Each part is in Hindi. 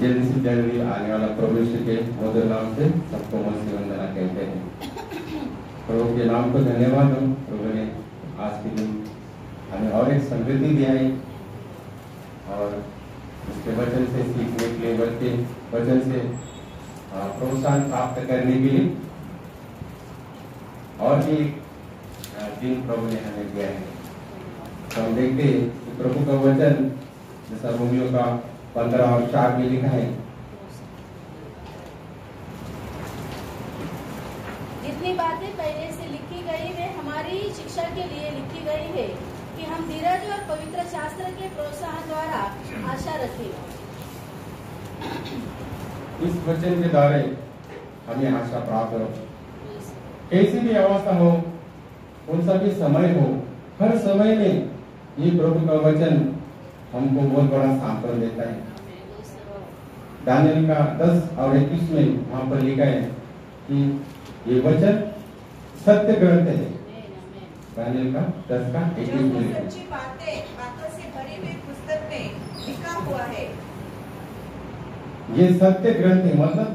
जल्दी से जल्दी आने वाला प्रभु यीशु के मधुर नाम से सबको मसीह वंदना कहते हैं। प्रभु के नाम को धन्यवाद हो। प्रभु ने आज के दिन हमें और एक समृद्धि दिया है और उसके वचन से सीखने के लिए, बल्कि वचन से प्रोत्साहन प्राप्त करने के लिए और भी दिन प्रभु ने हमें दिया है। तो हम देखते हैं कि प्रभु का वचन जैसा रोमियो का 15 और 4 में लिखा है, जितनी बातें पहले से लिखी गई वे हमारी शिक्षा के लिए लिखी गई है कि हम धीरज और पवित्र शास्त्र के प्रोत्साहन द्वारा आशा रखें। इस वचन के द्वारा हमें आशा प्राप्त हो। कैसी भी अवस्था हो, कौन सा भी समय हो, हर समय में ये प्रभु का वचन हमको बहुत बड़ा सांत्वना देता है। दानियल का 10 और 21 में वहां पर लिखा है कि ये वचन सत्य ग्रंथ है। दानियल का 10 का 21 में लिखा है, सच्ची बातों से भरी हुई पुस्तक में लिखा हुआ है। ये सत्य ग्रंथ है, मतलब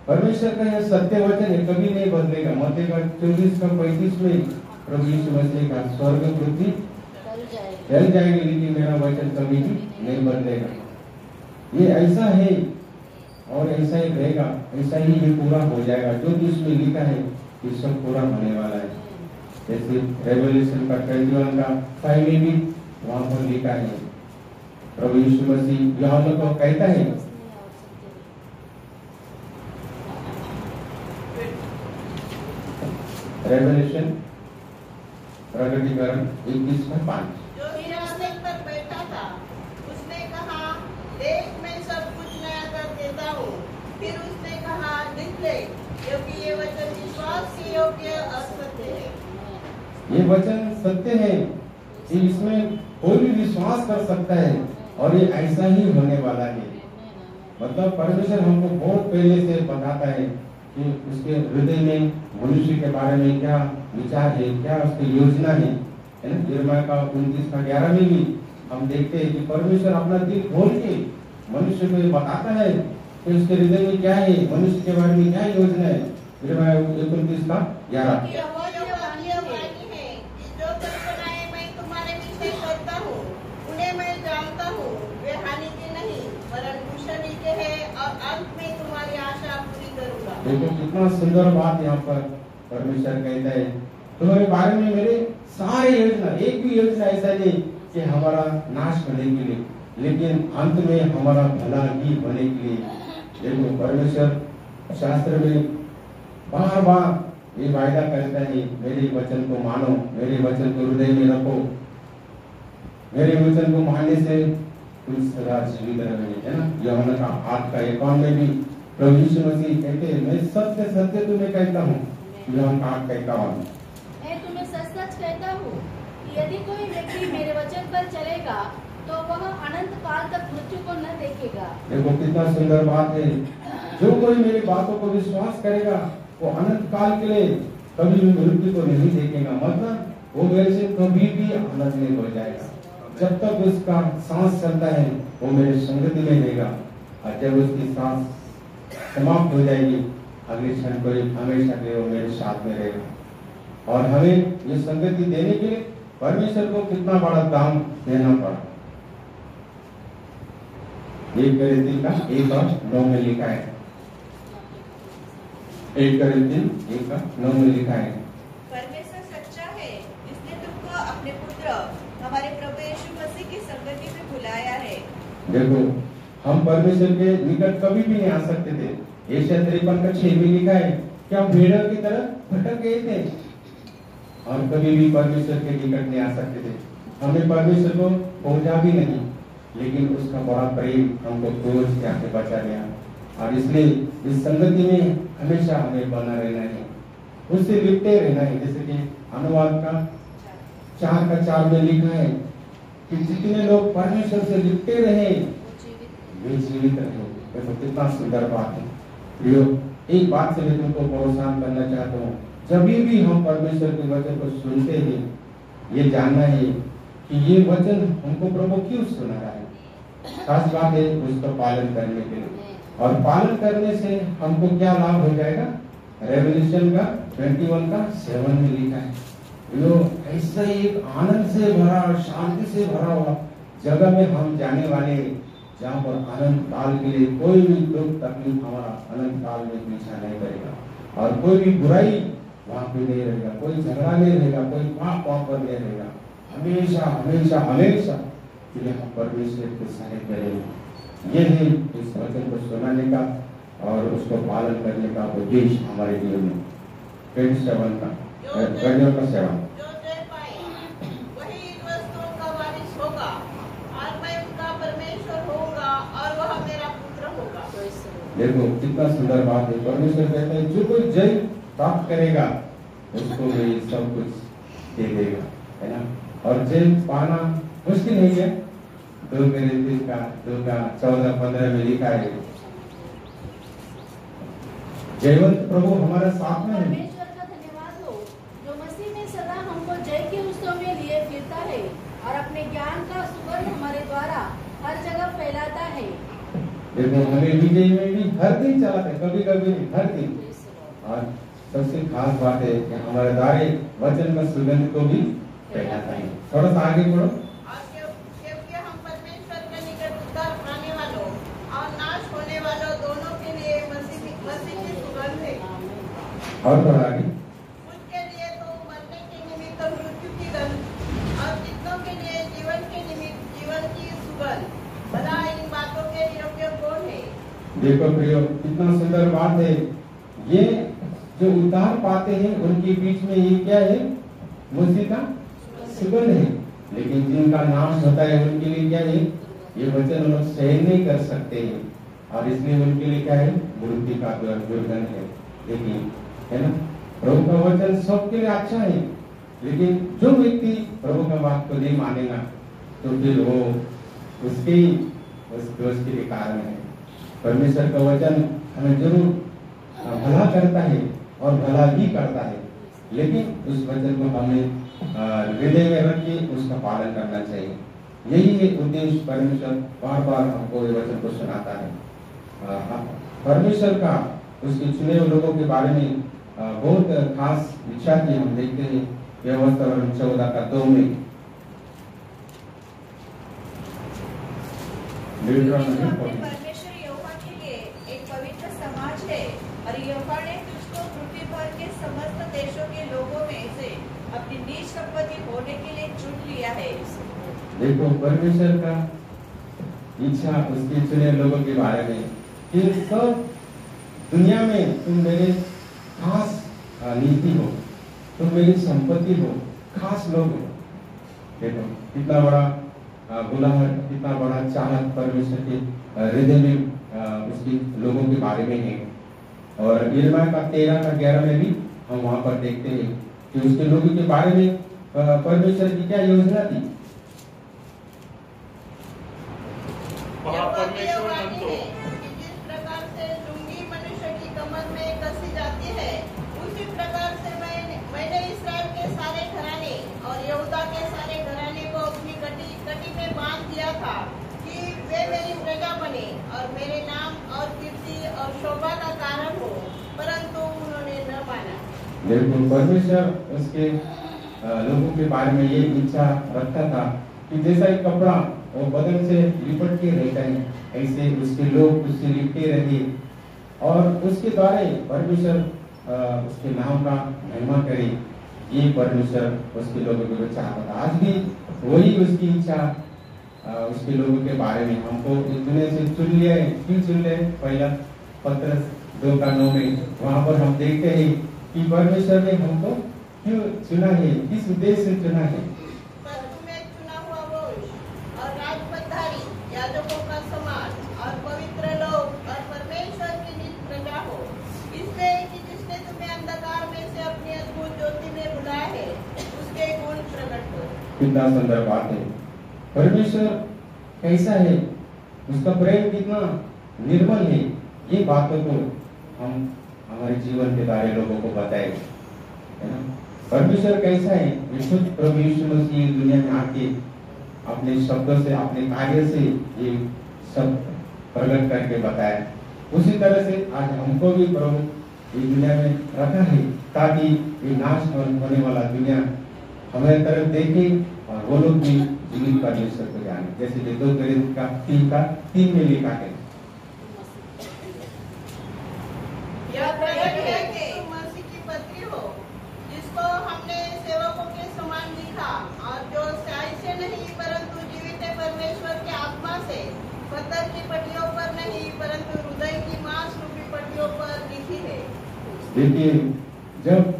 परमेश्वर का यह सत्य वचन है, कभी नहीं बदलेगा। मत्ती का 24 का 35 में प्रभु यीशु मसीह का स्वर्ग पृथ्वी जल जाएगी लेकिन मेरा वचन कभी भी नहीं बदलेगा। ये ऐसा है और ऐसा ही रहेगा, ऐसा ही ये पूरा हो जाएगा। जो भी इसमें लिखा है ये सब पूरा होने वाला है। जैसे रेवल्यूशन का 21 का 5 में भी वहां पर लिखा है, प्रभु यीशु मसीह यूहन्ना को कहता है, रेवल्यूशन प्रकटीकरण 21 में 5, जो सिंहासन पर बैठा था उसने कहा, देख मैं सब कुछ नया कर देता हूँ। फिर उसने कहा, लिख ले, क्योंकि ये वचन विश्वास के योग्य और सत्य है। ये वचन सत्य है, कि इसमें कोई भी विश्वास कर सकता है और ये ऐसा ही होने वाला है। मतलब परमेश्वर हमको बहुत पहले से बताता है कि उसके हृदय में मनुष्य के बारे में क्या विचार है, क्या उसकी योजना है ना। यिर्मयाह का 29 का 11 में भी हम देखते हैं कि परमेश्वर अपना दिल खोल के मनुष्य को ये बताता है कि उसके हृदय में क्या है, मनुष्य के बारे में क्या योजना है। यिर्मयाह 29 का 11, जो कल्पनाएं मैं तुम्हारे विषय करता हूँ उन्हें मैं जानता हूँ। वे हानि के नहीं वरन कुशल के हैं और अंत में तुम्हारी आशा पूरी करूँगा। देखो कितना सुंदर बात यहाँ पर परमेश्वर कहता है, तुम्हारे बारे में मेरे सारे योजना, एक भी योजना ऐसा नहीं कि हमारा नाश होने के लिए, लेकिन अंत में हमारा भला ही होने के लिए। देखो परमेश्वर शास्त्र में बार बार ये वायदा करता है, मेरे वचन को मानो, मेरे वचन को हृदय में रखो, मेरे वचन को मानने से तुम सदा जीवित रहोगे, है ना। यूहन्ना का 8 का 51 में भी प्रभु यीशु मसीह कहते हैं, मैं सत्य सत्य तुम्हें कहता हूँ। यूहन्ना 8 का 51, मैं तुम्हें सच सच कहता हूँ कि यदि कोई व्यक्ति मेरे वचन पर चलेगा तो वह अनंत काल तक मृत्यु को न देखेगा। देखो कितना सुंदर बात है, जो कोई मेरी बातों को विश्वास करेगा वो अनंत काल के लिए कभी भी मृत्यु को नहीं देखेगा। मतलब वो मेरे से कभी भी अलग नहीं हो जाएगा। जब तक उसका सांस चलता है वो मेरे संगति में रहेगा, और जब उसकी सांस समाप्त हो जाएगी अगले क्षण को हमेशा के वो मेरे साथ में रहेगा। और हमें ये संगति देने के लिए परमेश्वर को कितना बड़ा दाम देना पड़ा। 1 कोरिन्थियों का 1 और 9 में लिखा है, 1 कोरिन्थियों 1 का 9 में लिखा है, परमेश्वर सच्चा है, इसने तुमको अपने पुत्र हमारे प्रभु यीशु मसीह की संगति में बुलाया है। देखो हम परमेश्वर के निकट कभी भी नहीं आ सकते थे। यशायाह 53 का 6 में लिखा है कि आप भेड़ों की तरह भटक गए थे और कभी भी परमेश्वर के निकट नहीं आ सकते थे। हमें परमेश्वर को पहुंचा भी नहीं, लेकिन उसका बड़ा प्रेम हमको क्रोध से आके बचा लिया। और इसलिए इस संगति में हमेशा हमें बना रहना है, उससे लिपटे रहना है। जैसे कि अनुवाद का 4 का 4 में लिखा है कि जितने लोग परमेश्वर से लिपटे रहे वे जीवित रहे। देखो कितना सुंदर बात है। प्रियो, एक बात से मैं तुमको प्रोत्साहन करना चाहता हूँ, जब भी हम परमेश्वर के वचन को सुनते हैं ये जानना है कि ये वचन हमको प्रभु क्यों सुना रहा है। खास बात है उसका पालन करने के लिए। और पालन करने से हमको क्या लाभ हो जाएगा? रेवल्यूशन का 21:7 में लिखा है, यो ऐसा एक आनंद से भरा, शांति से भरा हुआ जगह में हम जाने वाले, जहाँ पर अनंत काल के लिए कोई भी दुख तकलीफ हमारा अनंत काल में पीछा नहीं करेगा, और कोई भी बुराई वहाँ पे नहीं रहेगा, कोई झगड़ा नहीं रहेगा, कोई पाप वहाँ पर नहीं रहेगा। हमेशा हमेशा हमेशा के लिए हम परमेश्वर के सानिध्य में रहेंगे। ये है इस वचन को सुनाने का और उसको पालन करने का उद्देश्य हमारे जीवन में। 27 का गढ़ियों का सेवा जो दे पाए वही इन वस्तुओं का वारिस होगा, और मैं उनका परमेश्वर होऊंगा और वह मेरा पुत्र होगा। देखो कितना सुंदर बात है। परमेश्वर कहते हैं जो कोई जय प्राप्त करेगा उसको भी सब कुछ दे देगा, है ना। और जय पाना मुश्किल नहीं है। 2 कोरिन्थियों का 2:14-15 में लिखा है, जयवंत प्रभु हमारे साथ में है। परमेश्वर का धन्यवाद हो जो मसीह में सदा हमको जय के उत्सव में लिए फिरता है और अपने ज्ञान का सुगंध हमारे द्वारा हर जगह फैलाता है। देखो हमें विजय में भी हर दिन चलाते, कभी कभी हर दिन। और सबसे खास बात है कि हमारे द्वारे वचन का सुगंध को भी फैलाता है। थोड़ा सा आगे बढ़ो। क्योंकि हम परमेश्वर के निकट उद्धार पाने वालों और नाश होने वालों दोनों के लिए मसीह की सुगंध है। और थोड़ा आगे। उसके लिए तो मरने के निमित्त मृत्यु की गंध और कितनों के लिए जीवन के निमित्त जीवन की सुगंध। भला इन बातों के योग्य कौन है? देखो प्रियो कितना सुंदर बात है। ये जो उद्धार पाते हैं उनके बीच में ये क्या है? मसीह का सुगंध है। लेकिन जिनका नाश होता है उनके लिए क्या है? ये वचन लोग सहन नहीं कर सकते हैं, और इसलिए उनके लिए क्या है? मृत्यु का दुर्गंध है। लेकिन है ना, प्रभु का वचन सबके लिए अच्छा है, लेकिन जो व्यक्ति प्रभु का बात को नहीं मानेगा तो फिर वो उसके उस दोष के कारण है। परमेश्वर का वचन हमें जरूर भला करता है और भला भी करता है, लेकिन उस वचन को हमें हृदय में रख के उसका पालन करना चाहिए। यही है उद्देश्य। परमेश्वर बार बार हमको ये वचन को सुनाता है। परमेश्वर का उसके चुने हुए लोगों के बारे में बहुत खास इच्छा की हम देखते हैं व्यवस्था 14:2 में। परमेश्वर यहोवा के लिए एक पवित्र समाज है, और यहोवा ने तुझको पृथ्वी भर के समस्त देशों के लोगों में से अपनी निज संपत्ति होने के लिए चुन लिया है। देखो परमेश्वर का इच्छा उसके चुने लोगों के बारे में कि सब दुनिया में तुम मेरे खास नीति हो, तुम मेरी संपत्ति हो, खास लोग हो। देखो कितना बड़ा बुलाहट, कितना बड़ा चाहत परमेश्वर के हृदय में उसके लोगों के बारे में है। और यिर्मयाह का 13:11 में भी हम वहां पर देखते हैं कि उसके लोगों के बारे में परमेश्वर की क्या योजना थी। परमेश्वर जिस प्रकार से लुंगी मनुष्य की कमर में कसी जाती है, उसी प्रकार से मैंने इस्राएल के सारे घराने और यहूदा के सारे घराने को अपनी कटी में बांध दिया था कि वे मेरी प्रजा बने और मेरे नाम और कीर्ति और शोभा का कारण हो, परंतु उन्होंने न माना। बिल्कुल परमेश्वर उसके लोगों के बारे में ये इच्छा रखता था कि जैसा एक कपड़ा वो बदन से लिपट के रहता है, ऐसे उसके लोग उससे लिपटे रहे और उसके द्वारा परमेश्वर उसके नाम का महिमा करे। ये परमेश्वर उसके लोगों को चाहता था। आज भी वही उसकी इच्छा उसके लोगों के बारे में। हमको इस दुनिया से चुन लिया है। क्यों चुन लिया? पहला पत्रस 2:9 में वहां पर हम देखते हैं कि परमेश्वर ने हमको क्यों चुना है, किस उद्देश्य से चुना है। पर तुम्हें चुना हुआ वंश और राजपथधारी याजकों का समाज और पवित्र लोग और परमेश्वर की निज प्रजा हो, इसलिए कि जिसने तुम्हें अंधकार में से अपनी अद्भुत ज्योति में बुलाया है, उसके गुण प्रकट हो। कितना सुंदर बात है। परमेश्वर कैसा है, उसका प्रेम कितना निर्मल है, ये बातों को हम हमारे जीवन के द्वारा लोगों को बताए, है ना। परमेश्वर कैसा है, विशुद्ध प्रभु यीशु मसीह दुनिया में आके अपने शब्दों से, अपने कार्य से ये सब प्रकट करके बताया। उसी तरह से आज हमको भी प्रभु इस दुनिया में रखा है ताकि ये नाश होने वाला दुनिया हमारे तरफ देखे और वो लोग भी जीवित परमेश्वर को जाने, जैसे कि 2 कोरिन्थियों का 3 में लिखा है। यह प्रकट है कि तुम मसीह की पत्री हो, जिसको हमने सेवकों के समान लिखा, और जो स्याही से नहीं परंतु जीवित परमेश्वर के आत्मा से, पत्थर की पट्टियों पर नहीं परंतु हृदय की मांस रूपी पट्टियों पर लिखी है। देखिए, जब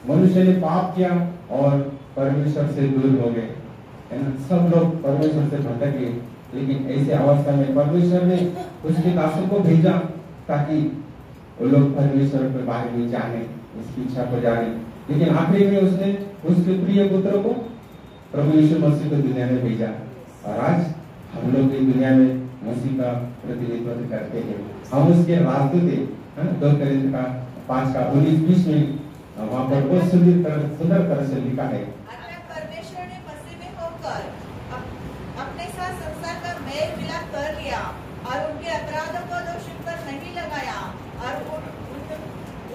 मनुष्य ने पाप किया और परमेश्वर से दूर हो गए, है ना, सब लोग परमेश्वर से भटक गए, लेकिन ऐसे अवस्था में परमेश्वर ने उसके दासों को भेजा ताकि वो लोग परमेश्वर के बारे में जाने, उसकी इच्छा को जाने। लेकिन आखिरी में उसने उसके प्रिय पुत्र को, प्रभु यीशु मसीह को दुनिया में भेजा, और आज हम लोग इस दुनिया में मसीह का प्रतिनिधित्व करते हैं। हम उसके राजदूत हैं। 2 कोरिन्थियों का 5 का 19-20 में वहाँ पर बहुत सुंदर तरह से लिखा है। परमेश्वर ने मसीह में होकर अपने साथ संसार का मेल मिलाप कर लिया और उनके अपराधों को दोष पर नहीं लगाया, और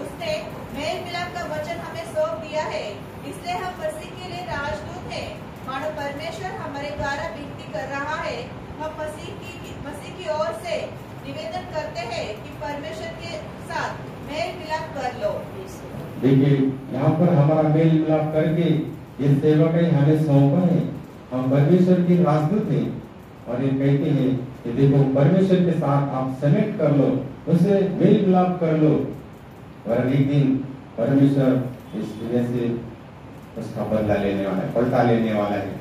उसने मेल मिलाप का वचन हमें सौंप दिया है। इसलिए हम मसीह के लिए राजदूत हैं। मानो परमेश्वर हमारे द्वारा विनती कर रहा है। हम मसीह की ओर से निवेदन करते हैं कि परमेश्वर के साथ मेल मिलाप कर लो। देखिए, यहाँ पर हमारा मेल मिलाप करके ये सेवा का हमें सौंपा है। हम परमेश्वर की राजदूत हैं और ये कहते हैं कि देखो, परमेश्वर के साथ आप कनेक्ट कर लो, उससे मेल मिलाप कर लो, और एक दिन परमेश्वर इस दुनिया से उसका बदला लेने वाला है, पलटा लेने वाला है।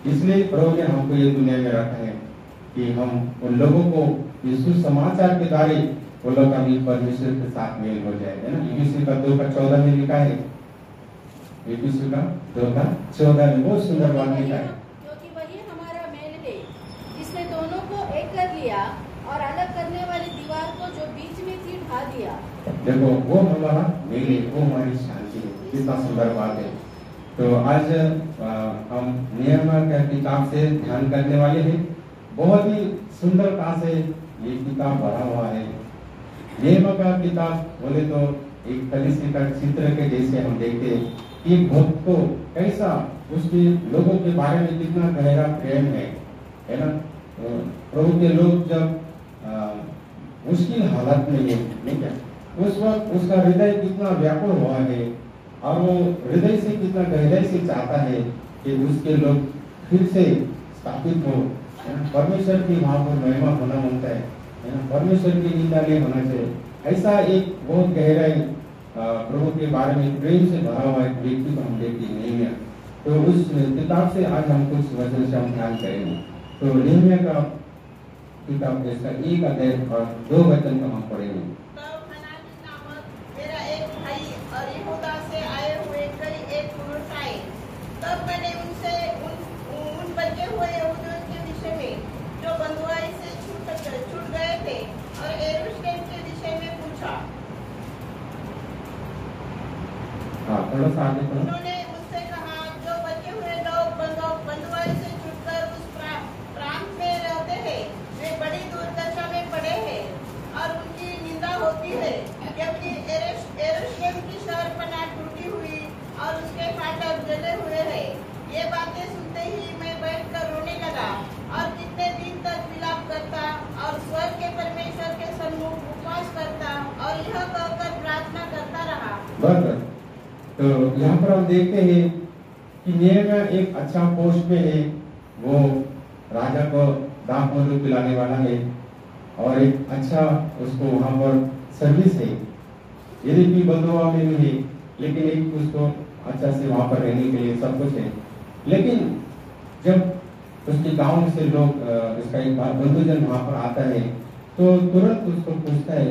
इसलिए प्रभु ने हमको ये दुनिया में रखा है कि हम उन लोगों को यीशु समाचार के द्वारा वो लोग अभी परमेश्वर के साथ मेल हो जाए, है ना। यीशु का 2:14 में लिखा है, यीशु का 2:14 में बहुत सुंदर बात लिखा है, क्योंकि वही हमारा मेल है, जिसने दोनों को एक कर लिया और अलग करने वाली दीवार को जो बीच में थी ढा दिया। देखो, वो हमारा मेल है, वो हमारी शांति है। कितना सुंदर बात है। तो आज हम नियम का किताब से ध्यान करने वाले हैं। बहुत ही सुंदरता से ये किताब भरा हुआ है। नियम का किताब बोले तो एक कलीसिया का चित्र के जैसे हम देखते हैं कि एक भक्त को कैसा उसके लोगों के बारे में कितना गहरा प्रेम है ना। प्रभु के लोग जब मुश्किल हालत में है, नहीं क्या, उस वक्त उसका हृदय कितना व्याकुल हुआ है और वो हृदय से कितना गहराई से चाहता है कि उसके लोग फिर से स्थापित हो। परमेश्वर की वहाँ पर महिमा होना मांगता है ना, परमेश्वर की निंदा नहीं होना चाहिए। ऐसा एक बहुत गहराई प्रभु के बारे में प्रेम से भरा हुआ एक व्यक्ति को हम देखते नहीं है। तो उस किताब से आज हम कुछ वचन से हम ध्यान करेंगे। तो नेहमिया का किताब इसका 1 अध्याय और 2 वचन को हम पढ़ेंगे। तब हनानी नामक मेरा एक भाई और यहूदा से आए हुए कई एक पुरुष आए। तब मैंने उनसे उन बचे हुए यहूदियों के विषय में जो बंधुआई से छूट गए थे और यरूशलेम के विषय में पूछा। हाँ, थोड़ा सा आगे पढ़ो। उन्होंने मुझसे कहा, जो बचे हुए लोग बंधुआई से छूटकर उस प्रांत में रहते हैं, वे बड़ी दुर्दशा में पड़े हैं और उनकी निंदा होती है, क्योंकि यरूशलेम की शहरपनाह टूटी हुई और उसके फाटक जले हुए हैं। ये बातें सुनते ही मैं बैठकर रोने लगा और कितने दिन तक विलाप करता और स्वर्ग के परमेश्वर के सम्मुख उपवास करता और यह कहकर प्रार्थना करता रहा। बस, तो यहाँ पर हम देखते हैं कि नेहमिया एक अच्छा पोस्ट में है। वो राजा को दाख मधु पिलाने वाला है और एक अच्छा उसको वहाँ पर सर्विस है। यदि भी बंधुआ में भी है, लेकिन एक उसको अच्छा से वहाँ पर रहने के लिए सब कुछ है। लेकिन जब उसके गांव से लोग इसका एक बार बंधुजन वहाँ पर आता है तो तुरंत उसको पूछता है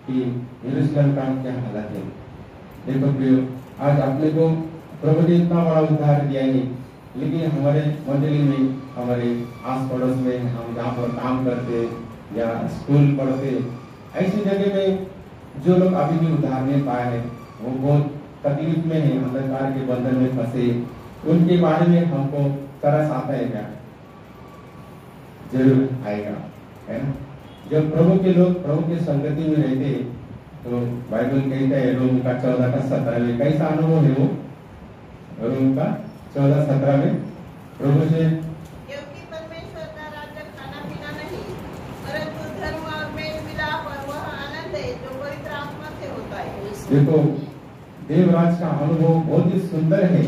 कि यरूशलेम का क्या हालत है। देखो प्रियो, आज अपने को प्रभु ने इतना बड़ा उद्धार दिया है, लेकिन हमारे मंडली में, हमारे आस पड़ोस में, हम जहाँ पर काम करते या स्कूल पढ़ते, ऐसी जगह में जो लोग अभी भी उद्धार नहीं पाए हैं, वो बहुत तकलीफ में है, अंधकार के बंधन में फंसे। उनके बारे में हमको तरस आता है क्या? जरूर आएगा, है ना। जब प्रभु के लोग प्रभु के संगति में रहते तो बाइबल कहता है रोम का 14 का 17 में कैसा अनुभव है वो, रोम का 14-17 में प्रभु से, क्योंकि परमेश्वर का राज्य खाना पीना नहीं परंतु धर्म और मेल मिलाप और वह आनंद है जो पवित्र आत्मा से होता है। देखो देवराज का अनुभव बहुत ही सुंदर है।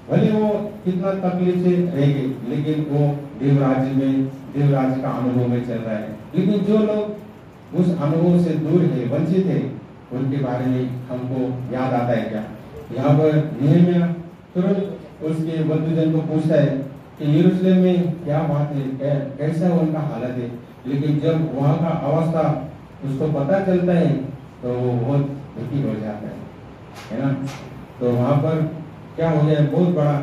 भले वो कितना तकलीफ से रहेंगे लेकिन वो देवराज का अनुभव में चल रहा है। लेकिन जो लोग उस अनुभव से दूर है, वंचित है, उनके बारे में हमको याद आता है क्या? यहाँ पर नहम्याह तुरंत उसके बंधुजन को पूछता है कि यरूशलेम में क्या बात है, कैसा उनका हालत है। लेकिन जब वहाँ का अवस्था उसको पता चलता है तो वो बहुत दुखी हो जाता है ना। तो वहाँ पर क्या हो गया, बहुत बड़ा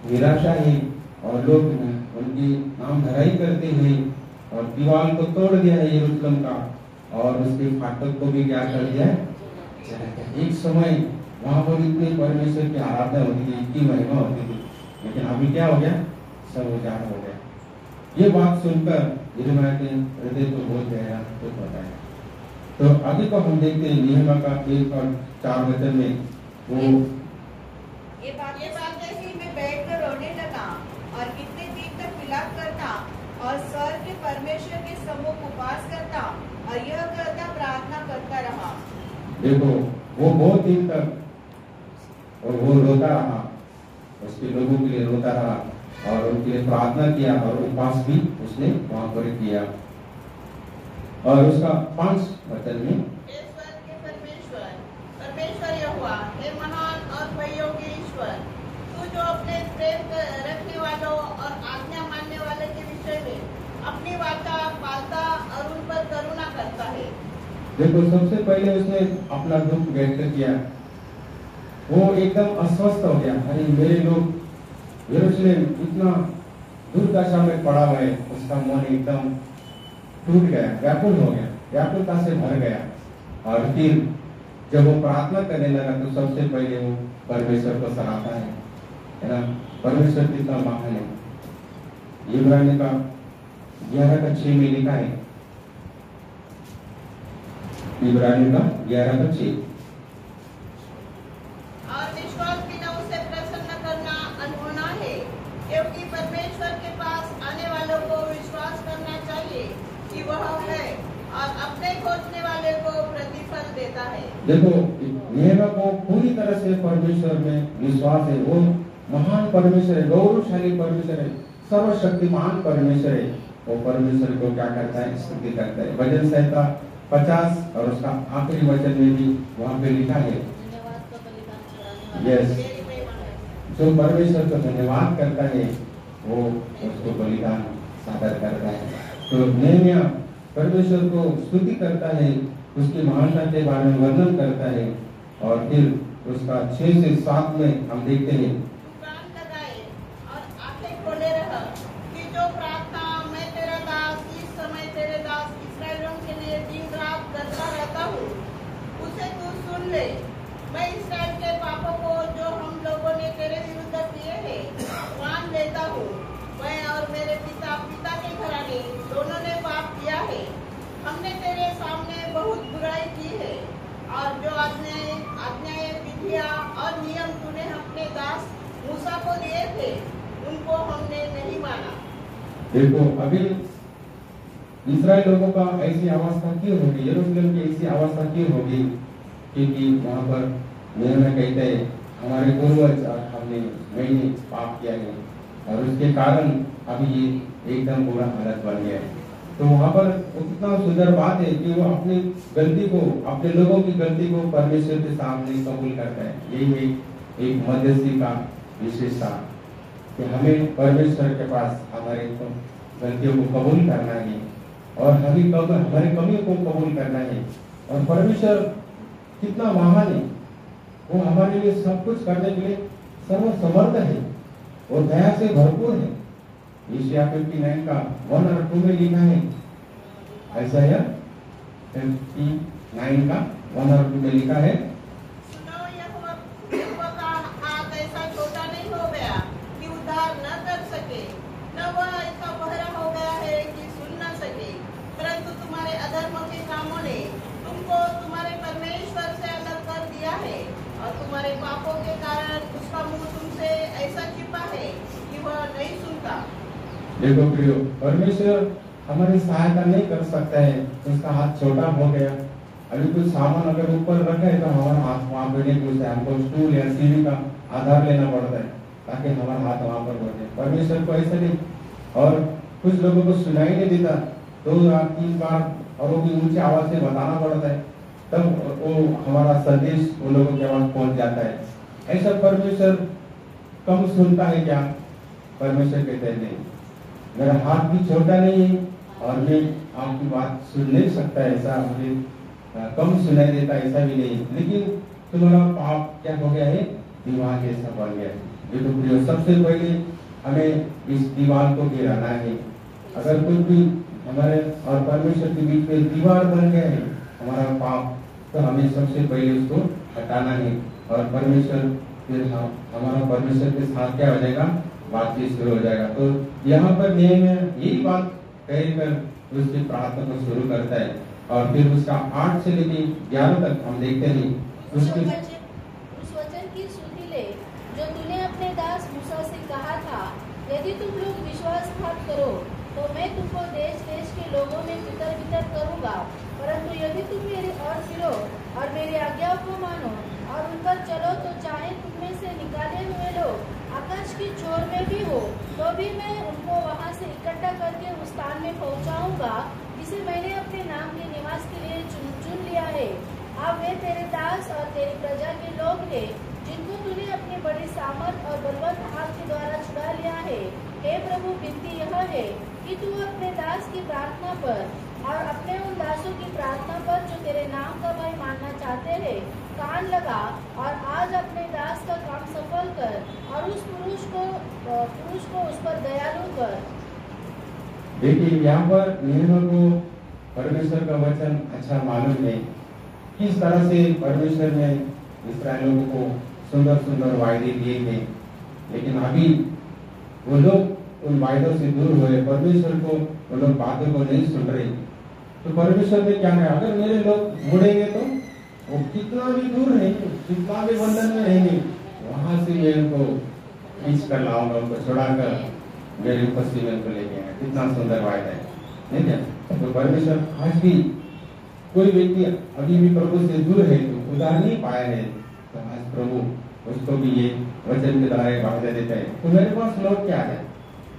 निराशा है और लोग उनकी नाम धराई करते हैं और दीवार को तोड़ दिया है यरूशलेम का और उसके फाटक को भी क्या कर दिया है। एक समय वहां पर इतनी परमेश्वर की आराधना होती थी, इतनी महिमा होती थी, लेकिन अभी क्या हो गया, सब उजाड़ हो गया। ये बात सुनकर यिर्मयाह के हृदय को बहुत गहरा दुख होता है। तो अभी को हम देखते हैं नहम्याह का 1 और 4 वचन में वो ये बातें ही मैं बैठकर रोने लगा और कितने दिन तक विलाप करता और स्वर्ग के परमेश्वर के सम्मुख उपवास करता और यह करता प्रार्थना करता रहा। देखो वो बहुत दिन तक और वो रोता रहा, उसके लोगों के लिए रोता रहा और उनके लिए प्रार्थना किया और उपवास भी उसने वहां पर किया। और उसका 5 वचन में परमेश्वर यहोवा हे महान और भययोग्य ईश्वर, तू जो अपने प्रेम रखने वालों और आज्ञा मानने वाले के विषय में अपनी वाचा पालता और उन पर करुणा करता है। देखो सबसे पहले उसने अपना दुख व्यक्त किया, वो एकदम अस्वस्थ हो गया। अरे मेरे लोग यरूशलेम इतना दुर्दशा में पड़ा हुआ है, उसका मन एकदम टूट गया, व्याकुल हो गया, व्याकुलता से भर गया। और फिर जब वो प्रार्थना करने लगा तो सबसे पहले वो परमेश्वर को सराहता है ना। परमेश्वर कितना महान है। इब्रानी का 11:6 में लिखा है, इब्रानी का 11:6, और विश्वास बिना उसे प्रसन्न करना अनहोना है, क्योंकि परमेश्वर के पास आने वालों को विश्वास करना चाहिए कि वह है और अपने खोजने वाले को प्रतिफल देता है। देखो नहम्याह को पूरी तरह से परमेश्वर में विश्वास है। वो महान परमेश्वर है, गौरवशाली परमेश्वर है, सर्वशक्तिमान परमेश्वर है। वो परमेश्वर को क्या करता है, स्तुति करता है। भजन संहिता 50 और उसका आखिरी वचन में भी वहाँ पे लिखा है, यस, जो परमेश्वर को धन्यवाद करता है वो उसको बलिदान सादर करता है। तो नहम्याह परमेश्वर को स्तुति करता है, उसकी महानता के बारे में वर्णन करता है। और फिर उसका 6 से 7 में हम देखते हैं, कान लगाए और आंखें खोले रह कि जो प्रार्थना मैं तेरा दास इस समय तेरे दास इस्राएलियों के लिए दिन रात करता रहता हूँ, उसे तू सुन ले। मैं इस्राएल के पापों को जो हम लोगों ने तेरे विरुद्ध किए हैं मान लेता हूँ। मैं और मेरे पिता के घराने दोनों ने पाप किया है। हमने तेरे सामने बहुत बुराई की है और जो आज्ञाएं विधियां और नियम तूने अपने दास मूसा को दिए थे उनको हमने नहीं माना। देखो अभी इस्राएल लोगों का ऐसी अवस्था क्यों होगी, यरूशलेम की ऐसी अवस्था क्यों होगी, क्योंकि वहाँ पर नहम्याह कहते हैं हमारे पूर्वज और मैंने पाप किया है और उसके कारण अभी ये एकदम बुरा हालत बन गया है। तो वहाँ पर कितना सुंदर बात है कि वो अपनी गलती को, अपने लोगों की गलती को परमेश्वर के सामने कबूल करता है। यही है एक मध्यस्थी का विशेषता कि हमें परमेश्वर के पास हमारे गलतियों को कबूल करना है और हमारे कमियों को कबूल करना है। और परमेश्वर कितना महान है, वो हमारे लिए सब कुछ करने के लिए सर्वसमर्थ है और दया से भरपूर है। यशायाह 59 का 1 और 2 में लिखा है, यशायाह 59 का 1 और 2 में लिखा है, सुनो यहोवा का हाथ ऐसा छोटा नहीं हो गया कि उद्धार न कर सके, न वह देखो प्रियो, परमेश्वर हमारी सहायता नहीं कर सकता है, उसका हाथ छोटा हो गया। अभी कुछ सामान अगर ऊपर रखा है तो हमारा हाथ वहाँ पे नहीं घुसता है, हमको स्टूल या सीढ़ी का आधार लेना पड़ता है ताकि हमारा हाथ वहाँ पर पहुंचे। परमेश्वर को ऐसा नहीं। और कुछ लोगों को सुनाई नहीं देता, 2 या 3 बार और वो भी ऊंची आवाज से बताना पड़ता है, तब वो हमारा संदेश उन लोगों के पास पहुंच जाता है। ऐसा परमेश्वर कम सुनता है क्या? परमेश्वर कहते हैं नहीं, मेरा हाथ भी छोटा नहीं है और मैं आपकी बात सुन नहीं सकता, ऐसा मुझे कम सुनाई देता, ऐसा भी नहीं। लेकिन तुम्हारा पाप क्या हो गया है? दीवार जैसा बन गया है। ये तो प्रियो, सबसे पहले हमें इस दीवार को गिराना है। अगर कुछ भी हमारे और परमेश्वर के बीच में दीवार बन गया है हमारा पाप, तो हमें सबसे पहले उसको हटाना है। और परमेश्वर फिर हमारा परमेश्वर के साथ क्या हो जाएगा? बातचीत शुरू हो जाएगा। तो यहाँ पर नेहमिया यही बात कहकर उसकी प्रार्थना को शुरू करता है। और फिर उसका 8 से लेकर 11 तक हम देखते हैं उस वचन की सुधि ले जो तूने अपने दास मूसा से कहा था, यदि तुम लोग विश्वासघात करो तो मैं तुमको देश देश के लोगों में तितर बितर करूंगा। परंतु यदि तुम मेरी ओर फिरो और मेरी आज्ञाओं को मानो और उन पर चलो, तो चाहे तुम में से निकाले हुए लोग आकाश की छोर में भी हो, तो भी मैं उनको वहां से इकट्ठा करके उस स्थान में पहुंचाऊंगा जिसे मैंने अपने नाम के निवास के लिए चुन लिया है। अब वे तेरे दास और तेरी प्रजा के लोग हैं, जिनको तूने अपनी बड़ी सामर्थ और बलवंत हाथ के द्वारा छुड़ा लिया है। हे प्रभु, विनती यह है कि तू अपने दास की प्रार्थना पर और अपने उन दासों की प्रार्थना पर जो तेरे नाम का भय मानना चाहते हैं कान लगा, और आज अपने दास का काम सफल कर और उस पुरुष को उस पर दयालु कर। देखिए, यहाँ पर नेहमिया को परमेश्वर का वचन अच्छा मालूम है, किस तरह से परमेश्वर ने इस्राएल लोगों को सुंदर सुंदर वायदे दिए थे। लेकिन अभी वो लोग उन वायदों से दूर हुए, परमेश्वर को वो लोग बातों को नहीं सुन रहे। तो परमेश्वर ने क्या कहा? अगर मेरे लोग मुड़ेंगे तो वो कितना भी दूर रहेंगे, कितना भी बंधन में रहेंगे, वहां से मैं उनको खींच कर लाऊंगा, उनको छुड़ाकर मेरे उपस्थिति में उनको लेके आए। कितना सुंदर वायदा है, नहीं क्या? तो परमेश्वर आज भी कोई व्यक्ति अभी भी प्रभु से दूर है, तो उदार नहीं पाया है, तो आज प्रभु उसको भी ये वचन के द्वारा वायदा देता है, तो मेरे पास लौट क्या है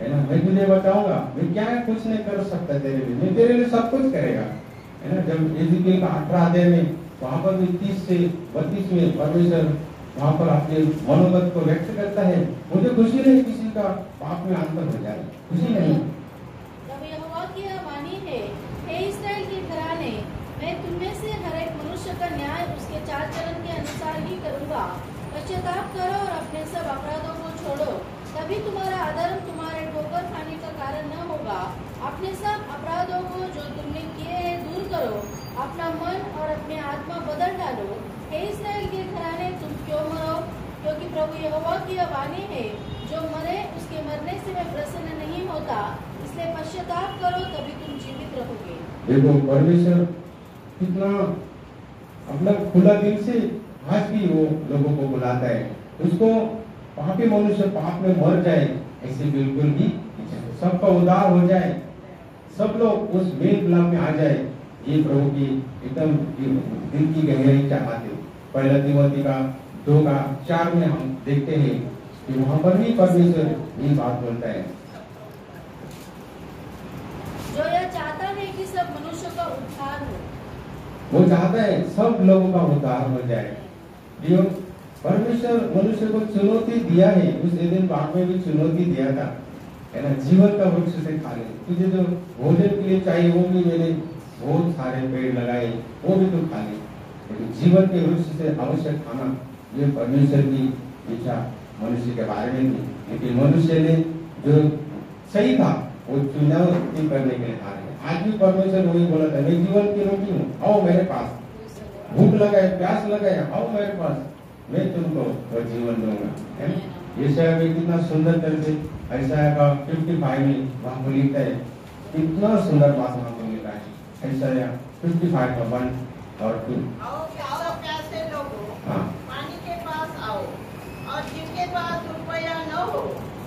ना? मैं तुझे बताऊंगा, मैं क्या कुछ नहीं कर सकता तेरे लिए, मैं तेरे लिए सब कुछ करेगा, है ना? जब एजिकेल का 18 अध्याय में वहां पर भी 30 से 32 में परमेश्वर वहां पर अपने मनोगत को व्यक्त करता है। मुझे खुशी नहीं किसी का पाप में अंतर हो जाए, खुशी नहीं। तब यहोवा की यह वाणी है, हे इस्राएल के घराने, मैं तुममें से हर एक मनुष्य का न्याय उसके चाल चलन के अनुसार ही करूंगा। पश्चाताप करो और अपने सब अपराधों को छोड़ो, तभी तुम्हारा अधर्म तुम्हारे ठोकर खाने का कारण न होगा। अपने सब अपराधों को जो तुमने किए हैं दूर करो, अपना मन और अपने आत्मा बदल डालो। हे इस्राएल के घराने, तुम क्यों मरो? क्योंकि प्रभु यहोवा की यह वाणी है, जो मरे उसके मरने से मैं प्रसन्न नहीं होता, इसलिए पश्चाताप करो, तभी तुम जीवित रहोगे। देखो, परमेश्वर कितना अपना खुला दिल से आज भी वो लोगों को बुलाता है। उसको पापी मनुष्य पाप में मर जाए ऐसे बिल्कुल भी सबका उद्धार हो जाए, सब लोग उस मेल मिलाप में आ जाए, ये प्रभु की एकदम दिल की गहराई चाहते। 1 तिमोथी का 2:4 में हम देखते हैं कि वहां पर भी परमेश्वर ये बात बोलता है, जो यह चाहता है कि सब मनुष्यों का उद्धार हो। वो चाहता है सब लोगों का उद्धार हो जाए। जो परमेश्वर मनुष्य को चुनौती दिया है, उस एदेन बाग में भी चुनौती दिया था, है ना? जीवन का वृक्ष से खा ले, तुझे जो भोजन के लिए चाहिए वो भी मैंने बहुत सारे पेड़ लगाए, वो भी तू खा ले, लेकिन जीवन के वृक्ष से अवश्य खाना, ये परमेश्वर की इच्छा मनुष्य के बारे में थी। लेकिन मनुष्य ने जो सही था वो चुनौती करने के लिए खा रहे। आज भी परमेश्वर वही बोला था, मैं जीवन की रोटी हूँ, आओ मेरे पास, भूख लगाए प्यास लगाए, आओ मेरे पास, मैं तुमको वो जीवन दूंगा। यशायाह में कितना सुंदर तरह से यशायाह का 55 में वहां को लिखता है, कितना सुंदर बात वहां को लिखा है। यशायाह 55 का 1 और 2। आओ प्यासे लोगों, हाँ, पानी के पास आओ, और जिनके पास रुपया न हो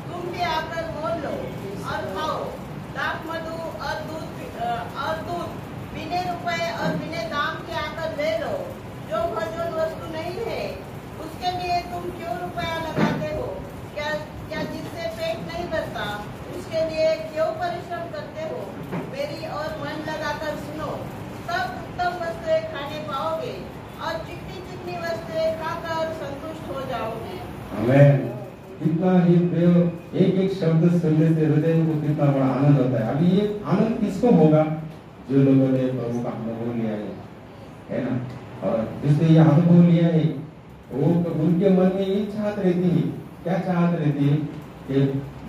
तुम भी आकर मोल लो। और खाओ, दाख मधु और दूध बिना रुपए और बिना दाम के आकर ले लो। जो भोजन वस्तु नहीं है उसके लिए तुम क्यों रुपया लगाते हो? क्या जिससे पेट नहीं भरता उसके लिए क्यों परिश्रम करते हो? मेरी और मन लगाकर सुनो, तब उत्तम वस्तुएं खाने पाओगे और चिकनी चिकनी वस्तुएं खाकर संतुष्ट हो जाओगे। आमेन। कितना ही प्रिय, एक एक शब्द सुनने से हृदय को कितना बड़ा आनंद होता है। अभी ये आनंद किसको होगा? जो लोगों ने प्रभु का अनुभव लिया है ना? और जिसने ये अनुभव लिया है वो उनके मन में ये चाहत रहती है। क्या चाहत रहती है? कि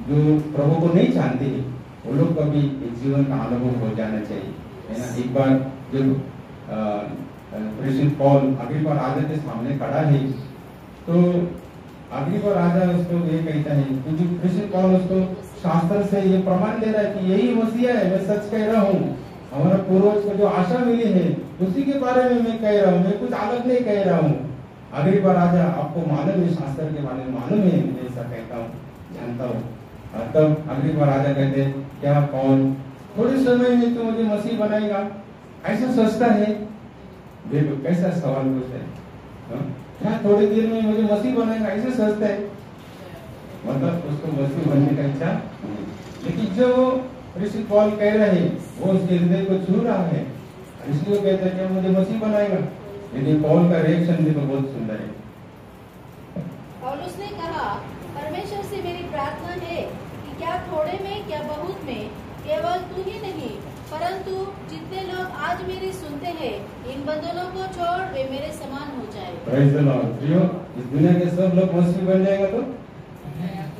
जो प्रभु को नहीं जानते हैं वो लोग को भी एक जीवन का अनुभव हो जाना चाहिए, है ना? एक बार जब प्रेषित पौल अग्रिप्पा राजा के सामने खड़ा है तो अग्रिप्पा राजा उसको ये कहता है, क्योंकि प्रेषित पौल उसको शास्त्र से ये प्रमाण दे रहा है कि यही मसीहा है, मैं सच कह रहा हूँ। हमारा पूर्वज को जो आशा मिली है उसी के बारे में मैं कह रहा हूँ, मैं कुछ अलग नहीं कह रहा हूँ। अग्रिप्पा राजा, आपको मालूम है, शास्त्र के बारे में मालूम है, मैं ऐसा कहता हूँ, जानता हूँ। तब अग्रिप्पा राजा कहते, क्या कौन थोड़े समय में तो मुझे मसीह बनाएगा? ऐसा सोचता है। देखो कैसा सवाल पूछता है, क्या थोड़ी देर में मुझे मसीह बनाएगा? ऐसा सोचता है। मतलब उसको मसीह बनने का इच्छा नहीं। लेकिन जो प्रेषित पौल कह रहे हैं वो उसके हृदय को छू रहा है, इसलिए कहते हैं कि मुझे मसीह बनाएगा। लेकिन पौल का रिएक्शन भी तो बहुत सुंदर है। पौलुस ने कहा, परमेश्वर से मेरी प्रार्थना है कि क्या थोड़े में क्या बहुत में केवल तू ही नहीं परंतु जितने लोग आज मेरी सुनते हैं इन बंधनों को छोड़ वे मेरे समान हो जाए। Praise the Lord. प्रियो, इस दुनिया के सब लोग मसीह बन जाएगा तो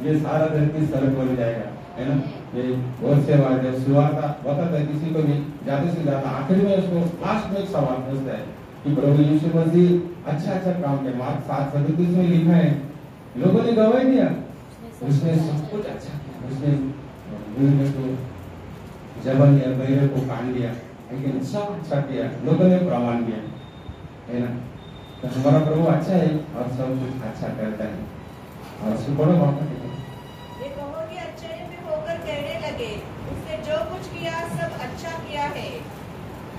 ये सारा धरती सड़क बन जाएगा, है ना? ये बहुत से बार जब सुवार्ता बताता है किसी को भी ज्यादा से ज्यादा आखिर में उसको लास्ट में एक सवाल पूछता है कि प्रभु यीशु मसीह अच्छा काम किया। मार्क 7:37 में लिखा है, लोगों ने गवाही दिया, उसने सब कुछ अच्छा किया, उसने जबल या बैर को काट दिया, लेकिन सब अच्छा किया, लोगों ने प्रमाण दिया, है ना? तो हमारा प्रभु अच्छा है और सब कुछ अच्छा करता है। और उसको बड़ा वापस ये बहुत ही आश्चर्य में होकर कहने लगे, उसने जो कुछ किया सब अच्छा किया है।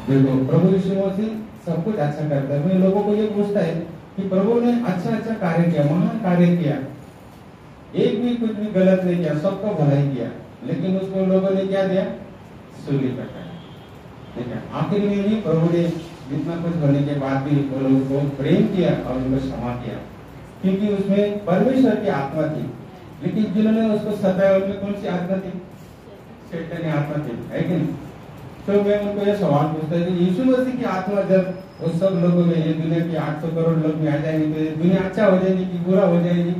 देखो, प्रभु यीशु मसीह सब कुछ अच्छा करता है। मैं लोगों को ये पूछता है कि प्रभु ने अच्छा कार्य किया, महान कार्य किया, एक भी कुछ भी गलत नहीं किया, सबको भलाई किया, लेकिन उसको लोगों ने क्या दिया? सूली पर चढ़ाया। ठीक है, आखिर में भी प्रभु ने जितना कुछ होने के बाद भी वो लोगों को प्रेम किया और उनको क्षमा किया, क्योंकि उसमें परमेश्वर की आत्मा थी। लेकिन जिन्होंने उसको सताया उनमें कौन सी आत्मा थी? शैतानी आत्मा थी, है कि नहीं? तो मैं उनको ये सवाल पूछता कि यीशु मसीह की आत्मा जब उस सब लोगों में, ये दुनिया के 800 करोड़ लोग में आ जाएंगे तो दुनिया अच्छा हो जाएगी कि बुरा हो जाएगी?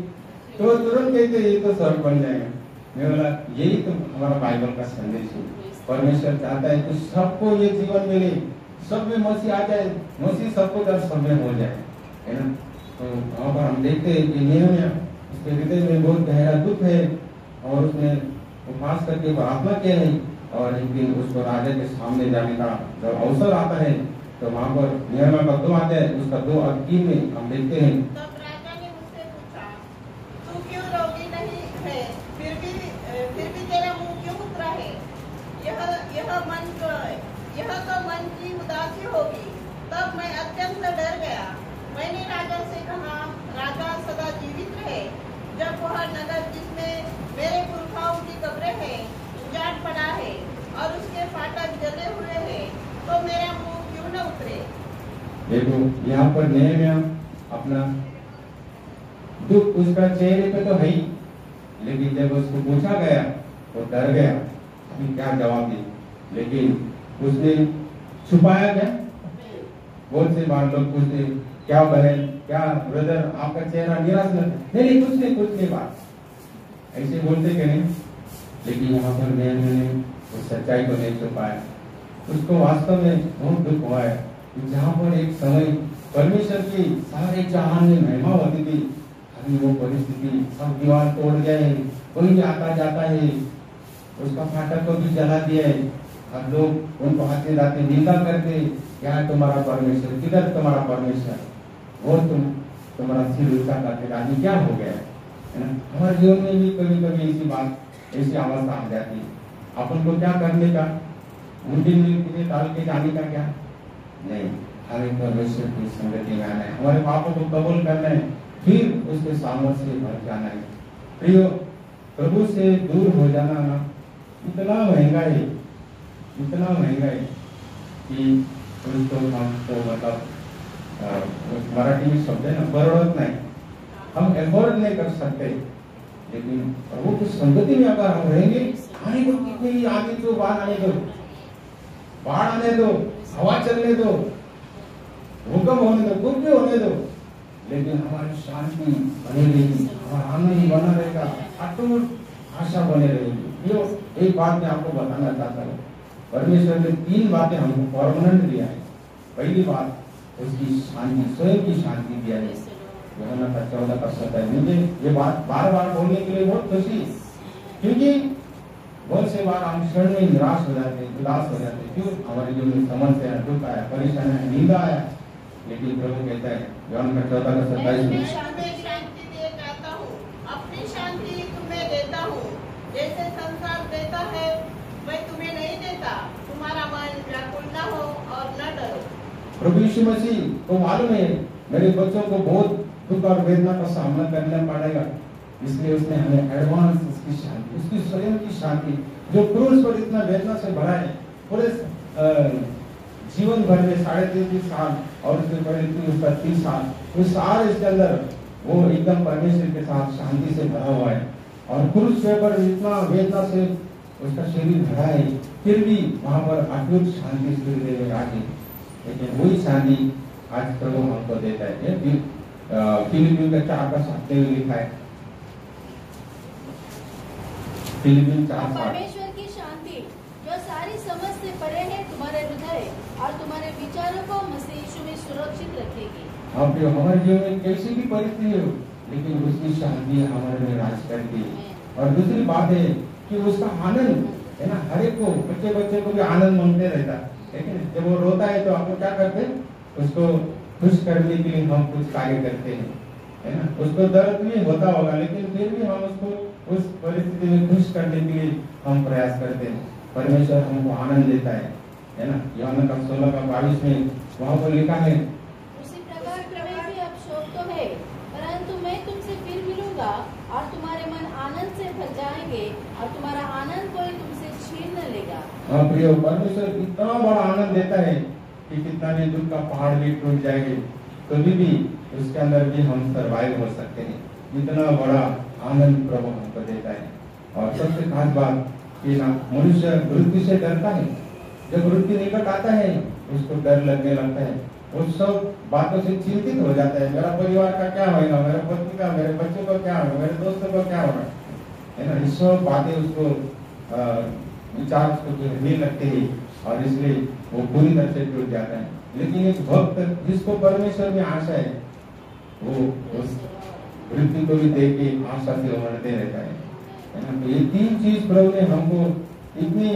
तो तुरंत कहते ये तो स्वर्ग बन जाएगा। मैं बोला यही तो हमारा बाइबल का संदेश है। परमेश्वर चाहता है कि सबको ये जीवन मिले, सब में मसीह आ जाए, मसीह सबको दर सब में हो जाए, है ना? तो वहाँ पर हम देखते हैं कि नेहम्याह, उसके हृदय में बहुत गहरा दुख है और उसने उपवास करके प्रार्थना किया है। और एक दिन उसको राजा के सामने जाने का जब अवसर आता है तो वहाँ पर नेहम्याह का 2 आता है, उसका 2:3 में हम देखते हैं। तब राजा ने मुझसे पूछा, तू क्यों रोगी नहीं है? फिर भी तेरा मुंह क्यों उतरा है? यह तो मन की उदासी होगी। तब मैं अत्यंत डर गया। मैंने राजा से कहा, राजा सदा जीवित रहे, जब वह नगर जिसमें मेरे पुरखाओं की कब्रें हैं उजाड़ पड़ा है और उसके फाटक जले हुए हैं, तो मेरा मुंह क्यों न उतरे? देखो, यहाँ पर नेहम्याह अपना दुख उसका चेहरे पे तो है ही, लेकिन जब उसको पूछा गया वो डर गया, अभी क्या जवाब दे। लेकिन उसने छुपाया क्या? बहुत से बार लोग पूछते, क्या बहन, क्या ब्रदर, आपका चेहरा निराश नहीं, कुछ नहीं बात, ऐसे बोलते कि नहीं। लेकिन यहाँ पर मैंने उस सच्चाई को नहीं छुपाया। उसको वास्तव में बहुत दुख हुआ है, जहाँ पर एक समय परमेश्वर की सारे जहान में महिमा होती थी, अभी वो परिस्थिति, सब दीवार तोड़ गए, कोई भी आता जाता है, उसका फाटक को भी जला दिया है। अब लोग उनको आते जाते निंदा करते, क्या तुम्हारा परमेश्वर, किधर तुम्हारा परमेश्वर, वो तुम्हारा सिर ऊंचा करके आदमी क्या हो गया, है ना? हमारे जीवन में भी कभी कभी ऐसी बात ऐसी अवस्था आ जाती है। अपन को क्या करने का, मुट्ठी में डाल के जाने का क्या नहीं, हमें परमेश्वर की संगति में आना है, हमारे पापों को कबूल करना है, फिर उसके सामर्थ्य से भर जाना है। प्रियो, प्रभु से दूर हो जाना ना इतना महंगा है, इतना महंगा है कि उसको हमको मतलब मराठी में शब्द है ना, बरोड़त नहीं, हम एफोर्ड नहीं कर सकते। लेकिन प्रभु की संगति में अगर हम रहेंगे, आने को कितनी आगे तो बाढ़ आने दो, बाढ़ आने दो, हवा चलने दो, भूकंप होने दो, कुछ भी होने दो, लेकिन हमारी शांति बनी रहेगी, हमारा आनंद बना रहेगा, अटूट आशा बने रहेगी। यो एक बात मैं आपको बताना चाहता हूँ, परमेश्वर ने 3 बातें हमको परमानेंट दिया है। पहली बात उसकी शांति, स्वयं की शांति दिया है। यूहन्ना 14:27 मुझे ये बात बार बार बोलने के लिए बहुत खुशी, क्योंकि बहुत से बार हम क्षण में निराश हो जाते हैं, उदास हो जाते हैं। क्यों? हमारे जीवन में समस्या है, दुख आया, परेशानी है, निंदा आया, लेकिन प्रभु कहता है यूहन्ना 14:27 में, शांति दिए जाता हूँ, अपनी शांति तुम्हें देता हूँ, जैसे संसार देता है मैं तुम्हें नहीं देता। तुम्हारा मन व्याकुल न हो और न डरो। प्रभु यीशु मसीह को मालूम है मेरे बच्चों को बहुत दुख और वेदना का सामना करना पड़ेगा, इसलिए उसने हमें एडवांस उसकी शांति, उसकी स्वयं की शांति, जो क्रूस पर इतना वेदना से भरा है, पूरे जीवन भर में 3.5 साल और उसके पहले उसका 30 साल, वो सारे इसके अंदर वो एकदम परमेश्वर के साथ शांति से भरा हुआ है। और क्रूस पर इतना वेदना से उसका शरीर भरा है, फिर भी वहां पर अद्भुत शांति सूर्य में आके, लेकिन वही शांति आज प्रभु हमको देता है। फिलिपियों का 4:7 में लिखा है, फिलिपियों 4:7, परमेश्वर की शांति जो सारी समझ से परे है तुम्हारे हृदय और तुम्हारे विचारों को मसीह यीशु में सुरक्षित रखेगी। हाँ प्रियो, हमारे जीवन में कैसी भी परिस्थिति हो, लेकिन उसकी शांति हमारे में राज करती है। और दूसरी बात है कि उसका आनंद है ना, हर एक को, बच्चे को भी आनंद मांगते रहता है, लेकिन जब वो रोता है तो आप क्या करते हैं, उसको खुश करने के लिए हम कुछ कार्य करते हैं, है ना। उसको दर्द भी होता होगा, लेकिन फिर भी हम उसको उस परिस्थिति में खुश करने के लिए हम प्रयास करते हैं। परमेश्वर हमको आनंद देता है ना। यूहन्ना 16:22 में वहाँ पर लिखा है, उसी प्रकार तुम्हें भी अब शोक तो है, परंतु मैं तुमसे फिर मिलूंगा और तुम्हारे मन आनंद से भर जाएंगे और तुम्हारा आनंद कोई तुमसे छीन न लेगा। हाँ प्रियो, परमेश्वर इतना बड़ा आनंद देता है कि कितना भी दुख का पहाड़ भी टूट जाएंगे, कभी भी उसके अंदर भी हम सर्वाइव हो सकते हैं। इतना बड़ा आनंद प्रभु हमको देता है। और सबसे खास बात कि ना, मनुष्य मृत्यु से डरता है, जब मृत्यु निकट आता है उसको डर लगने लगता है, वो सब बातों से चिंतित हो जाता है। मेरा परिवार का क्या होगा, मेरे पत्नी का, मेरे बच्चों का क्या होगा, मेरे दोस्तों का क्या होगा, है ना। ये सब बातें उसको विचार उसको घेरने लगते हैं और इसलिए वो पूरी तरह से टूट जाता है। लेकिन एक भक्त जिसको परमेश्वर में आशा है, वो उस मृत्यु को भी देख के आशा से उमड़ते रहता है ना। तो ये 3 चीज प्रभु ने हमको इतनी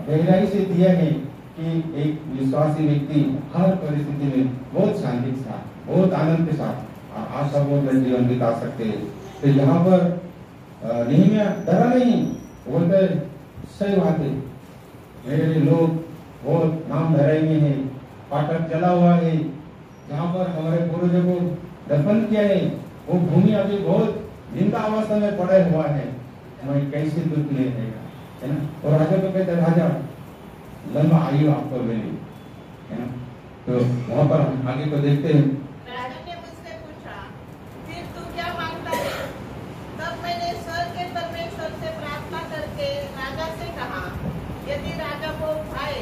गहराई से दिया है कि एक विश्वासी व्यक्ति हर परिस्थिति में बहुत शांति के साथ, बहुत आनंद के साथ आशा पूर्ण जीवन बिता सकते हैं। तो यहाँ पर नेहमिया डरा नहीं, बोलते सही बात है, मेरे लोग बहुत नाम धराएंगे हैं, फाटक जला हुआ है, जहाँ पर हमारे पूर्वजों को दफन किया है वो भूमि अभी बहुत जिंदा अवस्था में पड़ा हुआ है, मैं कैसे दुख नहीं रहेगा, है ना। और राजा को कहते राजा लंबा आयु आपको मिली, है ना। तो वहाँ पर हम आगे को देखते हैं। राजा ने मुझसे पूछा, फिर तू क्या मांगता है? तब मैंने स्वर्ग के परमेश्वर से प्रार्थना करके राजा से कहा, यदि राजा को भाए।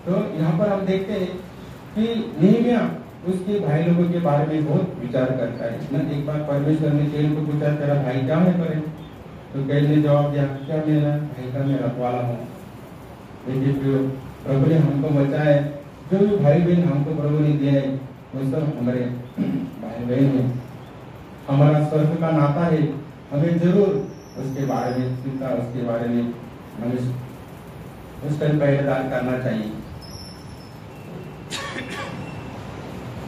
तो यहाँ पर हम देखते हैं कि नेहमिया उसके भाई लोगों के बारे में बहुत विचार करता है ना। एक बार परमेश्वर ने कैल को पूछा, तेरा भाई क्या है करे? तो कैल ने जवाब दिया, क्या मेरा भाई का मैं रखवाला हूँ। देखिए प्रभु ने हमको बचाया, जो भी भाई बहन हमको प्रभु ने दिया है वो सब हमारे भाई बहन है, हमारा स्वर्ग का नाता है। हमें जरूर उसके बारे में चिंता, उसके बारे में हमें उसका पहरेदार करना चाहिए।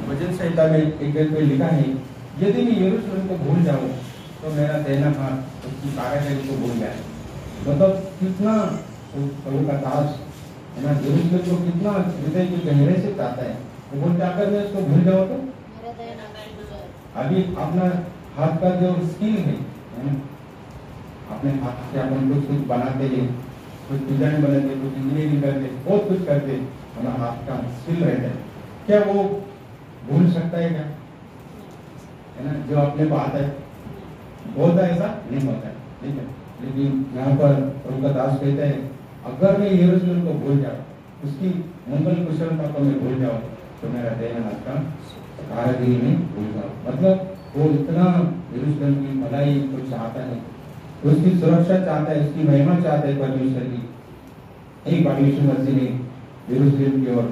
वचन संहिता में एक जगह पे लिखा है, यदि मैं यरूशलेम को भूल जाऊं तो मेरा देना हाथ उसकी कारागिरी को भूल जाए। मतलब कितना प्रभु का दास है ना, यरूशलेम को कितना हृदय की गहरे से चाहता है। वो बोलते अगर मैं उसको भूल जाऊँ तो मेरा दया ना अभी अपना हाथ का जो स्किल है ना, अपने हाथ से अपन कुछ बनाते हैं, कुछ डिजाइन बनाते, कुछ इंजीनियरिंग करते, बहुत कुछ करते, हमारा हाथ का स्किल रहता है, क्या वो भूल सकता है क्या? है ना, जो अपने को आता है होता है, ऐसा नहीं होता है, ठीक है। लेकिन यहाँ पर प्रभु का दास कहते हैं अगर मैं यरूशलेम को भूल जाऊँ, उसकी मंगल कुशलता को मैं भूल जाऊँ, तो मेरा देना हाथ का कारागिरी में भूल जाऊँ। मतलब वो इतना यरूशलेम की भलाई को चाहता है, उसकी सुरक्षा चाहता है, उसकी महिमा चाहता है परमेश्वर की। एक बार यीशु मसीह ने यरूशलेम की ओर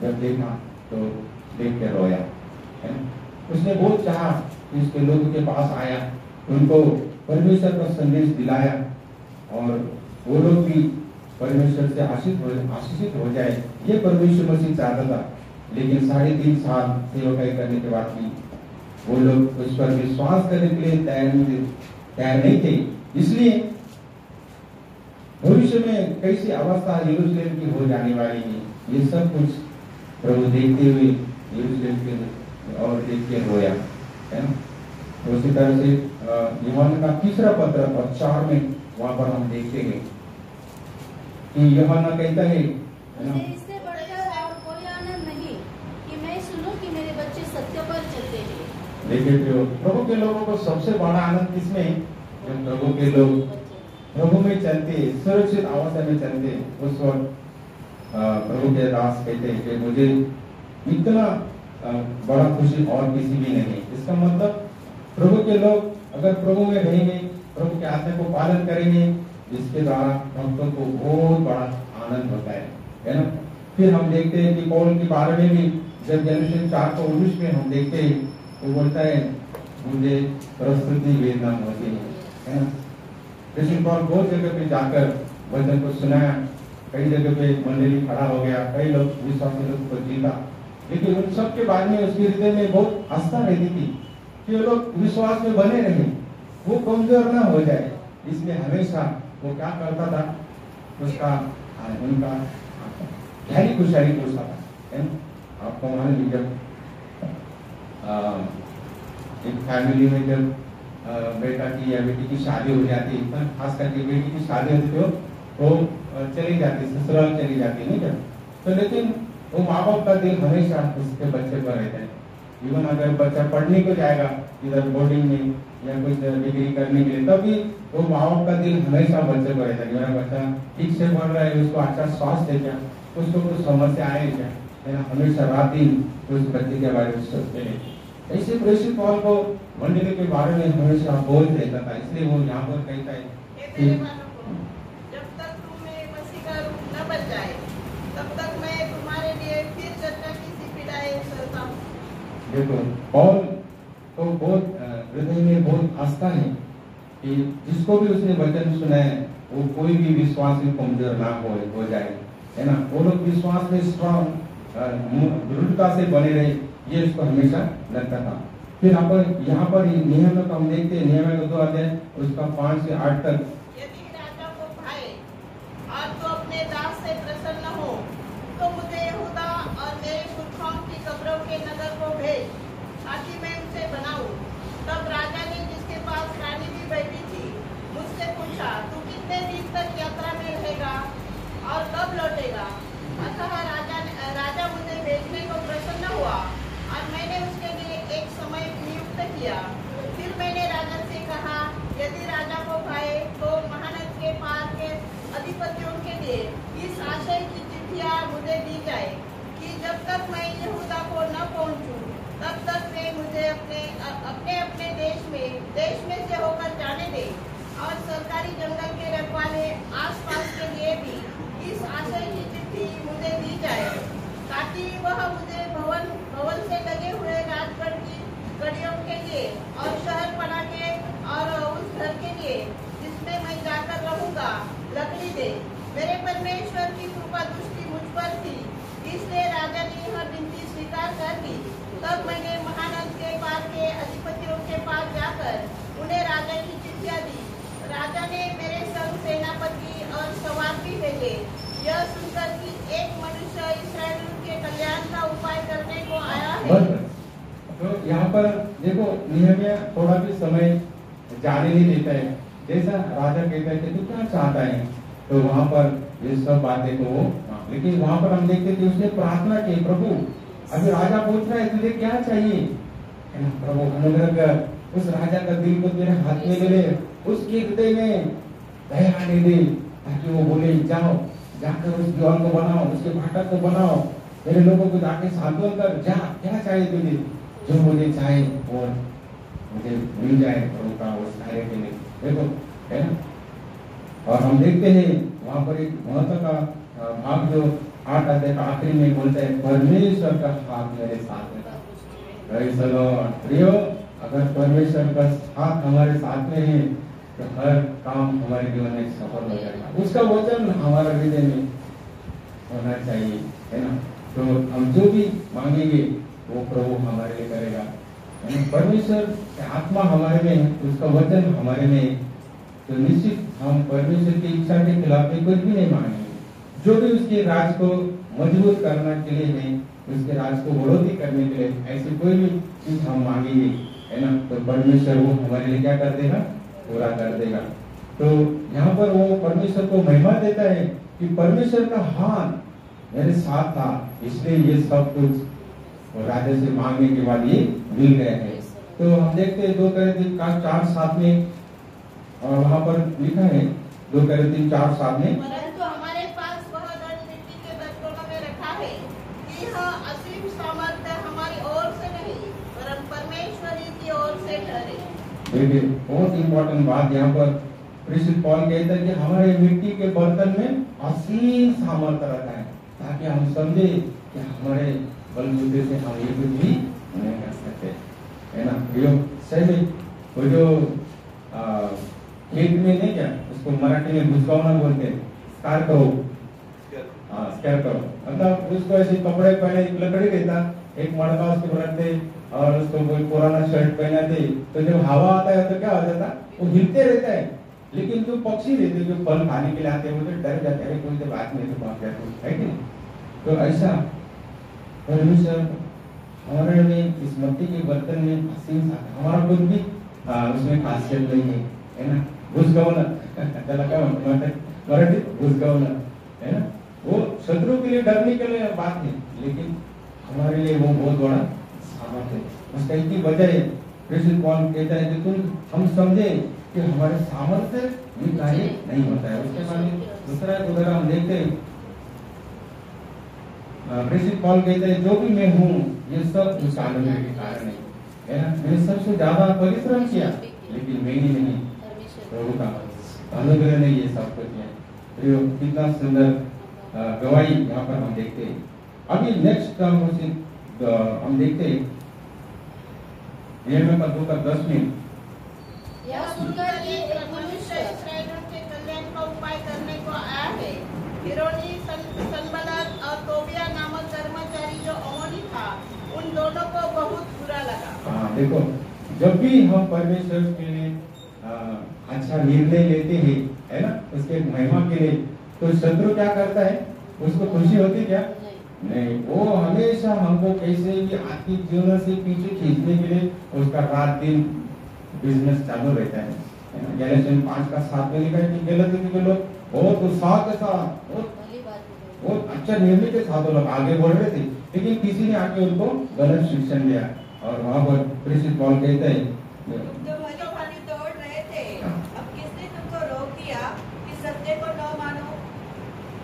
जब देखा तो देख के रोया, है ना। उसने बहुत चाहा कि उसके लोगों के पास आया, उनको परमेश्वर का संदेश दिलाया और वो लोग भी परमेश्वर से आशीषित हो जाए, ये परमेश्वर मसीह चाहता था। लेकिन 3.5 साल सेवकाई करने के बाद भी वो लोग उस पर विश्वास करने के लिए तैयार नहीं थे। इसलिए भविष्य में कैसी अवस्था यरूशलेम की हो जाने वाली है, ये सब कुछ प्रभु देखते हुए यरूशलेम के और देख के रोया, है ना। तो उसी तरह से यूहन्ना का तीसरा पत्र और 4 में वहां पर हम देखते हैं कि यूहन्ना कहता है मुझे इससे बढ़कर और कोई आनंद नहीं कि मैं सुनूं कि मेरे बच्चे सत्य पर चलते हैं। लेकिन जो प्रभु के लोगों को सबसे बड़ा आनंद किसमें है? जब प्रभु के लोग प्रभु में चलते, सुरक्षित अवस्था में चलते, उस वक्त प्रभु के दास कहते हैं कि मुझे इतना बड़ा खुशी और किसी भी नहीं। इसका मतलब प्रभु के लोग अगर प्रभु में रहेंगे, प्रभु के आज्ञा को पालन करेंगे, इसके द्वारा भक्तों को बहुत बड़ा आनंद होता है ना। फिर हम देखते हैं कि पौल के बारे में भी जब जनवरी 4:19 में हम देखते हैं, वो बोलता है मुझे प्रस्तुति वेदना होती है ना। कृष्ण पौल बहुत जगह पे जाकर वचन को सुनाया, कई जगह पे मंडली खड़ा हो गया, कई लोग विश्वासी लोग को जीता, लेकिन उन सब के बाद में उसके हृदय में बहुत आस्था रहती थी कि वो लोग विश्वास में बने रहे, वो कमजोर ना हो जाए। इसलिए हमेशा वो क्या करता था, उसका उनका गहरी खुशहाली पूछता था, है ना। आपको मान लीजिए एक फैमिली में जब बेटा की या बेटी की शादी हो जाती है, खास करके बेटी की शादी होती है तो चली जाती, ससुराल चली जाती है, नहीं क्या। तो लेकिन वो माँ बाप का दिल हमेशा उसके बच्चे पर रहता है। इवन अगर बच्चा पढ़ने को जाएगा इधर बोर्डिंग में या कुछ डिग्री करने के लिए, तभी वो माँ बाप का दिल हमेशा बच्चे पर रहता है। मेरा बच्चा ठीक से पढ़ रहा है, उसको अच्छा स्वास्थ्य है क्या, उसको कुछ समस्या आए क्या, है ना। हमेशा रात दिन उस बच्चे के बारे में सोचते हैं। ऐसे प्रेषित पौल को मंडली के बारे में हमेशा बोल रहता था। इसलिए वो यहाँ पर कहता है कि जब तक तुम्हें मसीह का रूप न बन जाए, तब तक मैं तुम्हारे लिए फिर चर्चा की पीड़ाएं सहता हूँ। देखो पौल को बहुत हृदय में बहुत आस्था है कि जिसको भी उसने वचन सुना है वो कोई भी विश्वास में कमजोर ना हो जाए, है ना। वो लोग विश्वास में स्ट्रांग दृढ़ता से बने रहे, ये उसको हमेशा लगता था। फिर यहाँ पर नियम को हम देखते हैं, नियम का 2 अध्याय उसका 5 से 8 तक। यदि राजा को भाए और तो अपने दास से प्रसन्न हो, तो मुझे यहूदा और मेरे पुरखाओं की कब्रों के नगर को भेज, ताकि मैं उसे बनाऊं। तब राजा ने, जिसके पास रानी भी बैठी थी, मुझसे पूछा, तू कितने दिन तक यात्रा में रहेगा और कब लौटेगा? अतः राजा मुझे भेजने को प्रसन्न हुआ और मैंने उसके लिए एक समय नियुक्त किया। फिर मैंने राजा से कहा, यदि राजा को भाए तो महानद के पार के अधिपतियों के लिए इस आशय की चिट्ठियां मुझे दी जाए कि जब तक मैं यहूदा को न पहुंचूं, तब तक वे मुझे अपने देश में से होकर जाने दे, और सरकारी जंगल के रखवाले आसपास के लिए भी इस आशय की चिट्ठी मुझे दी जाए, ताकि वह मुझे भवन से लगे हुए राजगढ़ की गढ़ियों के लिए और शहर पना के और उस घर के लिए जिसमें मैं जाकर रहूंगा लकड़ी दे। मेरे परमेश्वर की कृपा दृष्टि मुझ पर थी, इसलिए राजा ने यह विनती स्वीकार कर ली। तब मैंने महानद के पार के अधिपतियों के पास जाकर उन्हें राजा राजा ने मेरे संग सेनापति और सवार भी भेजे, यह सुनकर कि एक मनुष्य इस्राएल के कल्याण का उपाय करने को आया है। तो यहाँ पर देखो निहम्या थोड़ा भी समय जाने नहीं देता है। जैसा राजा कहता है कि तू क्या चाहता है, तो वहाँ पर ये सब बातें तो वो, लेकिन वहाँ पर हम देखते थे उसने प्रार्थना की, प्रभु अभी राजा पूछ रहा है तुझे क्या चाहिए, है ना, प्रभु अनुग्रह कर, उस राजा का दिल को तेरे हाथ में ले ले, उसके हृदय में दया आने दे, ताकि वो बोले जाओ जाकर उस दीवार को बनाओ, उसके फाटक को बनाओ, मेरे लोगों को जाके सांत्वन कर, जा क्या चाहिए तुझे, जो मुझे चाहे और मुझे मिल जाए प्रभु का उस कार्य के लिए। देखो है ना, और हम देखते हैं वहाँ पर एक महत्व का भाग जो 8 अध्याय का आखिरी में बोलता है परमेश्वर का हाथ मेरे साथ है। Praise the Lord. प्रियो, अगर परमेश्वर का हाथ हमारे साथ में है तो हर काम हमारे जीवन में सफल हो जाएगा। उसका वचन हमारा हृदय में होना चाहिए, है ना। तो हम जो भी मांगेंगे वो प्रभु हमारे लिए करेगा। परमेश्वर की आत्मा हमारे में है, उसका वचन हमारे में है, तो निश्चित हम परमेश्वर की इच्छा के खिलाफ में कुछ भी नहीं मांगेंगे। जो भी उसके राज को मजबूत करने के लिए है, उसके राज को बढ़ोतरी करने के लिए ऐसी कोई भी चीज हम मांगेंगे, है ना, तो परमेश्वर वो हमारे लिए क्या कर देगा, पूरा कर देगा। तो यहाँ पर वो परमेश्वर को महिमा देता है कि परमेश्वर का हाथ मेरे साथ था, इसलिए ये सब कुछ राजा से मांगने के बाद ये मिल गया है। तो हम देखते हैं 2 कोरिन्थियों 4:7 में, और वहाँ पर लिखा है 2 कोरिन्थियों 4:7 में, परंतु हमारे पास वह धन मिट्टी के बर्तनों में रखा है कि यह असीम सामर्थ्य हमारी ओर से नहीं परम परमेश्वर ही की ओर से ठहरे। देखिए बहुत इंपॉर्टेंट बात यहाँ पर प्रेषित पौल कहता है कि हमारे मिट्टी के बर्तन में असीम सामर्थ्य रखा है, ताकि हम समझे कि हमारे बलबूते से हम ये कुछ भी नहीं कर सकते, है ना। प्रियो, सही में वो जो खेत में नहीं क्या उसको मराठी में भुसकावना बोलते हैं, स्कार करो, स्कार करो, मतलब उसको ऐसे कपड़े पहने, एक लकड़ी देता, एक मड़का उसके रखते और उसको कोई पुराना शर्ट पहनाते, तो जब हवा आता है तो क्या हो जाता, वो हिलते रहता है। लेकिन जो पक्षी रहते जो फल खाने के लिए आते हैं वो तो डर जाते हैं, कोई तो बात नहीं तो पहुंच जाते है कि नहीं। तो ऐसा परमेश्वर हमारे में इस मिट्टी के बर्तन में असीम हमारा कुछ भी उसमें खासियत नहीं है ना। घुसगवना त्याला काय म्हणतो मराठी घुसगवना, है ना, वो शत्रु के लिए डरने के लिए बात है, लेकिन हमारे लिए वो बहुत बड़ा सामर्थ्य है। उसका इतनी वजह है, प्रेषित पौल कहता है कि तुम हम समझे कि हमारे सामर्थ्य ये कार्य नहीं होता है। उसके बाद दूसरा उदाहरण हम देखते हैं, प्रेषित पौल कहते हैं जो भी मैं हूँ ये सब उस अनुग्रह के कारण है ना। मैंने सबसे ज्यादा परिश्रम किया, लेकिन मैंने नहीं, प्रभु का अनुग्रह ने ये सब कुछ किया। तो कितना सुंदर गवाही यहाँ पर हम देखते हैं। अभी नेक्स्ट हम देखते हैं यह 2:10 में, यह सुनकर कि एक मनुष्य इस्राएलियों के कल्याण का उपाय करने को आया है। हिरोनी सनबलत और तोबिया नामक कर्मचारी जो अमोनी था, उन दोनों को बहुत बुरा लगा। हाँ देखो, जब भी हम परमेश्वर के लिए अच्छा निर्णय लेते हैं, है ना, उसके महिमा के लिए, तो शत्रु क्या करता है, उसको खुशी होती क्या, नहीं, वो हमेशा हमको कैसे भी आर्थिक जीवन से पीछे खींचने के लिए उसका रात दिन बिजनेस चालू रहता है। गैलेशियन 5:7 में लिखा है कि गलती के लोग बहुत उत्साह के साथ बहुत अच्छा निर्णय के साथ वो लोग आगे बढ़ रहे थे, लेकिन किसी ने आके उनको गलत शिक्षण दिया। और वहाँ पर प्रेषित पौल कहते हैं दौड़ रहे थे, अब किसने तुमको रोक दिया कि सत्य को न मानो।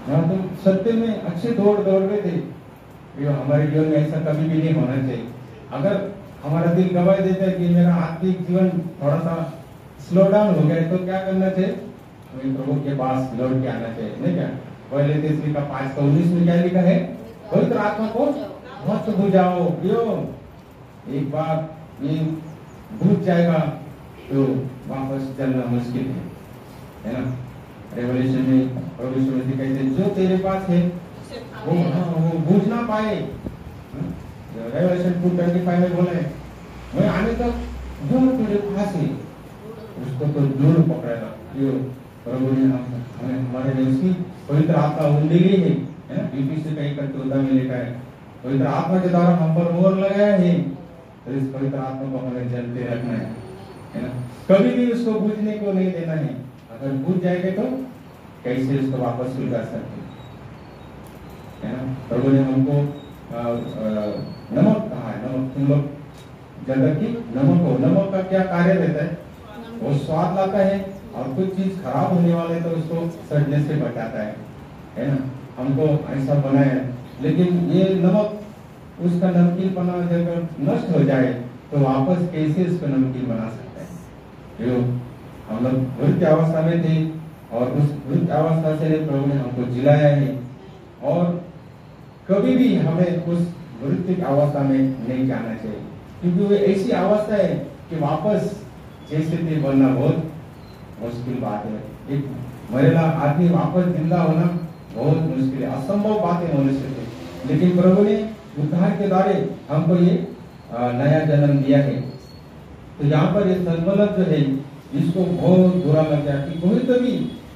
हाँ, तुम सत्य में अच्छे दौड़ रहे थे। हमारे जीवन में ऐसा कभी भी नहीं होना चाहिए। अगर हमारा दिल गवाही देता है कि मेरा आर्थिक जीवन थोड़ा सा स्लो डाउन हो गया है, तो क्या करना चाहिए, हमें प्रभु के पास लौट के आना चाहिए, नहीं क्या। पहले तीसरी का 5:19 में क्या लिखा है, पवित्र आत्मा को मत बुझाओ। एक बार ये बुझ जाएगा तो वापस चलना मुश्किल है ना। रेवलेशन में परमेश्वर कहते हैं जो तेरे पास है वो बुझ ना पाए। रेवलेशन 2:25 में बोला है, मैं आने तक जो तेरे पास है उसको तो जरूर पकड़ेगा। जो प्रभु ने हमें हमारे लिए उसकी पवित्र आत्मा उंडेली है ना, यूपीसी कहीं करके उदा में लिखा है, पवित्र आत्मा के द्वारा हम पर मोहर लगाया है, तो इस पवित्र आत्मा को हमें जलते रखना है ना, कभी भी उसको बुझने को नहीं देना है। अगर बुझ जाएंगे तो कैसे उसको वापस सुलगा सकते है ना। प्रभु ने हमको नमक कहा है, नमक तुम लोग जगत की नमक हो। नमक का क्या कार्य रहता है? वो स्वाद लाता है, और कुछ चीज खराब होने वाले तो उसको सड़ने से बचाता है ना। हमको ऐसा बनाया है, लेकिन ये नमक उसका नमकीनपना जब नष्ट हो जाए तो वापस कैसे उसको नमकीन बना सकते हैं? जो हम लोग वृद्ध अवस्था में थे, और उस वृद्ध अवस्था से प्रभु ने हमको जिलाया है, और कभी भी हमें उस वृत्तिक अवस्था में नहीं जाना चाहिए, क्योंकि वो ऐसी अवस्था है कि वापस जैसे थे बनना बहुत मुश्किल बात है। एक मरेला आदमी वापस जिंदा होना बहुत मुश्किल है, असंभव बात है मनुष्य से। लेकिन प्रभु ने उद्धार के द्वारा हमको ये नया जन्म दिया है। तो यहाँ पर ये संबलक जो है, इसको बहुत बुरा लग गया कि कोई तो भी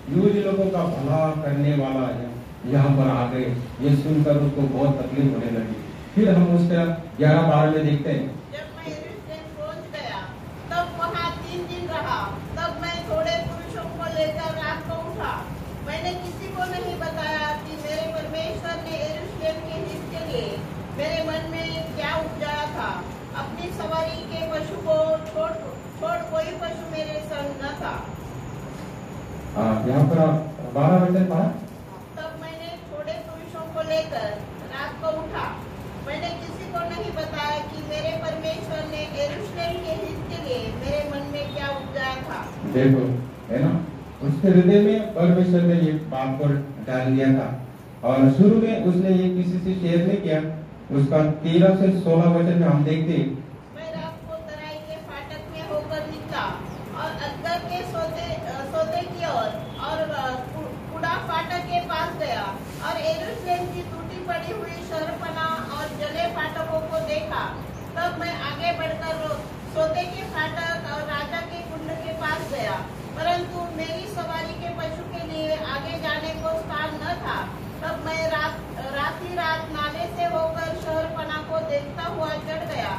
यूदी लोगों का भला करने वाला है यहाँ पर आ गए, ये सुनकर उसको बहुत तकलीफ होने लगी। फिर हम उसका 11-12 में देखते हैं। जब मैं यरूशलेम पहुंच गया, तब वहाँ 3 दिन रहा। तब मैं थोड़े पुरुषों को लेकर रात को उठा। मैंने किसी को नहीं बताया कि मेरे परमेश्वर ने यरूशलेम के हित के लिए मेरे मन में क्या उपजाया था। अपनी सवारी के पशु को छोड़ कोई पशु मेरे संग न था। यहाँ पर 12 वचन पढ़ा। तब मैंने थोड़े पुरुषों को लेकर रात को उठा। मैंने किसी को नहीं बताया कि मेरे परमेश्वर ने यरूशलेम के हित के लिए मेरे मन में क्या उपजाया था। देखो, है ना, उसके हृदय में परमेश्वर ने ये बात को डाल दिया था, और शुरू में उसने ये किसी से शेयर नहीं किया। उसका 13 से 16 वचन में हम देखते हैं, मैं रात को तराई के फाटक में होकर निकला और अदगर के सौदे की ओर और कुड़ा फाटक के पास गया, और यरूशलेम की टूटी पड़ी हुई शहरपना और जले फाटकों को देखा। तब मैं आगे बढ़कर सौदे के फाटक और राजा के कुंड के पास गया, परंतु मेरी सवारी के पशु के लिए आगे जाने को स्थान न था। तब मैं रात नाले से होकर शहरपना को देखता हुआ चढ़ गया,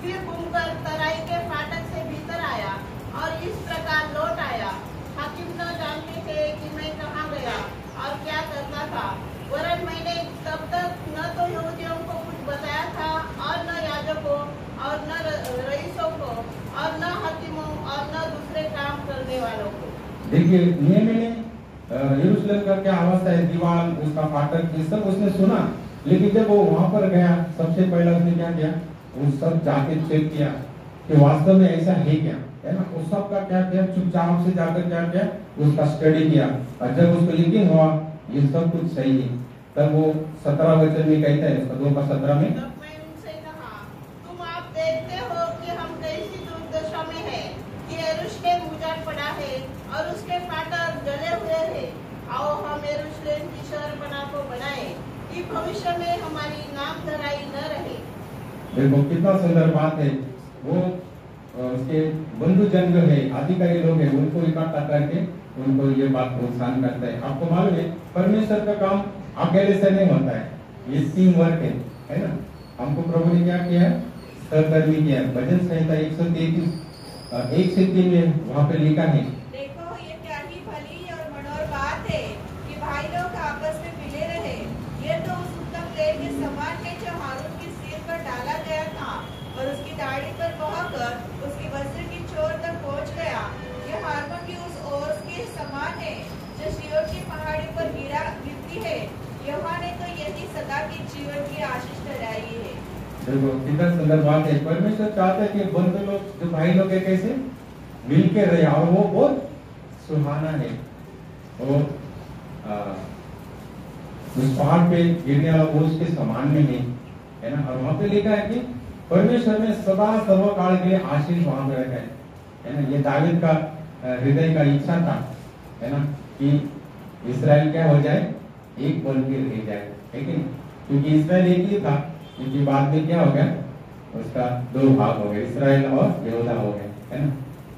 फिर घूमकर तराई के फाटक से भीतर आया और इस प्रकार लौट आया। हाकिम न जानते थे कि मैं कहाँ गया और क्या करता था, वरन मैंने तब तक न तो यहूदियों को कुछ बताया था, और न याजकों और न रईसों को और न हाकिमों और न दूसरे काम करने वालों को। देखिए, नियम ने यरूशलेम का क्या अवस्था है, दीवार, उसका फाटक, ये सब उसने सुना, लेकिन जब वो वहां पर गया, सबसे पहले उसने क्या किया, वो सब जाके चेक किया कि वास्तव में ऐसा है क्या, है ना। उस सब का क्या किया, चुपचाप से जाकर क्या किया, उसका स्टडी किया, और जब उसको यकीन हुआ ये सब कुछ सही है, तब वो 17 वचन में कहता है, उसका 2:17 में, तब मैं उनसे कहा, तुम आप देखते हो कि हम कैसी दुर्दशा में है, कि यरूशलेम उजाड़ पड़ा है और उसके फाटक जले हुए हैं। आओ हम यरूशलेम की शहरपना को बनाए, कि भविष्य में हमारी नाम धराई न रहे। देखो कितना सुंदर बात है। वो उसके बंधु जन जो है, अधिकारी लोग हैं, उनको इकट्ठा करके उनको ये बात प्रोत्साहन करता है। आपको मालूम है, परमेश्वर का काम अकेले से नहीं होता है, ये टीम वर्क है ना। हमको प्रभु ने क्या किया है, सहकर्मी किया है। भजन संहिता 133 1 से 3 में वहाँ पे लिखा है, देखो ये क्या ही भली और मनोहर बात है कि भाई लोग आपस में मिले रहे। ये तो उस उत्तम तेल के समान है जो हारून के सिर पर डाला गया था और उसकी दाढ़ी पर बहकर उसके वस्त्र की चोर तक पहुंच गया। ये हारून की उस ओस के समान है जो सिय्योन की पहाड़ी पर गिरती है। यहोवा ने तो यही सदा के जीवन की आशीष ठहराई है। देखो कितना सुंदर बात है। परमेश्वर चाहता है कि बंधु लोग, जो भाई लोग है, कैसे मिलके रहे, और वो बहुत सुहाना है। वो उस पहाड़ पे गिरने वाला बोझ के समान में है ना। और वहाँ पे लिखा है कि परमेश्वर ने सदा सर्वकाल के लिए आशीष वहां पे रखा है ना। ये दावीद का हृदय का इच्छा था, है ना, कि इस्राएल क्या हो जाए, एक बन के रह जाए, लेकिन क्योंकि इस्राएल एक ही था, क्योंकि बाद में क्या हो गया, उसका 2 भाग हो गए, इस्राएल और यहूदा हो गए, है ना।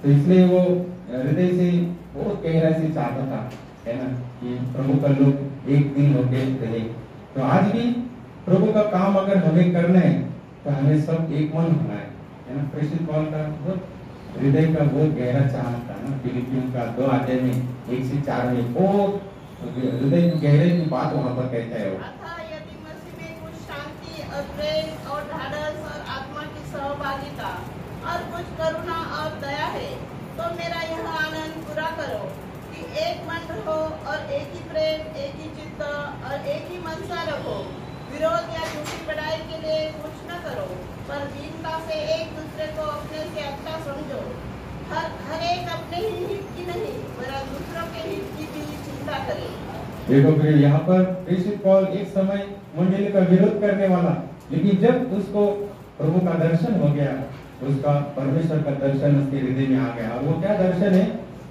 तो इसलिए वो हृदय से बहुत गहरा से चाहता था, है ना, कि प्रभु का लोग एक दिन होके रहे। तो आज भी प्रभु का काम अगर हमें करना है तो हमें सब एक मन होना है ना। प्रेषित पौल का बहुत हृदय का बहुत गहरा चाहत था ना, फिलिपियों का 2 अध्याय में 1-4 में बहुत हृदय की गहरे की बात वहाँ पर कहता है वो। अतः यदि मसीह में कुछ शांति और प्रेम और ढाढ़स और आत्मा की सहभागिता और कुछ करुणा और दया है, तो मेरा यह आनंद पूरा करो कि एक मन रहो और एक ही प्रेम, एक ही चित्त और एक ही मनसा रखो। विरोध या झूठी बड़ाई के लिए कुछ न करो, पर दीनता से एक दूसरे को अपने से अच्छा समझो। हर एक अपने ही हित की नहीं, वरन दूसरों के हित की भी चिंता करे। देखो फिर यहाँ पर प्रेषित पौल एक समय मंडली का विरोध करने वाला, लेकिन जब उसको प्रभु का दर्शन हो गया, उसका परमेश्वर का दर्शन उसके हृदय में आ गया। और वो क्या दर्शन है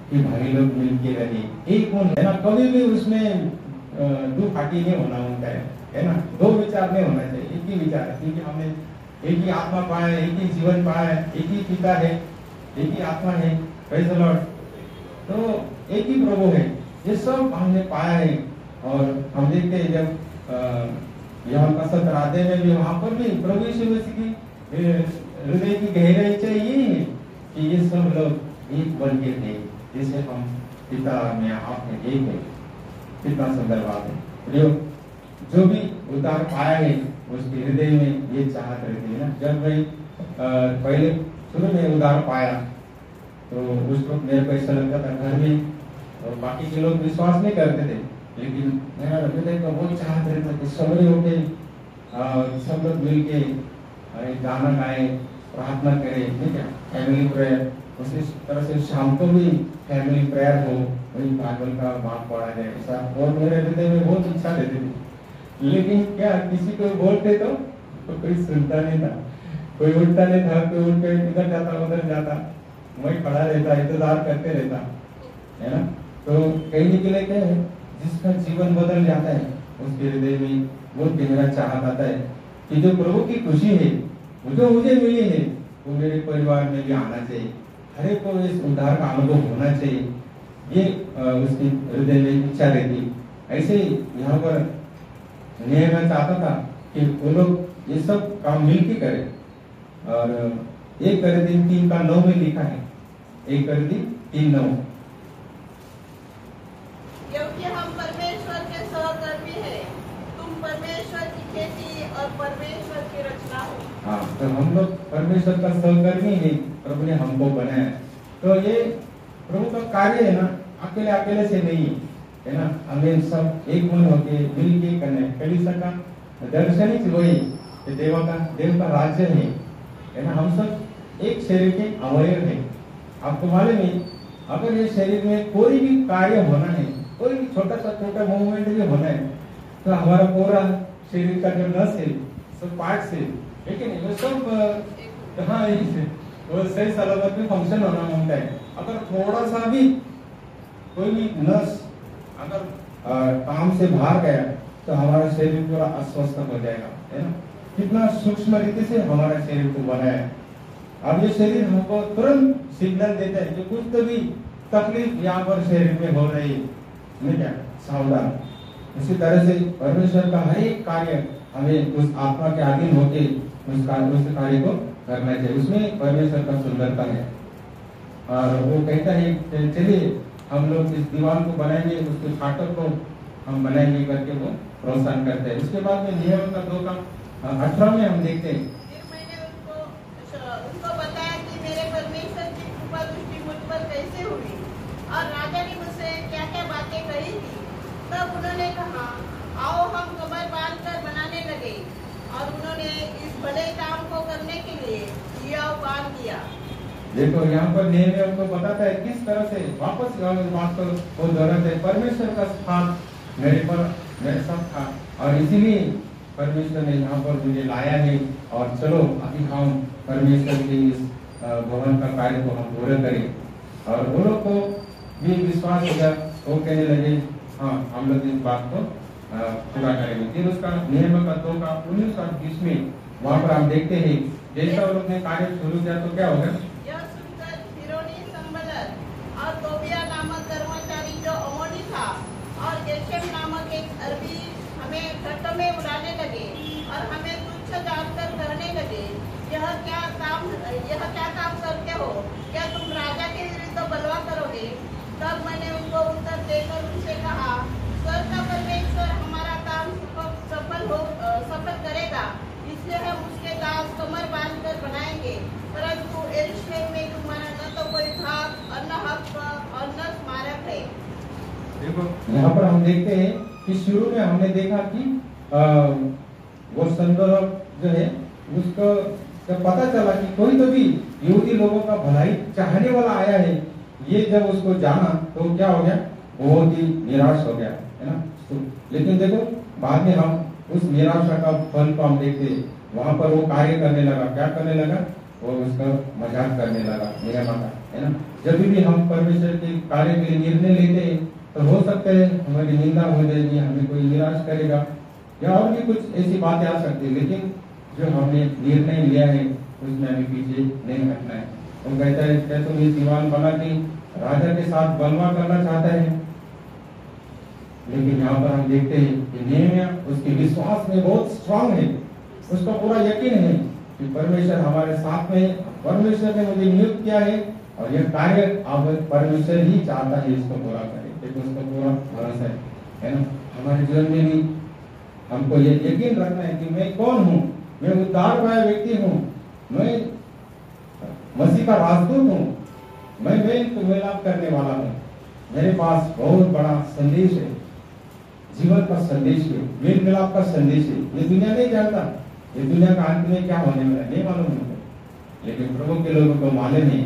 कि भाई लोग मिलके रहे, एक मन है ना, कभी भी उसमें दो पार्टी नहीं होना होता है ना, दो विचार नहीं होना चाहिए, एक ही विचार है, क्योंकि हमने एक ही आत्मा पाया है, एक ही जीवन पाया है, एक ही पिता है, एक ही आत्मा है, प्रेज़ द लॉर्ड। तो एक ही प्रभु है, ये सब हमने पाया है। और हम देखते हैं जब यहाँ का 17 अध्याय में भी, वहां पर भी प्रभु यीशु मसीह की हृदय की गहराई यही है कि ये सब लोग एक बन के थे, जिसे हम पिता में आप में एक है। कितना सुंदर बात है। जो भी उद्धार पाया है उसके हृदय में ये चाहत रहती है ना। जब मैं पहले शुरू में उद्धार पाया तो उस वक्त मेरे को ऐसा लगता था घर में, और बाकी के लोग विश्वास नहीं करते थे, लेकिन मेरा हृदय का बहुत चाहत रहता कि सब होके सब लोग मिल के गाना गाए, प्रार्थना करें, ठीक है, फैमिली प्रेयर। उसी तरह से शाम को भी फैमिली प्रेयर हो, वही बाइबल का बात पढ़ा जाए, ऐसा। और मेरे हृदय में बहुत इच्छा रहती थी, लेकिन क्या किसी को बोलते तो कोई सुनता नहीं था, कोई उठता नहीं था, कोई उठ के इधर जाता उधर जाता, वही खड़ा रहता, इंतजार करते रहता, है ना। तो कहने के लिए क्या है, जिसका जीवन बदल जाता है उसके हृदय में बहुत गहरा चाहत आता है कि जो प्रभु की खुशी है, जो मुझे मिली है, वो मेरे परिवार में भी आना चाहिए, हर एक को इस उद्धार का अनुभव होना चाहिए, ये उसकी हृदय में इच्छा रहती। ऐसे ही यहाँ पर मैं चाहता था कि वो लोग ये सब काम मिलके करें। और 1 कोरिन्थियों 3:9 में लिखा है, 1 कोरिन्थियों 3:9, क्योंकि हम परमेश्वर के सहकर्मी हैं, तुम परमेश्वर की खेती और परमेश्वर की रचना हो। हाँ, तो हम लोग परमेश्वर का सहकर्मी है, प्रभु ने हमको बनाया। तो ये प्रभु का कार्य है ना, अकेले अकेले से नहीं है ना, हमें सब एक मन होके मिल के करना। कलीसिया का दर्शन ही वही देव का राज्य है ना। हम सब एक शरीर के अवयव है। आपको मालूम है, अगर ये शरीर में कोई भी कार्य होना है, कोई भी छोटा मूवमेंट भी होना है, तो हमारा पूरा शरीर का जो नस है, सब पार्ट से, लेकिन वो सब हाँ वो सही सलामत में फंक्शन होना होता है। अगर थोड़ा सा भी कोई भी नस अगर काम से बाहर गया तो हमारा शरीर पूरा अस्वस्थ हो जाएगा, है ना। कितना सूक्ष्म रीति से हमारा शरीर को बनाया। अब ये शरीर हमको तुरंत सिग्नल देता है कि कुछ तो भी तकलीफ यहाँ पर शरीर में हो रही है, क्या सावधान। इसी तरह से परमेश्वर का हर एक कार्य हमें उस आत्मा के अधीन होके उस कार्य को करना चाहिए। उसमें परमेश्वर का सुंदरता है। और वो कहता है चलिए हम लोग इस दीवार को बनाएंगे, उसके फाटक को हम बनाएंगे करके वो प्रोत्साहन करते हैं। उसके बाद में नियम का 2:18 में हम देखते हैं, फिर मैंने उनको बताया कि मेरे परमेश्वर की कृपा दृष्टि मुझ पर कैसे हुई और राजा ने मुझसे क्या क्या बातें कही थी। तब उन्होंने कहा, आओ हम कमर बांध कर बनाने लगे, और उन्होंने इस बड़े काम को करने के लिए यह काम किया। देखो यहाँ पर नेहमी हमको बताता है किस तरह से वापस बात को वो दोहराते हैं। परमेश्वर का स्थान मेरे साथ था, और इसीलिए परमेश्वर ने यहाँ पर मुझे लाया है, और चलो अभी हम परमेश्वर के इस भवन का कार्य को हम पूरा करें। और वो लोग को भी विश्वास हो गया, वो कहने लगे हाँ हम लोग इस बात को पूरा करेंगे। फिर उसका नियम का 2:19 और 20 में वहाँ पर हम देखते हैं जैसा वो लोग ने कार्य शुरू किया तो क्या होगा। यह सुनकर फिरौनी संबलत और छत में उड़ाने लगे और हमें तुच्छ जानकर कहने लगे, यह क्या काम करते हो? क्या तुम राजा के विरुद्ध बलवा करोगे? तब मैंने उनको उत्तर देकर उनसे कहा, स्वर्ग का परमेश्वर हमारा काम सफल करेगा, इसलिए हम उसके दास कमर बांधकर बनाएंगे, परंतु यरूशलेम में तुम्हारा न तो कोई भाग और न हक और न स्मारक है। देखो यहाँ पर हम देखते हैं कि शुरू में हमने देखा कि वो संदर्भ जो है उसको जब पता चला कि कोई तो भी यहूदी लोगों का भलाई चाहने वाला आया है, ये जब उसको जाना तो क्या हो गया, बहुत ही निराश हो गया, है ना। तो लेकिन देखो बाद में हम उस निराशा का फल को हम देखते, वहां पर वो कार्य करने लगा, क्या करने लगा, वो उसका मजाक करने लगा, मेरा माता, है ना। जब भी हम परमेश्वर के कार्य के लिए निर्णय लेते हैं तो हो सकता है हमारी निंदा हो जाएगी, हमें कोई निराश करेगा या और भी कुछ ऐसी बातें आ सकती है, लेकिन जो हमने निर्णय लिया है उसमें हमें पीछे नहीं हटना है। वो कहता है क्या तुम ये दीवार बना के राजा के साथ बलवा करना चाहता है? लेकिन यहाँ पर हम देखते हैं कि नेहमिया उसके विश्वास में बहुत स्ट्रांग है, उसका पूरा यकीन है कि परमेश्वर हमारे साथ में, परमेश्वर ने मुझे नियुक्त किया है और यह कार्य अब परमेश्वर ही चाहता है इसको पूरा करे, क्योंकि उसको पूरा भरोसा है ना। हमारे जीवन में भी हमको ये यकीन रखना है कि मैं कौन हूँ, मैं उद्धार पाया व्यक्ति हूँ, मैं मसीह का राजदूत हूँ, मैं मिलाप करने वाला हूँ, मेरे पास बहुत बड़ा संदेश है, जीवन का संदेश है, मेल मिलाप का संदेश है। ये दुनिया नहीं जानता, ये दुनिया का अंत में क्या होने वाला नहीं मालूम है, लेकिन प्रभु के लोगों को मालूम है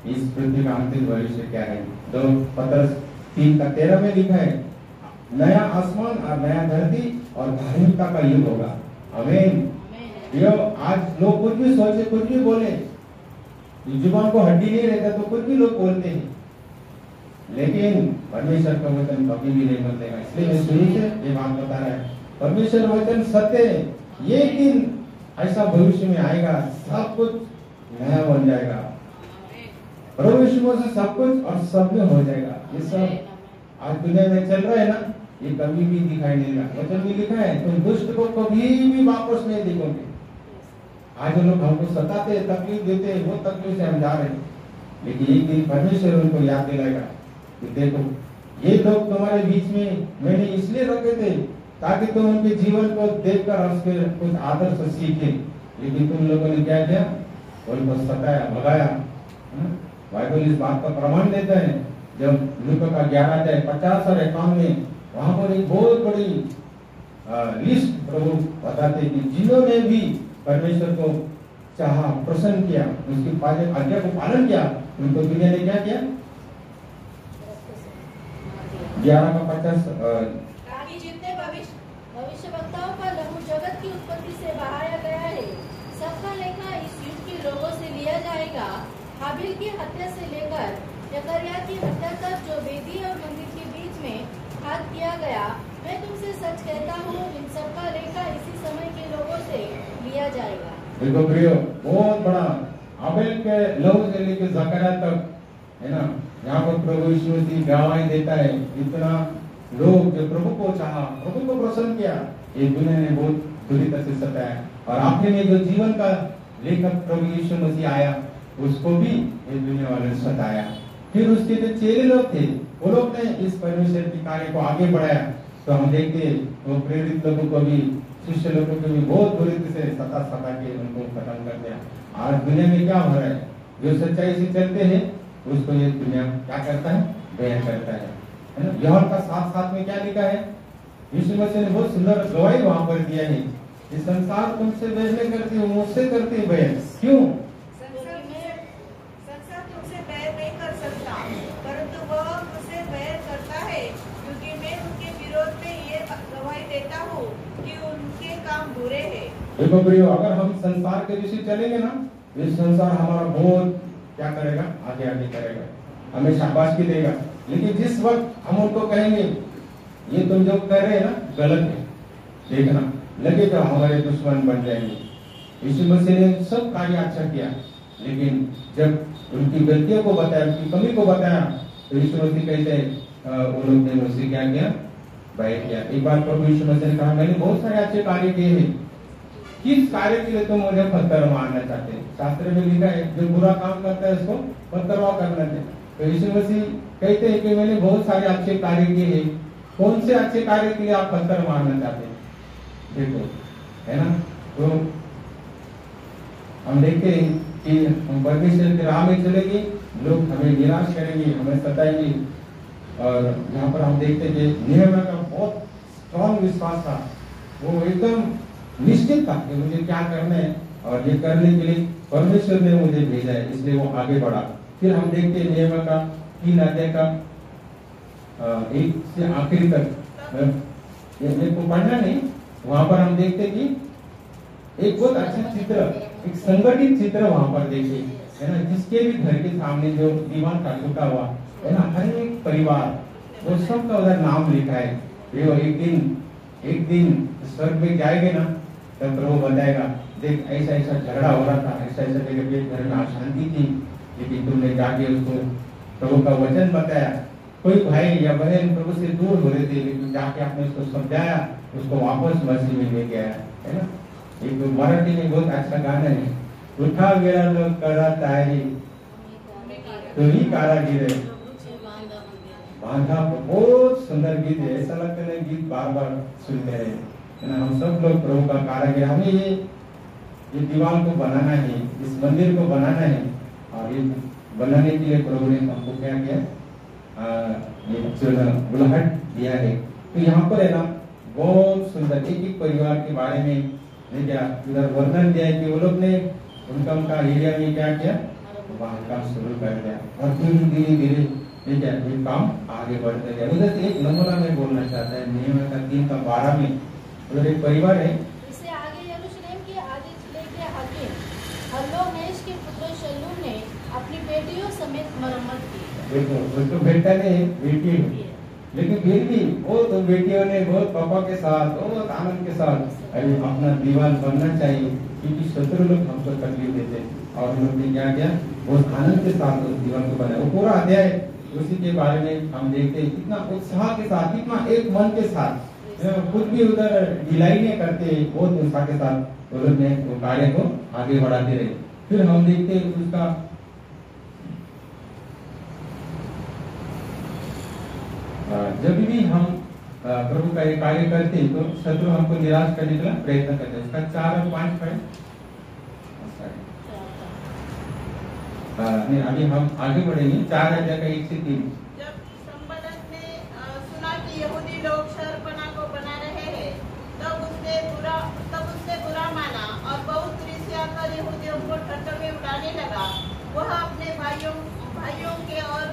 इस पृथ्वी का अंतिम भविष्य क्या है। 2 पतरस 3:13 में लिखा है, नया आसमान और नया धरती और धार्मिकता का युग होगा। आमीन। यो आज लोग कुछ भी सोचे, कुछ भी बोले, जुबान को हड्डी नहीं रहता तो कुछ भी लोग बोलते हैं, लेकिन परमेश्वर का वचन कभी भी नहीं बदलेगा। इसलिए मैं शुरू से ये बात बता रहा है, परमेश्वर वचन सत्य है। ये दिन ऐसा भविष्य में आएगा, सब कुछ नया बन जाएगा, प्रभु यीशु मसीह सब कुछ और सब में हो जाएगा। ये सब आज दुनिया में चल रहा है ना, ये कभी भी दिखाई नहीं देगा। वचन में लिखा है तुम दुष्ट को कभी भी वापस नहीं देखोगे। आज लोग हमको सताते, तकलीफ देते, वो तकलीफ से हम जा रहे हैं, लेकिन एक दिन परमेश्वर उनको याद दिलाएगा कि देखो ये लोग तुम्हारे बीच में मैंने इसलिए रखे थे ताकि तुम उनके जीवन को देखकर उसके कुछ आदर्श सीखे, लेकिन तुम लोगों ने क्या किया, उनको सताया, भगाया। बाइबल इस बात का प्रमाण देता है, जब लूका का 11:50 और 51 में वहां पर एक बहुत बड़ी लिस्ट प्रभु बताते कि जिन्होंने भी परमेश्वर को चाहा, प्रसन्न किया, उसकी आज्ञा को पालन किया, उनको दुनिया ने क्या किया। 11:50 जितने भविष्यवक्ताओं का लहू जगत की उत्पत्ति से बहाया गया है, सबका लेखा इस युग के लोगों से लिया जाएगा। हाबिल की हत्या से लेकर जकरिया की हत्या तक जो वेदी और मंदिर के बीच में घात किया गया, मैं तुमसे सच कहता हूँ, इन सबका लेखा इसी समय के लोगों से लिया जाएगा। देखो प्रियो, बहुत बड़ा हाबिल के लहू से लेकर जकरिया तक, है ना। यहाँ पर प्रभु यीशु मसीह गवाही देता है, इतना लोग जो प्रभु को चाहा, प्रभु को प्रसन्न किया, ये दुनिया ने बहुत बुरी तरह से सताया, और आखिर में जो जीवन का लेखक प्रभु यीशु मसीह आया, उसको भी ये दुनिया वाले ने सताया। फिर उसके जो चेले लोग थे, वो लोग ने इस परमेश्वर के कार्य को आगे बढ़ाया, तो हम देखते वो प्रेरित लोगों को भी, शिष्य लोगों को भी बहुत बुरी तरह से सता के उनको खत्म कर दिया। आज दुनिया में क्या हो रहा है, जो सच्चाई से चलते हैं उसको ये दुनिया क्या करता है, बयान करता है ना। यहाँ का साथ में क्या लिखा है, यीशु मसीह ने बहुत सुंदर गवाही वहां पर दिया है, ये संसार तुमसे बैर नहीं करती, मुझसे करती है बयान। क्यों? संसार तुमसे बैर नहीं कर सकता, परंतु वह मुझसे बैर करता है, क्योंकि मैं उनके विरोध में ये गवाही देता हूँ कि उनके काम बुरे हैं। देखो प्रियो, अगर हम संसार के विषय चलेंगे ना, ये संसार हमारा बहुत क्या करेगा, आगे आगे करेगा, हमें शाबाशी देगा। लेकिन जिस वक्त हम उनको कहेंगे ये तुम जो कर रहे हैं ना गलत है, देखना लगे तो हमारे दुश्मन बन जाएंगे। यीशु मसीह ने सब कार्य अच्छा किया, लेकिन जब उनकी गलतियों को बताया, उनकी कमी को बताया, तो यीशु मसीह कहते हैं वो लोग ने मुझसे क्या किया, बैठ गया। एक बार प्रभु यीशु मसीह ने कहा, मैंने बहुत सारे अच्छे कार्य किए हैं, किस कार्य के लिए तुम मुझे पत्थर मारना चाहते हैं? शास्त्र में लिखा है जो बुरा काम करता है उसको पत्थरवाह करना चाहिए। तो यीशु मसीह कहते हैं कि मैंने बहुत सारे अच्छे कार्य किए हैं, कौन से अच्छे कार्य के लिए आप पत्थर मारना चाहते हैं? देखो, है ना। तो हम देखते हैं कि हम परमेश्वर के राह में चलेंगे, लोग हमें निराश करेंगे, हमें सताएंगे। और यहाँ पर हम देखते हैं कि नेहम्याह का बहुत स्ट्रॉन्ग विश्वास था, वो एकदम निश्चित था कि मुझे क्या करना है और ये करने के लिए परमेश्वर ने मुझे भेजा है, इसलिए वो आगे बढ़ा। फिर हम देखते हैं नेहम्याह का 3 अध्याय का 1 से आखिरी तक, ये को पढ़ना नहीं, वहां पर हम देखते हैं कि एक बहुत अच्छा चित्र, एक संगठित चित्र वहां पर देखिए, है ना, जिसके भी घर के सामने जो दीवार का टूटा हुआ है ना, हर एक परिवार वो सबका उधर नाम लिखा है। वो एक दिन स्वर्ग में जाएंगे ना, तब प्रभु बताएगा, देख ऐसा ऐसा झगड़ा हो रहा था, ऐसा ऐसा तेरे घर में अशांति थी, लेकिन तुमने जाके उसको प्रभु का वचन बताया। कोई भाई या बहन प्रभु से दूर हो रहे थे, लेकिन जाके आपने उसको समझाया, उसको वापस मसीह में लेके आया, है ना। एक मराठी में बहुत अच्छा गाना है, उठा मेरा लोग करा तारी तुम्ही कारागीर है बांधा। बहुत सुंदर गीत है, ऐसा लगता है गीत बार बार सुनते रहे, है ना। हम सब लोग प्रभु का कारागीर, हमें ये दीवार को बनाना है, इस मंदिर को बनाना है, और ये बनाने के लिए प्रभु ने हमको क्या किया, ये जो बुलाहट दिया है। तो यहाँ पर है ना बहुत सुंदर एक परिवार के बारे में क्या इधर वर्णन दिया है कि वो लोग ने उनका एरिया में क्या किया, वहाँ काम शुरू कर दिया, और धीरे धीरे ये काम आगे बढ़ते गया। उधर से एक नमूना में बोलना चाहता है, नेहम्याह का 3:12 में उधर एक परिवार है, इससे आगे यरूशलेम के आदि जिले के हाकिम हल्लोनेश के पुत्र शल्लूम ने अपनी बेटियों समेत मरम्मत की। देखो उसको बेटा ने बेटी है, लेकिन फिर भी वो तो बेटियों ने बहुत पापा के साथ बहुत आनंद के साथ अरे अपना दीवार बनना चाहिए, क्योंकि शत्रु लोग हमको तकलीफ देते, और उन लोग ने क्या किया, बहुत आनंद के साथ उस दीवार को बनाया। वो पूरा अध्याय उसी के बारे में हम देखते हैं, कितना उत्साह के साथ, कितना एक मन के साथ, खुद भी उधर ढिलाई नहीं करते, बहुत उत्साह के साथ वो लोग ने वो कार्य को आगे बढ़ाते रहे। फिर हम देखते हैं उसका जब भी हम प्रभु का ये कार्य करते हैं तो शत्रु हमको निराश करने का प्रयत्न करते हैं। इसका 4 और 5 पढ़े। नहीं, अभी हम आगे बढ़ेंगे 4 अध्याय का 1 से 3। जब संबलत ने सुना कि यहूदी लोग शर्पणा को बना रहे हैं, तब उसने बुरा माना और बहुत ईर्ष्या कर यहूदियों को ठट्ठा में उड़ाने लगा। वह अपने भाइयों के और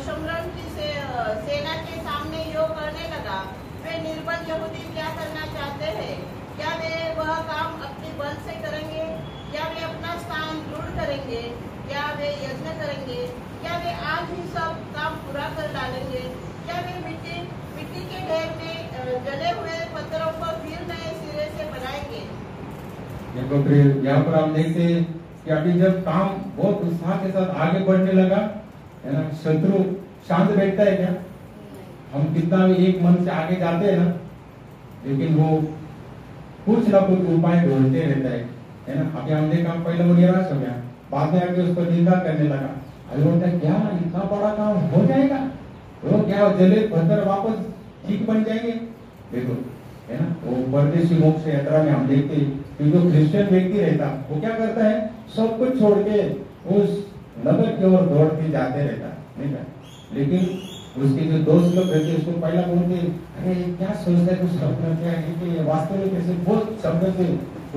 शमरन की सेना के सामने योग करने लगा। वे निर्बल यहूदी क्या करना चाहते हैं? क्या वे वह काम अपने बल से करेंगे? क्या वे अपना स्थान दृढ़ करेंगे? क्या वे यज्ञ करेंगे? क्या वे आज ही सब काम पूरा कर डालेंगे? क्या वे मिट्टी के ढेर में जले हुए पत्थरों को फिर नए सिरे से बनाएंगे? देखो फिर यहाँ पर हम देखते हैं कि अभी जब काम बहुत उत्साह के साथ आगे बढ़ने लगा, है ना, शत्रु शांत बैठता है क्या? हम कितना भी एक मन से आगे जाते हैं ना, लेकिन वो कुछ ना कुछ उपाय ढूंढते रहता है ना। अभी हम देखा, पहले वो निराश हो गया, बाद में आके उसको निंदा करने लगा। अरे बोलता क्या इतना बड़ा काम हो जाएगा, वो क्या जले पत्थर वापस ठीक बन जाएंगे? देखो, है ना, वो परदेशी मोक्ष यात्रा में हम देखते कि जो क्रिश्चियन व्यक्ति रहता वो क्या करता है, सब कुछ छोड़ के उस नगर की ओर दौड़ के जाते रहता, नहीं था। लेकिन उसके जो दोस्त लोग रहते उसको पहला बोलते, अरे क्या सोचता है, कुछ सपना क्या है, वास्तव में कैसे बहुत शब्द से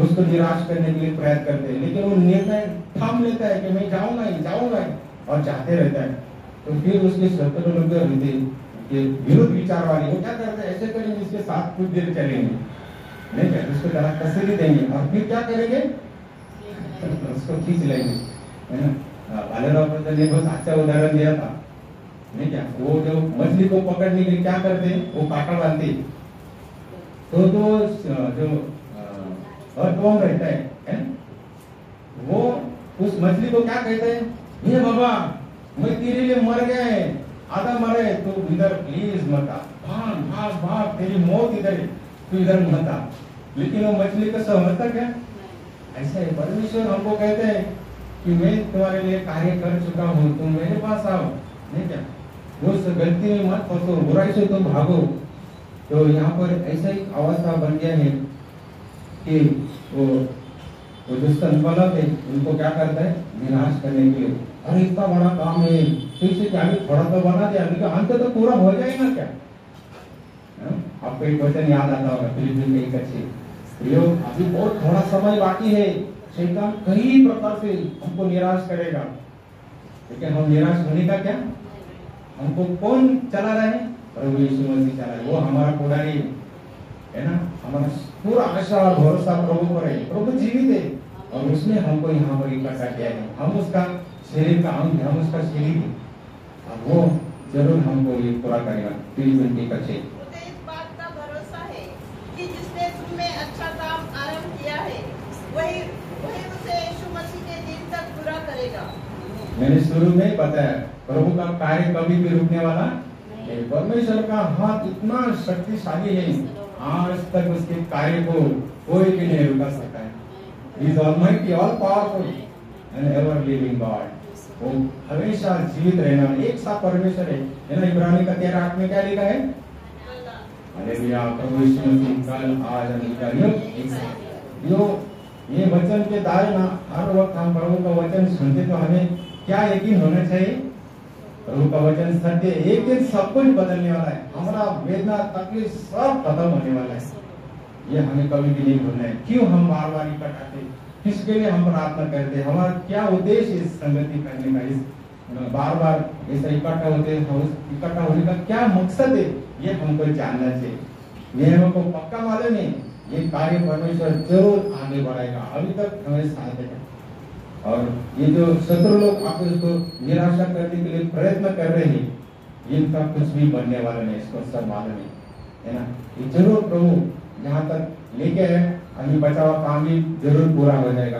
उसको निराश करने के लिए प्रयास करते हैं, लेकिन वो निर्णय थाम लेता है कि मैं जाऊंगा ही और जाते रहता है। तो फिर उसके शत्रु लोग रहते विरोध विचार वाले, वो क्या करते हैं, ऐसे करेंगे, इसके साथ कुछ देर चलेंगे, नहीं क्या, उसको जरा तसल्ली देंगे, और फिर क्या करेंगे, उसको खींच लेंगे, है ना। भालेराव ने बहुत अच्छा उदाहरण दिया था, नहीं क्या, वो जो मछली को पकड़ने के लिए क्या करते हैं, वो कांटा बांधते, तो जो अर्थवर्म रहता है, वो उस मछली को क्या कहते हैं, ये बाबा मैं तेरे लिए मर गया है, आधा मरे तो इधर प्लीज मत आ, भाग भाग भाग, तेरी मौत इधर है, तू इधर मत आ। लेकिन वो मछली को समझता क्या? ऐसा है, परमेश्वर हमको कहते हैं कि मैं तुम्हारे लिए कार्य कर चुका हूँ, तुम मेरे पास आओ। नहीं क्या? वो गलती में मत फंसो, बुराई से तुम भागो। तो यहाँ पर ऐसा ही अवस्था बन गया है कि वो जो संपलक है उनको क्या करता है? विनाश करने के लिए। अरे इतना बड़ा काम है, तो इसे क्या अभी थोड़ा तो बना दिया, अभी अंत तो पूरा हो जाएगा क्या? आपको एक वचन याद आता होगा फिलिपियों के 1:6, अभी बहुत थोड़ा समय बाकी है, शैतान कई प्रकार से हमको निराश करेगा। लेकिन हम निराश होने का क्या? हमको कौन चला रहा है? प्रभु यीशु मसीह चला है, वो हमारा पुजारी है ना। हमारा पूरा आशा और भरोसा प्रभु पर है। प्रभु जीवित है और उसने हमको यहाँ पर इकट्ठा किया है। हम उसका शरीर का अंग, हम उसका शरीर है, और वो जरूर हमको ये पूरा करेगा। फिलिपियों के 1:6 मुझे इस बात का भरोसा है कि जिसने तुम में अच्छा काम आरंभ किया है वही उसे यीशु मसीह के दिन तक पूरा करेगा। मैंने शुरू में बताया, प्रभु का कार्य कभी भी रुकने वाला नहीं। परमेश्वर का हाथ इतना शक्तिशाली है, आज तक उसके कार्य को कोई भी नहीं रुका सकता है। He is almighty, all powerful and ever living God. वो हमेशा जीवित रहने वाला एक साथ परमेश्वर है ना। इब्रानी का 13:8 में क्या लिखा है? हालेलुया, प्रभु यीशु मसीह कल आज और ये वचन के द्वारा ना हर वक्त हम प्रभु का वचन सुनते तो हमें क्या यकीन होना चाहिए? प्रभु का वचन सत्य, एक दिन सब कुछ बदलने वाला है। हमारा वेदना तकलीफ सब खत्म होने वाला है। ये हमें कभी भी नहीं भूलना है। क्यों हम बार बार इकट्ठा थे, किसके लिए हम प्रार्थना करते, हमारा क्या उद्देश्य इस संगति करने का, इस बार बार ऐसा इकट्ठा होते, इकट्ठा होने का क्या मकसद है, ये हमको जानना चाहिए। ये हमको पक्का मालूम है, ये कार्य परमेश्वर जरूर आगे बढ़ाएगा, अभी तक हमें साथ देगा। और ये जो शत्रु लोग आप इसको निराशा करने के लिए प्रयत्न कर रहे हैं, इनका कुछ भी बनने वाला नहीं, इसको सब मालूम है ना। ये जरूर प्रभु यहाँ तक लेके है, अभी बचा हुआ काम भी जरूर पूरा हो जाएगा।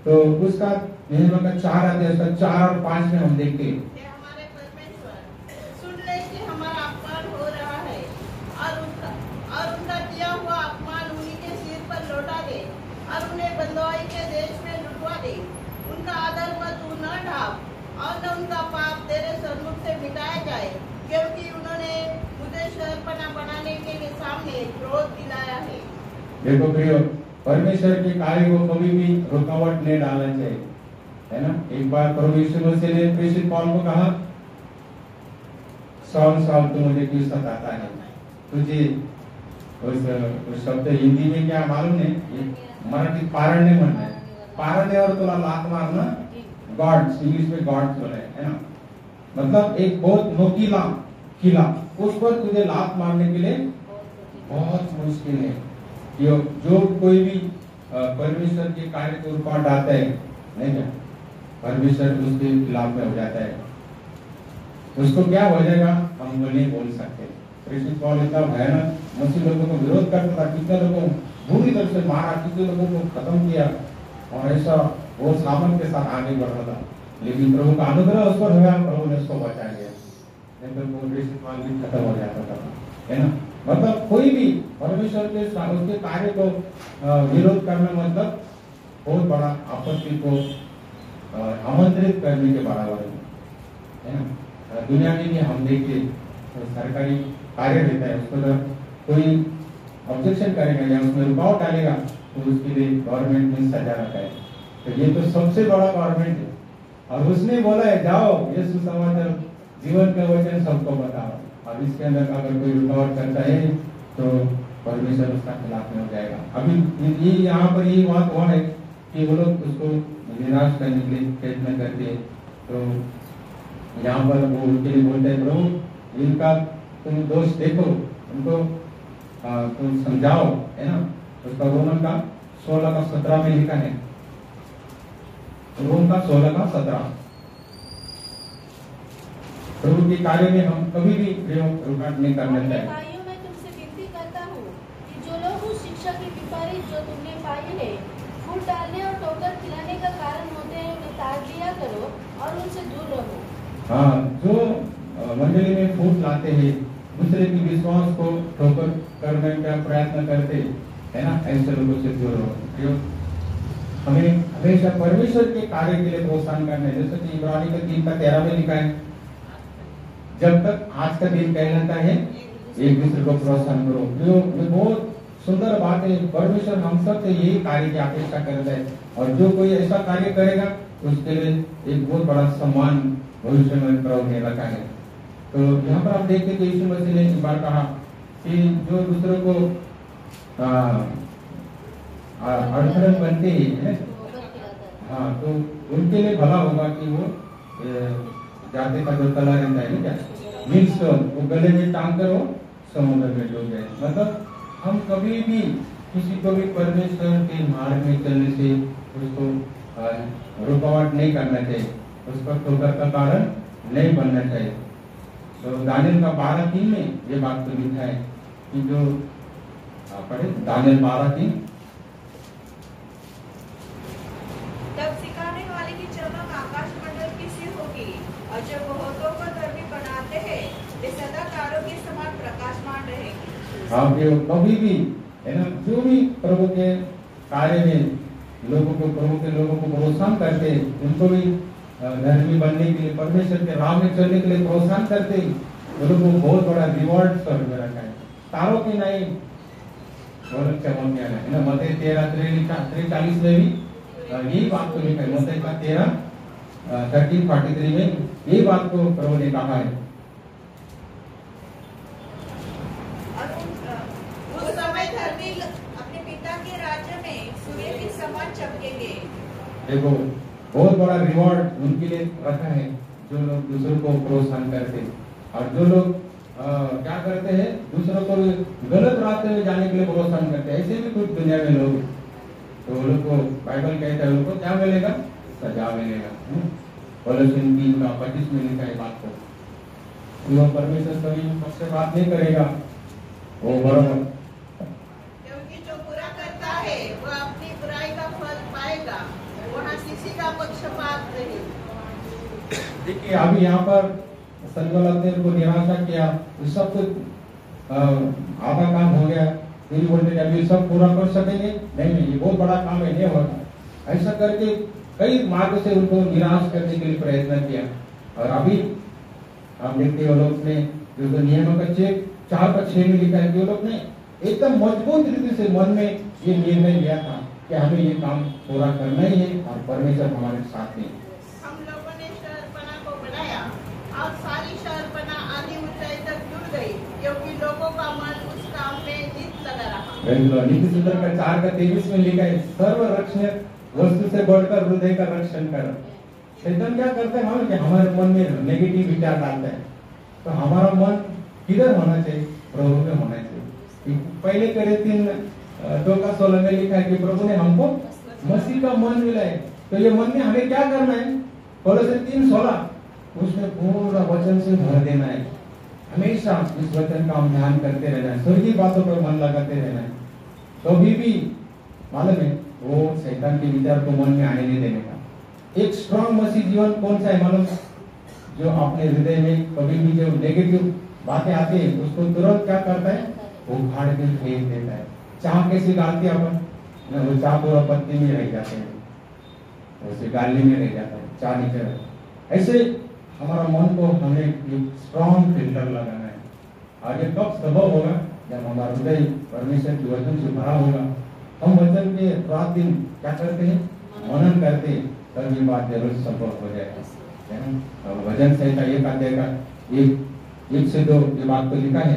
तो उसका नेहमिया का 4 उसका 4 और 5 में हम देखते हैं, हमारे परमेश्वर सुन ले कि हमारा अपमान हो रहा है और उनका किया हुआ अपमान उन्हीं के सिर पर लौटा दे और उन्हें बंदवाई के देश में लुटवा दे। उनका आदर मत तू न ढाप और न उनका पाप तेरे सन्मुख से मिटाया जाए, क्योंकि उन्होंने मुझे शहरपना बनाने के लिए सामने क्रोध दिलाया है। देखो प्रियो, परमेश्वर के कार्य को कभी भी रुकावट नहीं डालना चाहिए, है ना। एक बार प्रभु यीशु मसीह ने प्रेषित पौल को कहा, सॉल सॉल तू मुझे क्यों सताता है? तुझे उस शब्द हिंदी में क्या मालूम नहीं, मराठी पारण्य म्हणना है, पारण्य और तुला लात मारना, गॉड्स, इंग्लिश में गॉड्स बोला है ना। मतलब एक बहुत नोकीला किला, उस पर तुझे लात मारने के लिए बहुत मुश्किल है। जो कोई भी परमेश्वर के कार्य को रुकावट डालता है, नहीं क्या, परमेश्वर उसके खिलाफ में हो जाता है। उसको क्या हो जाएगा हम नहीं बोल सकते। प्रेषित पौल इतना भयानक मसीह लोगों को विरोध करता था, कितने लोगों को बुरी तरह से मारा, कितने लोगों को खत्म किया, और ऐसा वो सामन के साथ आगे बढ़ रहा था। लेकिन प्रभु का अनुग्रह उस पर हुआ, प्रभु ने उसको बचा लिया, नहीं तो वो प्रेषित पौल भी खत्म हो जाता था, है ना। मतलब कोई भी परमेश्वर के उसके कार्य को विरोध करना मतलब बहुत बड़ा आपत्ति को आमंत्रित करने के बराबर है ना। दुनिया में भी हम देखते तो सरकारी कार्य रहता है, उसको अगर कोई ऑब्जेक्शन करेगा या उसमें रुकावट डालेगा तो उसके लिए गवर्नमेंट ने सजा रखा है। तो ये तो सबसे बड़ा गवर्नमेंट है, और उसने बोला है जाओ ये सुसमाचार जीवन का वचन सबको बताओ। अब इसके अंदर अगर कोई रुकावट करता है तो परमेश्वर उसका खिलाफ में हो जाएगा। अभी ये यहाँ पर ये बात हुआ है कि वो लोग उसको निराश करने के लिए प्रयत्न करते हैं, तो यहाँ पर वो उनके लिए बोलते हैं प्रभु इनका तुम दोष देखो, उनको तुम समझाओ, है ना। उसका रोमन का 16:17 में लिखा है, रोम का 16:17। प्रभु के कार्य में हम कभी भी रुकावट नहीं करना चाहिए। भाइयों, मैं तुमसे विनती करता हूँ कि जो लोग उस शिक्षा की विपरीत जो तुमने पाई है फूट डालने और ठोकर खिलाने का कारण होते हैं, उन्हें ताड़ दिया करो और उनसे दूर रहो। हाँ, जो मंडली में फूट लाते हैं, दूसरे की विश्वास को ठोकर करने का प्रयत्न करते है ना, ऐसे लोगों से दूर रहो। हमें हमेशा परमेश्वर के कार्य के लिए प्रोत्साहन करना है, जैसे कि इब्रानी का 3:13 में लिखा है, जब तक आज का दिन कहलाता है एक दूसरे को प्रोत्साहन करो। ये बहुत सुंदर बात है। परमेश्वर हम सब से यही कार्य की अपेक्षा करता है, और जो कोई ऐसा कार्य करेगा उसके लिए एक बहुत बड़ा सम्मान भविष्य में प्रभु ने रखा है। तो यहाँ पर आप देखते कि यीशु मसीह ने एक बार कहा कि जो दूसरों को अड़थड़न बनते हैं, हाँ, तो उनके लिए भला होगा कि वो जाते का जो तला रहता है क्या, मिलस्टोन, वो गले में टांग कर वो समुद्र में डूब जाए। मतलब हम कभी भी किसी को भी परमेश्वर के मार्ग में चलने से उसको रुकावट नहीं करना चाहिए, उस पर ठोकर का कारण नहीं बनना चाहिए। तो दानियल का 12:3 में ये बात तो लिखा है कि जो पढ़े दानियल 12:3, तब सिखाने वाले की चमक आकाश मंडल की सी होगी, और जो बहुतों को धर्मी बनाते हैं वे सदा तारों के समान प्रकाशमान रहेंगे। हाँ, कभी भी है ना, जो भी प्रभु के कार्य में लोगों को, प्रभु के लोगों को प्रोत्साहन करते, उनको भी धर्मी बनने के लिए, परमेश्वर के राह में चलने के लिए प्रोत्साहन करते, उनको बहुत बड़ा रिवॉर्ड स्वर्ग में रखा है। तारों की नहीं बहुत चमक में आना है ना। मत्ती 13:43 में भी यही बात को लिखा है। मत्ती का 13:43 में यही बात को प्रभु ने कहा है। उस समय धर्मी अपने पिता के राज्य में सूर्य के समान चमकेंगे। देखो, बहुत बड़ा रिवॉर्ड उनके लिए रखा है जो लोग दूसरों को प्रोत्साहन करते, और जो लोग क्या करते हैं, दूसरों को गलत रास्ते में जाने के लिए प्रोत्साहन करते हैं। ऐसे भी कुछ दुनिया में लोग, तो वो लोग को बाइबल कहता है उनको क्या मिलेगा, सजा मिलेगा। कोलोसियन 3:25 में लिखा है बात को। वो परमेश्वर कभी उससे बात नहीं करेगा, वो बराबर, क्योंकि जो बुरा करता है वो अपनी बुराई का फल पाएगा, वहाँ किसी का पक्षपात नहीं। देखिए अभी यहाँ पर संगलत को निराशा किया, सब कुछ आधा काम हो गया, फिर बोलते अभी सब पूरा कर सकेंगे, नहीं, ये बहुत बड़ा काम है, नहीं होगा। ऐसा करके कई मार्ग से उनको निराश करने के लिए प्रयत्न किया। और अभी आप देखते हो लोग ने जो नियमों का चेक 4:6 में लिखा है कि वो लोग ने एकदम मजबूत रीति से मन में ये निर्णय लिया था कि हमें ये काम पूरा करना ही है, और परमेश्वर हमारे साथ है। हम लोगों ने शहरपना को बनाया, और सारी शहरपना आधी ऊंचाई तक जुड़ गई, क्योंकि लोगों का मन उस काम में नित लगा रहा। नीति सूत्र का 4:23 में लिखा है, सर्व रक्षण वस्तु से बढ़कर हृदय का रक्षण कर। शैतान क्या करता है मालूम, कि हमारे मन में नेगेटिव विचार डालता है, तो हमारा मन किधर होना चाहिए, प्रभु में होना चाहिए। पहले कोरिन्थियन 2:16 में लिखा है कि प्रभु ने हमको मसीह का मन मिला है, तो ये मन में हमें क्या करना है, कोलोसियन 3:16 उसमें पूरा वचन से भर देना है। हमेशा इस वचन का हम ध्यान करते रहना है, स्वर्गीय बातों पर मन लगाते रहना है। तो भी मालूम है वो शैतान के विचार को मन में आने नहीं देने का। एक स्ट्रॉन्ग मसीह जीवन कौन सा है मालूम, जो अपने हृदय में कभी भी जो नेगेटिव बातें आती है उसको तुरंत क्या करता है, वो उखाड़ के फेंक देता है। चाह कैसी गालती अपन, वो चाह पूरा पत्ती में रह जाते हैं, वैसे गाली में रह जाता है, चाह नहीं कर। ऐसे हमारा मन को हमें एक स्ट्रॉन्ग फिल्टर लगाना है। और ये कब संभव होगा, जब हमारा हृदय परमेश्वर के वचन से भरा होगा। हम वचन के रात दिन क्या करते हैं, मनन करते हैं, तब ये बात जरूर संभव हो जाएगा। और वचन संहिता 1 अध्याय का 1 से 2 ये बात को लिखा है।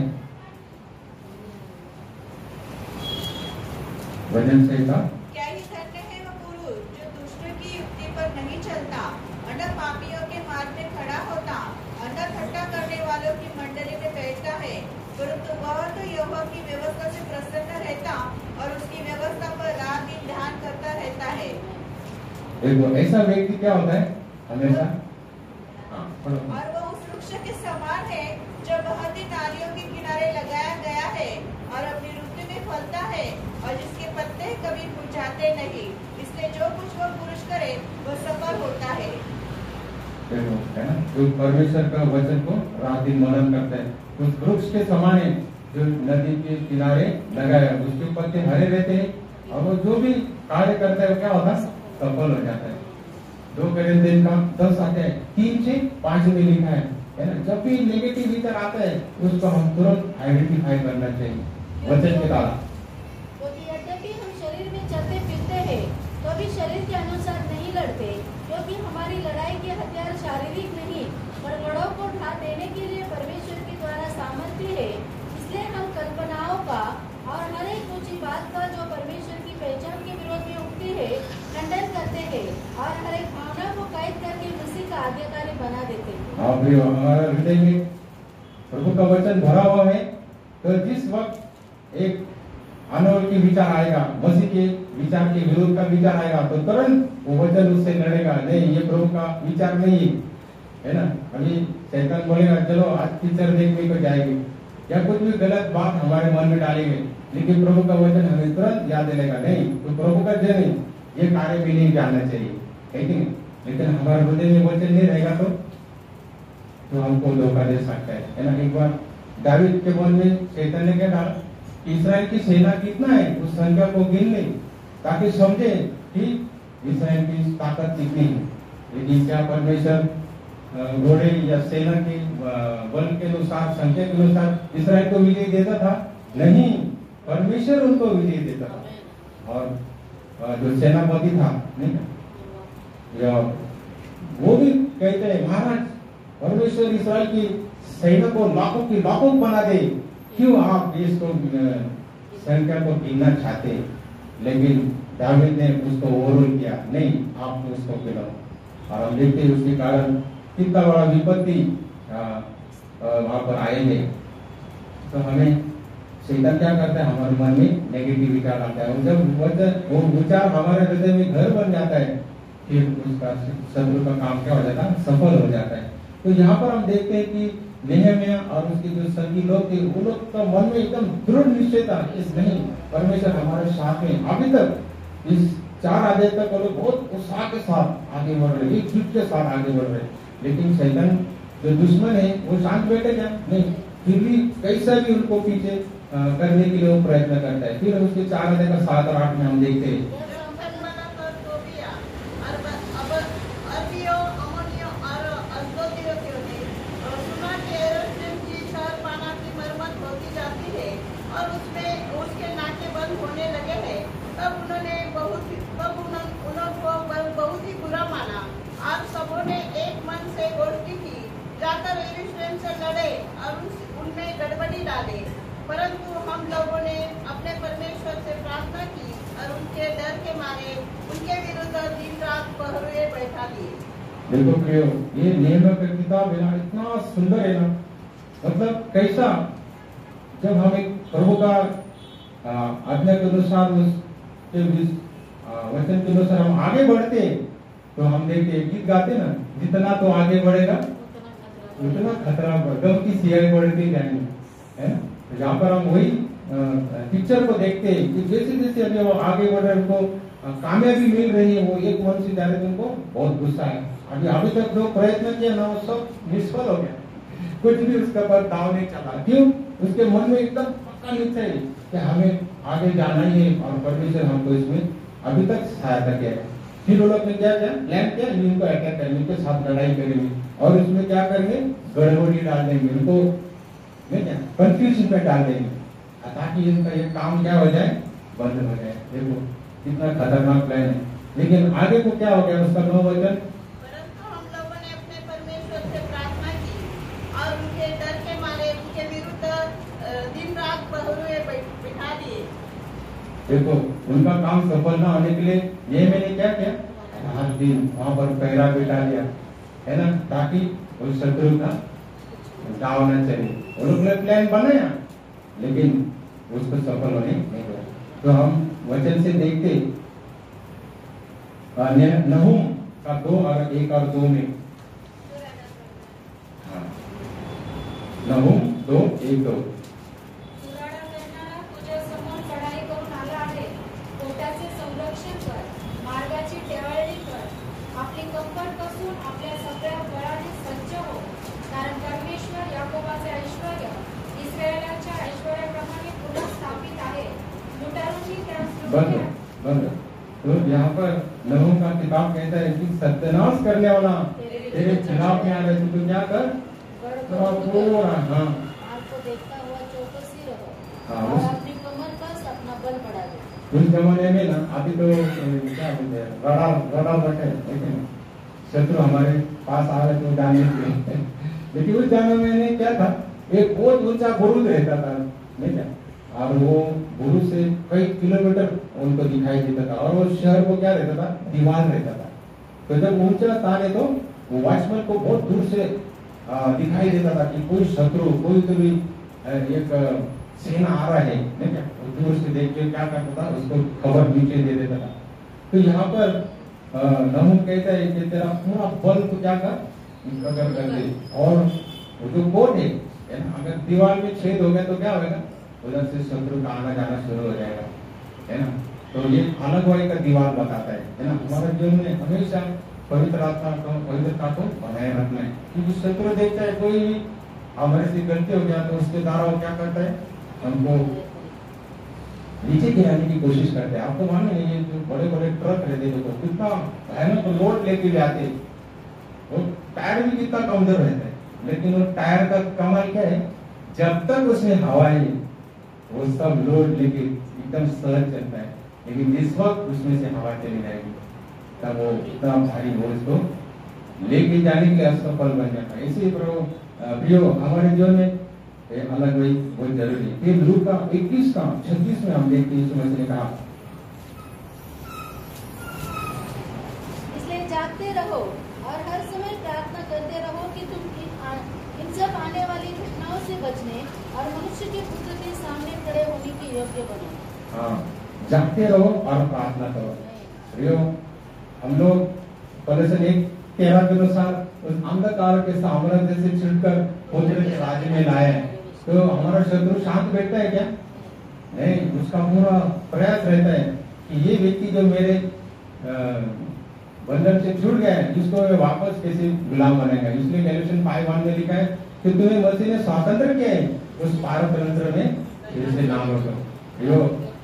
वचन संहिता, क्या ही धन्य है वह पुरुष जो दुष्टों की युक्ति पर नहीं चलता, अनर पापियों के मार्ग में खड़ा होता, अनर ठट्ठा करने वालों की मंडली में बैठता है, परंतु वह तो यहोवा की व्यवस्था से प्रसन्न रहता और उसकी व्यवस्था पर रात दिन ध्यान करता रहता है। देखो ऐसा व्यक्ति क्या होता है हमेशा, और वह उस वृक्ष के समान है जो बहुत ही नालियों के किनारे लगाया गया है और अपनी ऋतु में फलता है, और जिसके पत्ते कभी मुरझाते नहीं। इसलिए जो कुछ वह पुरुष करे वह सफल होता है। देखो है ना, जो परमेश्वर का वचन को रात दिन मनन करते हैं, उस वृक्ष के समान है जो नदी के किनारे लगाया, उसके पत्ते हरे रहते हैं और वो जो भी कार्य करता है वो क्या होता है, सफल हो जाता है। 2 कोरिन्थियों का 10 आते हैं 3 से 5 में लिखा है ना, जब भी नेगेटिव विचार आता है उसको हम तुरंत आइडेंटिफाई करना चाहिए वचन के द्वारा। क्योंकि यद्यपि हम शरीर में चलते फिरते हैं तो भी शरीर के अनुसार नहीं लड़ते, क्योंकि हमारी लड़ाई के हथियार शारीरिक नहीं पर गढ़ों को ढा देने के लिए परमेश्वर के द्वारा सामर्थ्य है। इसलिए हम कल्पनाओं का और हर एक ऊंची बात का जो परमेश्वर की पहचान के विरोध में उठती है खंडन करते हैं और हर एक भावना को कैद करके मसीह का आज्ञाकारी बना देते हैं। आप भी हमारा हृदय में प्रभु का वचन भरा हुआ है, तो जिस वक्त एक अनोर की विचार आएगा, मसीह के विचार के विरोध का विचार आएगा, तो तुरंत वो वचन उससे लड़ेगा, नहीं ये प्रभु का विचार नहीं है ना। अभी शैतान बोलेगा चलो आज पिक्चर देखने को जाएंगे या कुछ भी गलत बात हमारे मन में डालेंगे, लेकिन प्रभु का वचन हमें तुरंत याद दिलेगा, नहीं तो प्रभु का जय नहीं, ये कार्य भी नहीं जानना चाहिए, है कि नहीं। लेकिन हमारे हृदय में वचन नहीं रहेगा तो हमको धोखा दे सकता है ना। एक बार दाऊद के मन में शैतान ने क्या डाला, इस्राएल की सेना कितना है उस संख्या को गिन ले ताकि समझे कि इस्राएल की ताकत कितनी है। लेकिन क्या परमेश्वर घोड़े या सेना के बल के अनुसार, संख्या के अनुसार इस्राएल को विजय देता था? नहीं, परमेश्वर उनको विजय देता था। और जो सेनापति था नहीं, या वो भी कहते हैं महाराज परमेश्वर इस्राएल की सेना को लाखों की लाखों बना दे, क्यों आप इसको संख्या को गिनना चाहते? लेकिन दाऊद ने उसको ओवरऑल किया, नहीं आप उसको गिनाओ। और हम देखते हैं उसके कारण कितना बड़ा विपत्ति वहां पर आएंगे। तो हमें शैतान क्या करता है, हमारे मन में नेगेटिव विचार आता है, जब वो विचार हमारे हृदय में घर बन जाता है फिर उसका शत्रु का काम क्या हो जाता है, सफल हो जाता है। तो यहाँ पर हम देखते हैं कि नेहम्याह और उसके जो संगी लोग थे वो लोग का मन में एकदम दृढ़ निश्चय था कि नहीं परमेश्वर हमारे साथ में। अभी तक इस 4 अध्याय तक वो लोग बहुत उत्साह के साथ आगे बढ़ रहे, एक जुट के साथ आगे बढ़ रहे। लेकिन शैतान जो दुश्मन है वो शांत बैठे क्या नहीं, फिर भी कैसा भी उनको पीछे करने के लिए वो प्रयत्न करता है। फिर उसके 4 अध्याय का 7 और 8 में हम देखते हैं और उसमें उसके नाके बंद होने लगे हैं। तब उन्होंने उनको बहुत ही बुरा माना और सबों ने एक मन से गोष्ठी की, जाकर यरूशलेम से लड़े और उनमें गड़बड़ी डाले। परंतु हम लोगों ने अपने परमेश्वर से प्रार्थना की और उनके डर के मारे उनके विरुद्ध दिन रात पहरे बैठा दिए। देखो प्रियो, ये नेहम्याह की किताब है ना, इतना सुंदर है ना, मतलब कैसा जब हम एक प्रभु का आज्ञा के अनुसार उसके वचन के अनुसार हम आगे बढ़ते तो हम देखते गीत गाते ना, जितना तो आगे बढ़ेगा उतना खतरा गम की सियाई बढ़ती जाएंगे, है ना। तो यहाँ पर हम वही पिक्चर को देखते हैं कि जैसे जैसे अभी वो आगे बढ़ रहे उनको कामयाबी मिल रही है, वो एक मन से जा रहे थे, उनको बहुत गुस्सा है। अभी तक जो प्रयत्न किया ना वो सब निष्फल हो गया, कुछ भी उसके ऊपर दाव नहीं चला। क्यों? उसके मन में एकदम पक्का निश्चय है कि हमें आगे जाना ही है और परमेश्वर हमको इसमें अभी तक सहायता किया है। फिर वो लोग ने क्या किया, प्लान किया, इनको अटैक करेंगे, इनके साथ लड़ाई करेंगे और इसमें क्या करेंगे, गड़बड़ी डाल देंगे, उनको कंफ्यूजन में डाल देंगे ताकि इनका ये काम क्या हो जाए, बंद हो जाए। देखो कितना खतरनाक प्लान है। लेकिन आगे को क्या हो गया, उसका 9 वचन, परंतु हम लोगों ने अपने परमेश्वर से प्रार्थना की और उनके डर के मारे उनके विरुद्ध दिन रात पहरे बिठा दिए। देखो उनका काम सफल ना होने के लिए ये मैंने क्या किया, रात दिन वहां पर पहरा बिठा दिया, है ना, ताकि उस शत्रु का दाव न चले। वो लोग ने प्लान बनाया लेकिन उसको सफल होने नहीं दिया। तो हम वचन से देखते नहूम का 2 और 1 और 2 में, नहूम 2:1-2 सुराडा करणारा तुझ्या समोर चढाई करून आला आहे, पोटाचे संरक्षण कर, मार्गाची टेवाळणी कर, आपली कंबर कसून आपल्या सगळ्या बंद। तो यहाँ पर नहूम का किताब कहता है कि सत्यानाश करने वाला तेरे खिलाफ में आ रहे थे, तो क्या कर पूरा आपको देखता हुआ चौकसी रहो और अपनी कमर पर अपना बल बढ़ा दो। उस जमाने में ना, अभी तो क्या बोलते हैं, रडार बटे, लेकिन शत्रु हमारे पास आ रहे थे डालने के लिए। लेकिन उस जमाने में क्या था, एक बहुत ऊंचा बुरुज रहता था, नहीं क्या, और वो बुरुज से कई किलोमीटर उनको दिखाई देता था, और वो शहर को क्या रहता था, दीवार रहता था। तो जब ऊंचा था तो वो वॉचमैन को बहुत दूर से दिखाई देता था कि कोई शत्रु, कोई तो भी एक सेना आ रहा है, नहीं क्या, दूर से देख के क्या करता था, उसको खबर नीचे दे देता था। तो यहाँ पर नहूम कहता है कि तेरा पूरा बल को क्या कर दे, और वो जो कोट है ना, अगर दीवार में छेद हो गया तो क्या होगा, उधर से शत्रु का आना जाना शुरू हो जाएगा, है ना। तो ये अलग वाले का दीवार बताता है ना। हमारे जीवन में हमेशा पवित्रता को बनाए रखना है, क्योंकि शत्रु देखता है कोई भी हमारे से गलती हो गया तो उसके द्वारा वो क्या करता है, हमको नीचे गिराने की कोशिश करते हैं। आपको मालूम है, ये जो बड़े बड़े ट्रक रहते हैं, तो कितना भयानक लोड लेके भी आते, वो टायर भी कितना कमजोर रहता है, लेकिन वो टायर का कमाल क्या है, जब तक उसमें हवा है वो सब लोड लेके एकदम सहज चलता है, लेकिन जिस वक्त उसमें से हवा चली जाएगी तब वो इतना भारी बोझ को लेके जाने के लिए असफल बन जाता है। इसी प्रियो हमारे जीवन में अलग वही बहुत जरूरी है। फिर लूका 21:36 में हम देखते हैं, यीशु मसीह ने कहा, इसलिए जागते रहो और हर समय प्रार्थना करते रहो कि तुम इन सब आने वाली घटनाओं से बचने और मनुष्य के पुत्र के सामने खड़े होने के योग्य बनो। हाँ, जागते रहो और प्रार्थना करो। प्रियो, हम लोग कॉलेसन 1:13 के अनुसार उस अंधकार के साम्राज्य से छिड़कर पुत्र के राज्य में लाए। तो हमारा शत्रु शांत बैठता है क्या? नहीं, उसका पूरा प्रयास रहता है कि ये व्यक्ति जो मेरे बंधन से छूट गया है, इसको वापस कैसे गुलाम बनाएगा। इसलिए गैलेशियन 5:1 में लिखा है कि तुम्हें मसीह ने स्वातंत्र किया है, उस पारतंत्र में फिर से नाम रखो। यो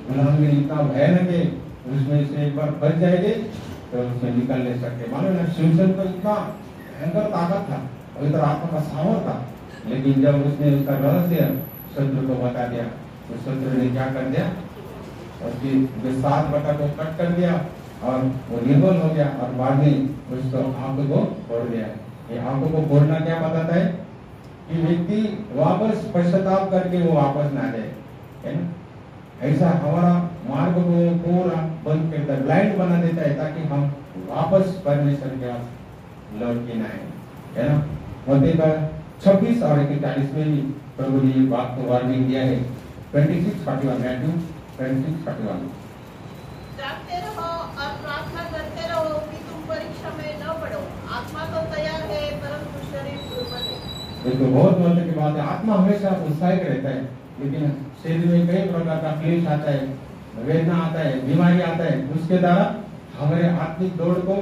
गुलामगिरी इतना भयानक है, उसमें से एक बार फंस जाएंगे तो उसमें निकल नहीं सकते। मानो ना, शिमशन को इतना भयंकर ताकत था, पवित्र आत्मा का सामर्थ था, लेकिन जब उसने उसका रहस्य शत्रु को बता दिया तो शत्रु ने क्या कर दिया, उसकी 7 बटा को कट कर दिया और वो निर्बल हो गया, और बाद में उसको आंखों को फोड़ दिया। ये आंखों को फोड़ना क्या बताता है कि व्यक्ति वापस पश्चाताप करके वो वापस ना जाए, है ना। ऐसा हमारा मार्ग को पूरा बंद करता है, ब्लाइंड बना देता है, ताकि हम वापस परमेश्वर के पास लौट के ना आए, है ना। मत्ती 26 और 41 में भी प्रभु ने बात को वार्निंग दिया है। 26:41 मैथ्यू 26:41। जागते रहो और प्रार्थना करते रहो कि तुम परीक्षा में न पड़ो। आत्मा तो तैयार है परंतु शरीर दुर्बल है। ये तो बहुत महत्व की बात है। आत्मा हमेशा उत्साहित रहता है, लेकिन शरीर में कई प्रकार का क्लेश आता है, वेदना आता है, बीमारी आता है। उसके द्वारा हमारे आत्मिक दौड़ को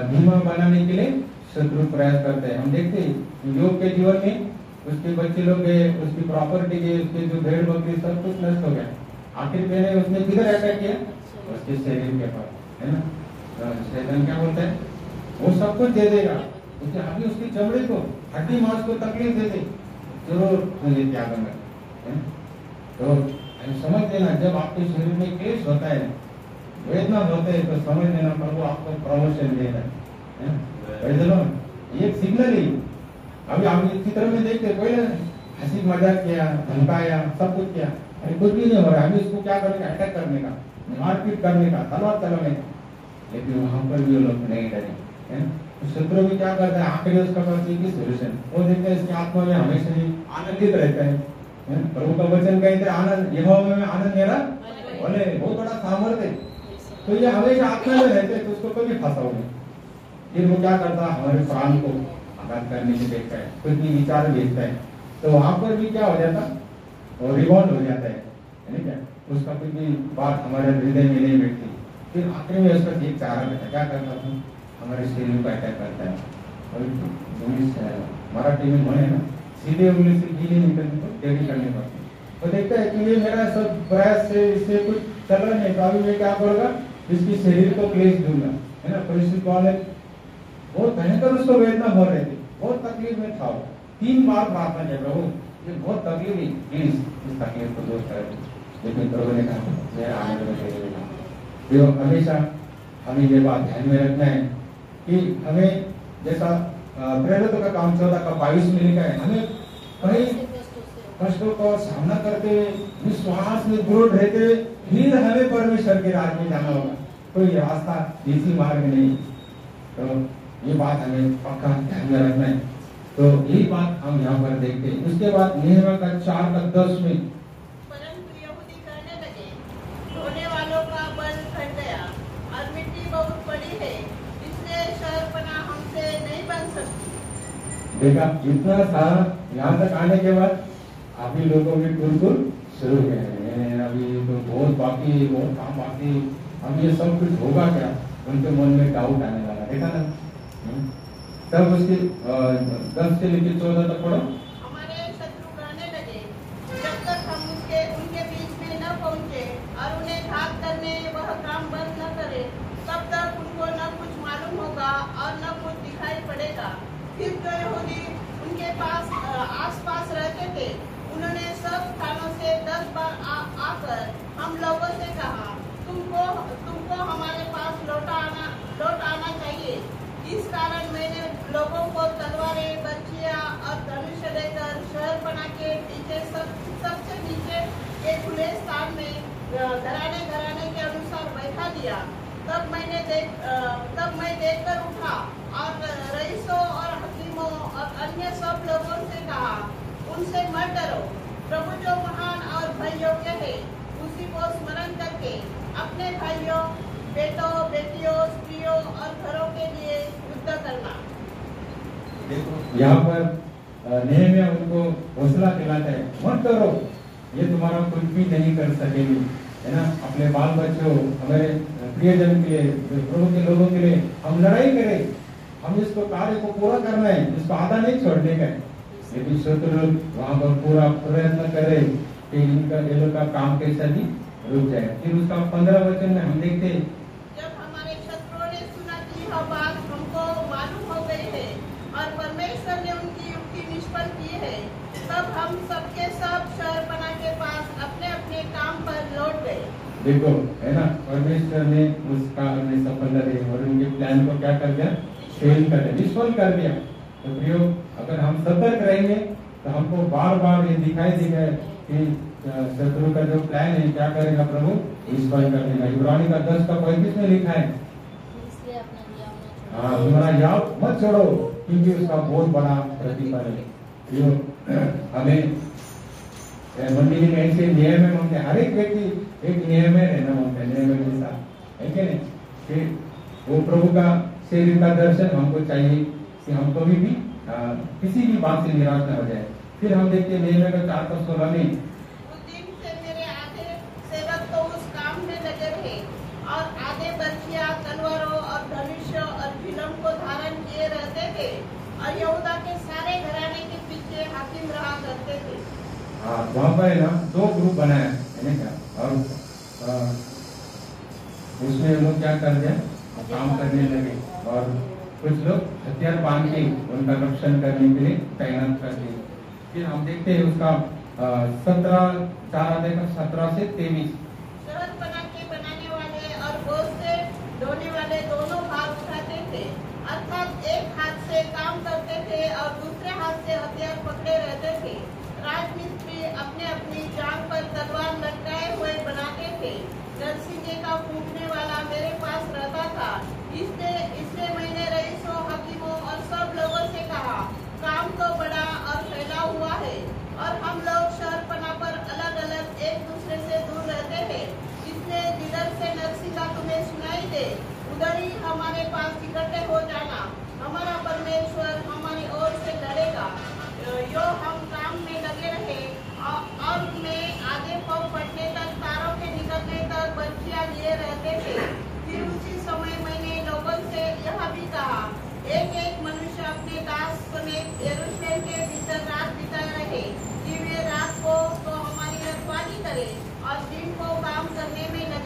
धीमा बनाने के लिए शत्रु प्रयास करते हैं। हम देखते हैं योग के जीवन में उसके बच्चे लोग गए, उसकी प्रॉपर्टी गए, उसके जो भेड़ बकरी सब कुछ नष्ट हो गया। आखिर पहले उसने किधर अटैक किया? उसके शरीर के पास, है ना। शैतान क्या बोलता है, वो सब कुछ दे देगा, उसके आगे उसकी चमड़े को, हड्डी मांस को तकलीफ दे दे, जरूर तुझे त्याग है। तो समझ लेना, जब आपके शरीर में क्लेश होता है, वेदना होते है, तो समझ लेना प्रभु आपको प्रमोशन दे रहा है। ये एक सिग्नल ही। अभी हम इस चित्र में देखते, पहले हंसी मजाक किया, धमकाया, सब कुछ किया, अरे कुछ भी नहीं हो रहा है। अभी इसको क्या करेंगे, अटैक करने का, मारपीट करने का, तलवार चलाने का। लेकिन वहां पर भी वो लोग नहीं डरे। शत्रु भी क्या करता है, आखिर उसका पास एक ही सोल्यूशन, वो देखते हैं इसकी आत्मा में हमेशा ही आनंदित रहता है। प्रभु का वचन कहते हैं, आनंद यहोवा में आनंद मेरा बोले, बहुत बड़ा सामर्थ्य है। तो ये हमेशा आत्मा में रहते हैं, तो उसको कभी फंसाओगे। फिर वो क्या करता है, हमारे प्राण को आघात करने के देखता है, कुछ भी विचार भेजता है, तो वहां पर भी क्या हो जाता, वो रिवॉल्ट हो जाता है क्या, उसका कुछ भी बात हमारे हृदय में नहीं बैठती। फिर आखिर में उसका एक चारा रहता, क्या करता था, हमारे शरीर को अटैक करता है। मराठी में म्हणे ना, सीधे उंगली से गीली निकलने को टेढ़ी करने पड़ती है। वो देखता है कि ये मेरा सब प्रयास से इससे कुछ चल रहा नहीं, तो अभी मैं क्या करूंगा, इसकी शरीर को क्लेश दूंगा, है ना। परिस्थिति कौन है, बहुत भयंकर उसको वेदना हो रही थी, बहुत तकलीफ में था। 3 बार प्रार्थना किया, प्रभु ये बहुत तकलीफ है, प्लीज इस तकलीफ को दूर कर। लेकिन प्रभु ने कहा मेरा आनंद में तेरे बिना। जो हमेशा हमें ये बात ध्यान में रखना है कि हमें जैसा प्रेरितों का काम 14:22 में लिखा है, हमें कई कष्टों का सामना करते हुए विश्वास में दृढ़ रहते हुए फिर हमें परमेश्वर के राज में जाना होगा। कोई रास्ता इसी मार्ग नहीं। तो ये बात हमें पक्का ध्यान में रखना है। तो यही बात हम यहाँ पर देखते हैं। उसके बाद नेहमिया का 4:10 में, परंतु यहूदी कहने लगे, ढोने वालों का बल घट गया और मिट्टी बहुत बड़ी है, इसलिए शहरपनाह हमसे नहीं बन सकती। देखा, इतना सारा यहाँ तक आने के बाद अभी लोगों की टुरटुर शुरू हो गए। अभी तो बहुत बाकी, बहुत काम बाकी, अब ये सब कुछ होगा क्या, उनके मन में डाउट आने लगा। देखा ना, तब उसके 10 से लेकर 14 तक पढ़ो। हमारे शत्रु कहने लगे, जब तक हम उनके बीच में न पहुंचे और उन्हें घात करने वह काम बंद न करे, तब तक उनको न कुछ मालूम होगा और न कुछ दिखाई पड़ेगा। फिर तो यहूदी उनके पास आसपास रहते थे, उन्होंने सब स्थानों से 10 बार आकर हम लोगों से कहा, तुमको हमारे पास लौट आना चाहिए। इस कारण मैंने लोगों को तलवारें, बर्छियां और धनुष लेकर शहरपनाह के पीछे सबसे नीचे के खुले स्थान में घराने के अनुसार बैठा दिया। तब मैं देखकर उठा और रईसों और हकीमों और अन्य सब लोगों से कहा, उनसे मत डरो। प्रभु जो महान और भय योग्य है, उसी को स्मरण करके अपने भाइयों, बेटों, बेटियों, स्त्रियों और घरों के लिए युद्ध करना। देखो यहाँ पर नेहमिया उनको हौसला दिलाता है, मत डरो, ये तुम्हारा कुछ भी नहीं कर सकेंगे, है ना। अपने बाल बच्चों, हमारे प्रियजन के लिए, प्रभु के लोगों के लिए हम लड़ाई करें, हम इसको कार्य को पूरा करना है, इसको आधा नहीं छोड़ने का है। लेकिन शत्रु वहाँ पर पूरा प्रयत्न करे कि इनका ये लोग का काम कैसा भी रुक जाए। फिर उसका 15 वचन में हम देखते हैं, जब हमारे शत्रुओं ने सुना कि यह बात हमको मालूम हो गई है और परमेश्वर ने उनकी युक्ति निष्फल की है, तब हम सबके सब शहरपनाह के पास अपने अपने काम पर लौट गए। देखो, है ना, परमेश्वर ने उसका सफल रहे और उनके प्लान को क्या कर दिया, फेल कर दिया, निष्फल कर दिया। तो प्रियो, अगर हम सतर्क रहेंगे तो हमको बार बार ये दिखाई देगा कि शत्रु का जो प्लान है क्या करेगा, प्रभु निष्फल कर देगा। इब्रानी का 10:35 में लिखा है, इसलिए अपना याव हाँ, तुम्हारा याव मत छोड़ो क्योंकि उसका बहुत बड़ा प्रतिफल है। जो हमें मंदिर में ऐसे नियम है, मांगते हर एक व्यक्ति एक नियम है रहना मांगते हैं, नियम के साथ, है क्या नहीं। कि वो प्रभु का शरीर का दर्शन हमको चाहिए कि हम कभी भी किसी भी बात से निराश न हो जाए। फिर हम देखते हैं नेहमिया का 4:16 में, उस दिन से मेरे आधे सेवक तो उस काम में लगे रहे और आधे बर्छियां, तलवारों और धनुष और झिलम को धारण किए रहते थे और यहूदा के सारे घराने के पीछे हाकिम रहा करते थे। हाँ, वहाँ पर है ना 2 ग्रुप बनाया है क्या, और उसमें लोग क्या कर दिया, काम करने लगे और कुछ लोग हथियार बांध के उनका रक्षण करने के लिए तैनात कर दिए। फिर हम देखते हैं उसका 17 से 23। शहरपनाह के बनाने वाले और बोझ से ढोने वाले दोनों भाग उठाते थे, अर्थात एक हाथ से काम करते थे और दूसरे हाथ से हथियार पकड़े रहते थे। राजमिस्त्री अपने अपनी जांघ पर तलवार लटकाए हुए बनाते थे। नरसिंगे का फूंकने वाला मेरे पास रहता था। इसलिए मैंने रईसों, हकीमों और सब लोगों से कहा, काम तो बड़ा और फैला हुआ है और हम लोग शहरपनाह पर अलग अलग एक दूसरे से दूर रहते हैं। इसलिए जिधर से नरसिंगा तुम्हें सुनाई दे, उधर ही हमारे पास इकट्ठे हो जाना। हमारा परमेश्वर हमारी ओर से लड़ेगा। यो हम काम में लगे रहे और में आधे पाँव पटने तक, तारों के निकलने तक बर्छियां लिए रहते थे। फिर उसी समय मैंने लोगों से यह भी कहा, एक एक मनुष्य अपने दास समेत यरूशलेम के भीतर रात बिताए रहे कि वे रात को तो हमारी रखवाली करे और दिन को काम करने में लगे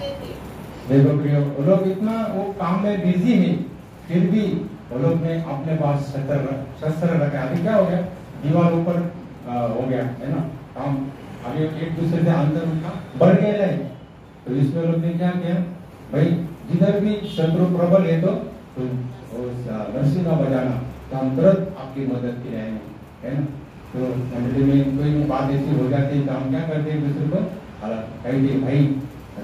करते थे। देखो प्रियो, वो लोग इतना वो काम में बिजी है, फिर भी वो लोग ने अपने पास शस्त्र रखा। अभी क्या हो गया, दीवार ऊपर हो गया है ना काम, अभी एक दूसरे से अंतर उनका बढ़ गया है। तो इसमें लोग ने क्या किया, भाई जिधर भी शत्रु प्रबल है तो रस्सी का बजाना, तो हम तुरंत आपकी मदद के लिए आएंगे, है ना। तो मंडली में कोई बात ऐसी हो जाती है तो हम क्या करते हैं, दूसरे को कहिए भाई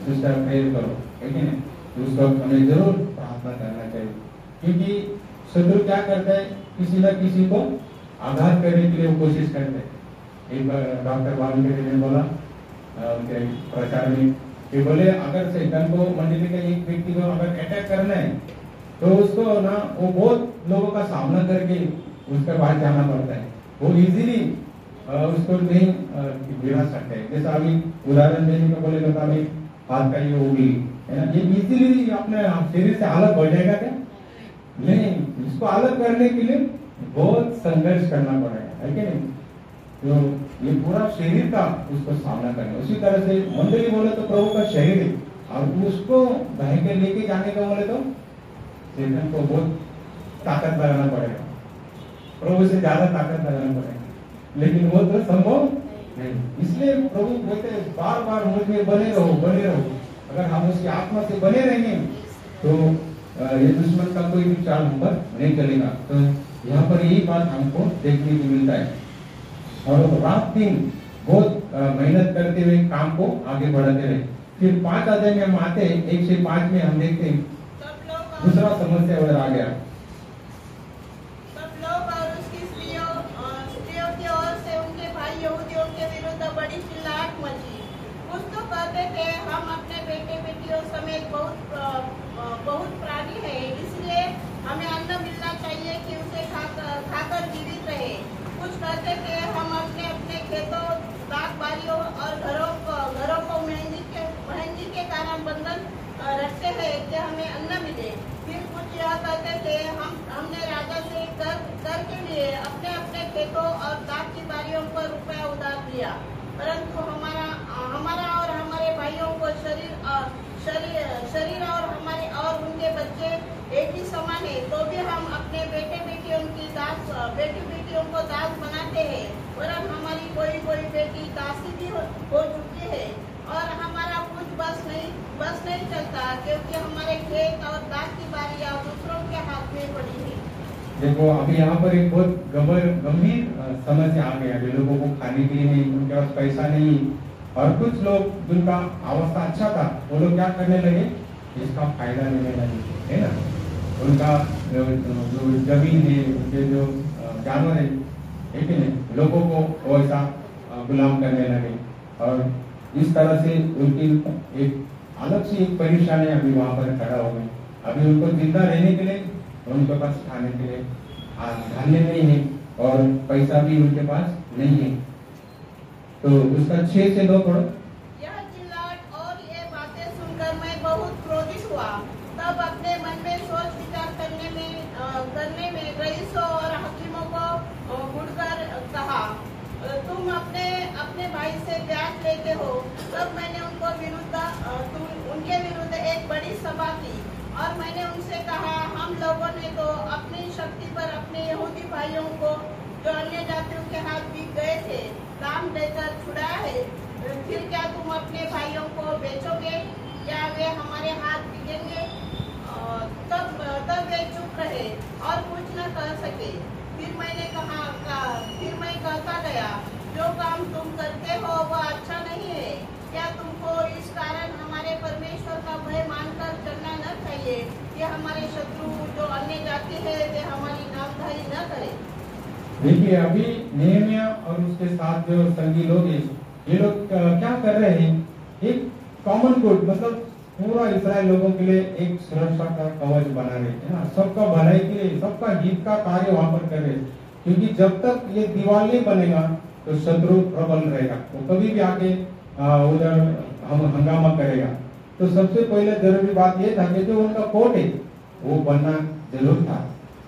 सिस्टर प्रेयर करो, है कि नहीं। तो उस वक्त हमें जरूर प्रार्थना करना चाहिए, क्योंकि शत्रु क्या करता है, किसी न किसी को आघात करने के लिए वो कोशिश करते हैं। एक बार डॉक्टर वाल्मीकि ने बोला उनके प्रचार में कि बोले अगर शैतान को मंडली के एक व्यक्ति को अगर अटैक करना है तो उसको ना वो बहुत लोगों का सामना करके उसके पास जाना पड़ता है, वो इजीली उसको नहीं गिरा सकते हैं। जैसे अभी उदाहरण देने को बोले तो अभी हाथ का ये होगी, है ना, ये इजीली अपने शरीर से अलग हो जाएगा क्या? नहीं, इसको अलग करने के लिए बहुत संघर्ष करना पड़ेगा, है कि नहीं। तो ये पूरा शरीर का उसको सामना करना। उसी तरह से मंडली बोले तो प्रभु का शरीर है, और उसको बह के लेके जाने का बोले तो शैतान को बहुत ताकत लगाना पड़ेगा, प्रभु से ज्यादा ताकत लगाना पड़ेगा, लेकिन वो तो संभव नहीं। इसलिए प्रभु बोलते बार बार मुझ में बने रहो, बने रहो। अगर हम उसकी आत्मा से बने रहेंगे तो ये दुश्मन का कोई भी चाल हम पर नहीं चलेगा। तो यहाँ पर यही बात हमको देखने को मिलता है, और रात दिन बहुत मेहनत करते हुए काम को आगे बढ़ाते रहे। फिर 5 अध्याय में हम आते हैं, 1 से 5 में हम देखते हैं दूसरा समस्या उधर आ गया। सब लोग और उसकी स्त्रियों की ओर से उनके भाई यहूदियों के विरुद्ध बड़ी चिल्लाहट मची। कुछ तो कहते थे हम अपने बेटे बेटियों समेत बहुत प्राणी है, इसलिए हमें अन्न मिलना चाहिए कि उसे खाकर जीवित रहे। कुछ कहते थे हम अपने अपने खेतों, बाग बारियों और घरों को महंगी के कारण बंधन रखते हैं कि हमें अन्न मिले। फिर कुछ यह कहते थे हमने राजा से कर के लिए अपने अपने खेतों और बाग की बारियों पर रुपया उधार दिया, परंतु हमारा और हमारे भाइयों को शरीर और उनके बच्चे एक ही समान है, तो भी हम अपने बेटे बेटियों को दास बनाते हैं। वरन हमारी कोई बेटी दासी भी हो चुकी है, और हमारा कुछ बस नहीं चलता, क्योंकि हमारे खेत और बाग की बारियां दूसरों के हाथ में पड़ी है। देखो अभी यहाँ पर एक बहुत गंभीर समस्या आ गया। लोगों को खाने के लिए नहीं, उनके पास पैसा नहीं, और कुछ लोग जिनका अवस्था अच्छा था वो लोग क्या करने लगे, इसका फायदा लेने लगे, है ना। उनका जो जमीन है, उनके जो जानवर है कि नहीं, लोगों को वैसा गुलाम करने लगे, और इस तरह से उनकी एक अलग सी एक परेशानी अभी वहां पर खड़ा हो गई। अभी उनको जिंदा रहने के लिए उनके पास खाने के लिए धान्य नहीं है, और पैसा भी उनके पास नहीं है। तो उसका 6 से 2 पढ़ो। यह चिल्लाहट और ये बातें सुनकर मैं बहुत क्रोधित हुआ। तब अपने मन में सोच विचार करने में रईसों और हकीमों को मुड़कर कहा, तुम अपने भाई से ब्याज लेते हो। तब मैंने उनके विरुद्ध एक बड़ी सभा की, और मैंने उनसे कहा, हम लोगों ने तो अपनी शक्ति पर अपने यहूदी भाइयों को जो अन्य जातियों के हाथ बिक गए थे दाम देकर छुड़ाया है। फिर क्या तुम अपने भाइयों को बेचोगे या वे हमारे हाथ बिकेंगे? तब वे चुप रहे और कुछ न कह सके। फिर मैं कहता गया, जो काम तुम करते हो वह अच्छा नहीं है। क्या तुमको इस कारण हमारे परमेश्वर का भय मानकर चलना न चाहिए कि हमारे शत्रु जो अन्य जाति है वे हमारी नामधारी न करे? देखिए अभी नेहमिया और उसके साथ जो संगी लोग हैं, ये लोग क्या कर रहे हैं, एक कॉमन गुड, मतलब पूरा इस्राएल लोगों के लिए एक सुरक्षा का कवच बना रहे हैं ना, सबका भलाई के लिए, सबका हित का कार्य वहां पर कर रहे हैं। क्योंकि जब तक ये दीवार नहीं बनेगा तो शत्रु प्रबल रहेगा, वो कभी भी आके उधर हंगामा करेगा। तो सबसे पहले जरूरी बात ये था कि जो उनका कोर्ट है वो बनना जरूर था,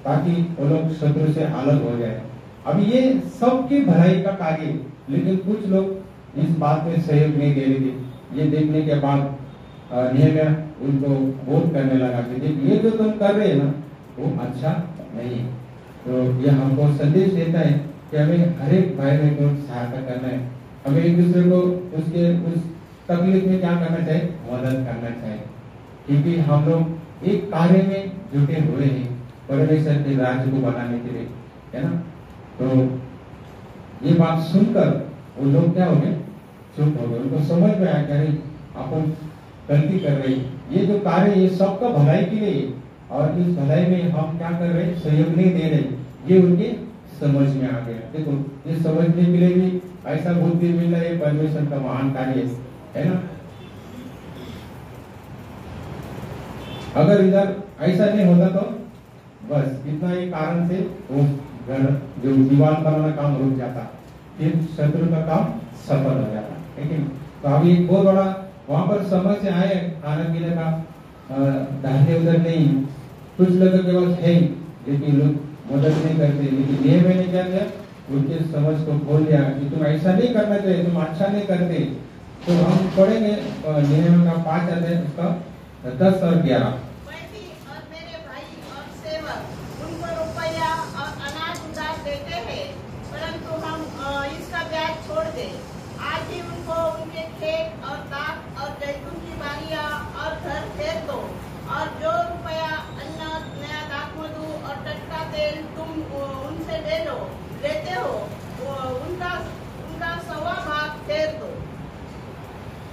ताकि वो लोग शत्रु से अलग हो जाए। अभी ये सबकी भलाई का कार्य, लेकिन कुछ लोग इस बात में सहयोग नहीं दे रहे थे। ये देखने के बाद नेहम्याह उनको बोध करने लगा कि देख ये जो तुम कर रहे हैं ना वो अच्छा नहीं है। तो ये हमको संदेश देता है कि हमें हर एक भाई बहन को सहायता करना है, हमें एक दूसरे को उसके उस तकलीफ में क्या करना चाहिए, मदद करना चाहिए, क्योंकि हम लोग एक कार्य में जुटे हुए हैं परमेश्वर के राज्य को बनाने के लिए, है ना। तो ये बात सुनकर वो लोग क्या हो गए, चुप हो गए। उनको समझ में आया कि अरे अपन गलती कर रहे हैं, ये जो कार्य ये सबका भलाई के लिए और इस भलाई में हम क्या कर रहे हैं, सहयोग नहीं दे रहे, ये उनके समझ में आ गया। देखो ये समझने के लिए भी ऐसा बुद्धि मिलना है, परमेश्वर का महान कार्य है ना। अगर इधर ऐसा नहीं होता तो बस इतना ही कारण से वो घर जो दीवार बनाना काम रुक जाता, फिर शत्रु का काम सफल हो जाता, लेकिन तो अभी एक बहुत बड़ा वहां पर समझ से आए खाना पीने का दाहिने उधर नहीं, कुछ लोगों के पास है लेकिन लोग मदद नहीं करते। लेकिन ये मैंने क्या किया, उनके समझ को खोल दिया कि तुम ऐसा नहीं करना चाहिए, तुम अच्छा नहीं करते। तो हम पढ़ेंगे नेहम्याह का 5 अध्याय उसका 10 और 11। मैं भी और मेरे भाई और सेवक उनको रुपया और अनाज उधार देते हैं, परंतु हम इसका ब्याज छोड़ दे। आज ही उनको उनके खेत और दाख और जैतून की बारियां और घर फेर दो, और जो रुपया अन्न, नया दाख मधु और टटका तेल तुम उनसे लेते हो उनका 1.25 भाग फेर दो।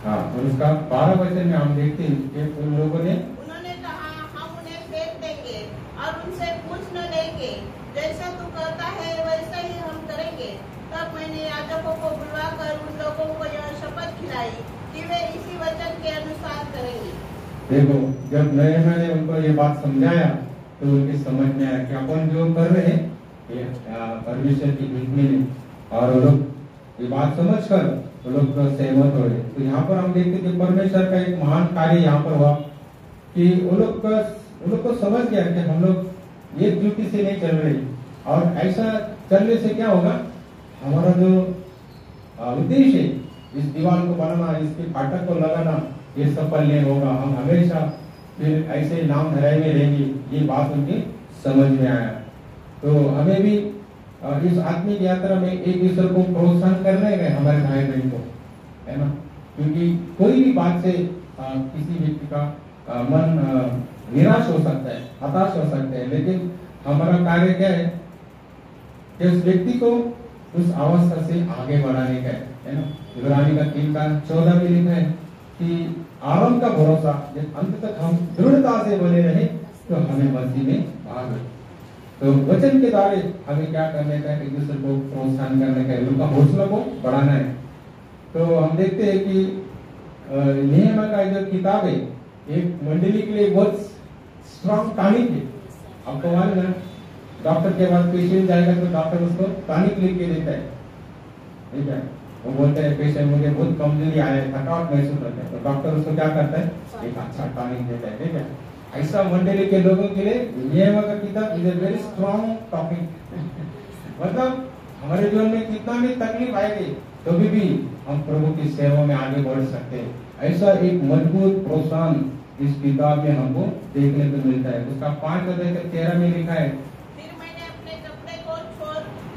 हाँ, और उसका 12 वचन में हम देखते हैं कि उन लोगों ने उन्होंने कहा हम उन्हें फेर देंगे और उनसे पूछ न लेंगे, जैसा तू कहता है वैसा ही हम करेंगे। तब मैंने याजकों को बुलवाकर उन लोगों को यह शपथ खिलाई कि वे इसी वचन के अनुसार करेंगे। देखो जब नेहम्याह ने उनको ये बात समझाया तो उनकी समझ में आया कि अपन जो कर रहे हैं ये परमेश्वर की भीख में, और वो लोग ये बात समझकर वो लोग सहमत हो गए। तो यहाँ पर हम देखते कि परमेश्वर का एक महान कार्य यहाँ पर हुआ कि वो लोग को समझ गया कि हम लोग एक ड्यूटी से नहीं चल रहे, और ऐसा चलने से क्या होगा, हमारा जो उद्देश्य है इस दीवार को बनाना, इसके फाटक को लगाना, ये सफल नहीं होगा, हम हमेशा फिर ऐसे नाम धराई में रहेंगे। ये बात उनके समझ में आया। तो हमें भी इस आत्मिक यात्रा में एक दूसरे को प्रोत्साहन करने गए हमारे भाई बहन को, है ना, क्योंकि कोई भी बात से किसी व्यक्ति का मन निराश हो सकता है, हताश हो सकता है, लेकिन हमारा कार्य क्या है कि उस व्यक्ति को उस अवस्था से आगे बढ़ाने का है ना। इब्रानी का 3:14 में लिखा है कि आरंभ का भरोसा जब अंत तक हम दृढ़ता से बने रहे तो हमें मसीह में भाग। तो वचन के द्वारा हमें क्या करने का है, एक दूसरे को प्रोत्साहन करने का है, उनका हौसला को बढ़ाना है। तो हम देखते हैं कि नेहम्याह का जो किताब है एक मंडली के लिए बहुत स्ट्रॉन्ग टॉनिक है। आपको मालूम है, डॉक्टर के पास पेशेंट जाएगा तो डॉक्टर उसको टॉनिक लिख के देता है, ठीक है। वो बोलते हैं पेशेंट मुझे बहुत कमजोरी आया है, थकावट महसूस होता है, तो डॉक्टर उसको क्या करता है, एक अच्छा टॉनिक देता है, ठीक है। ऐसा मंडली के लोगों के लिए नेहम्याह का किताब is a very strong topic. मतलब हमारे जीवन में कितना भी तकलीफ आएगी तो भी हम प्रभु की सेवा में आगे बढ़ सकते हैं। ऐसा एक मजबूत प्रोत्साहन इस किताब में हमको देखने को मिलता है। उसका 5:13 में लिखा है, फिर मैंने अपने कपड़े को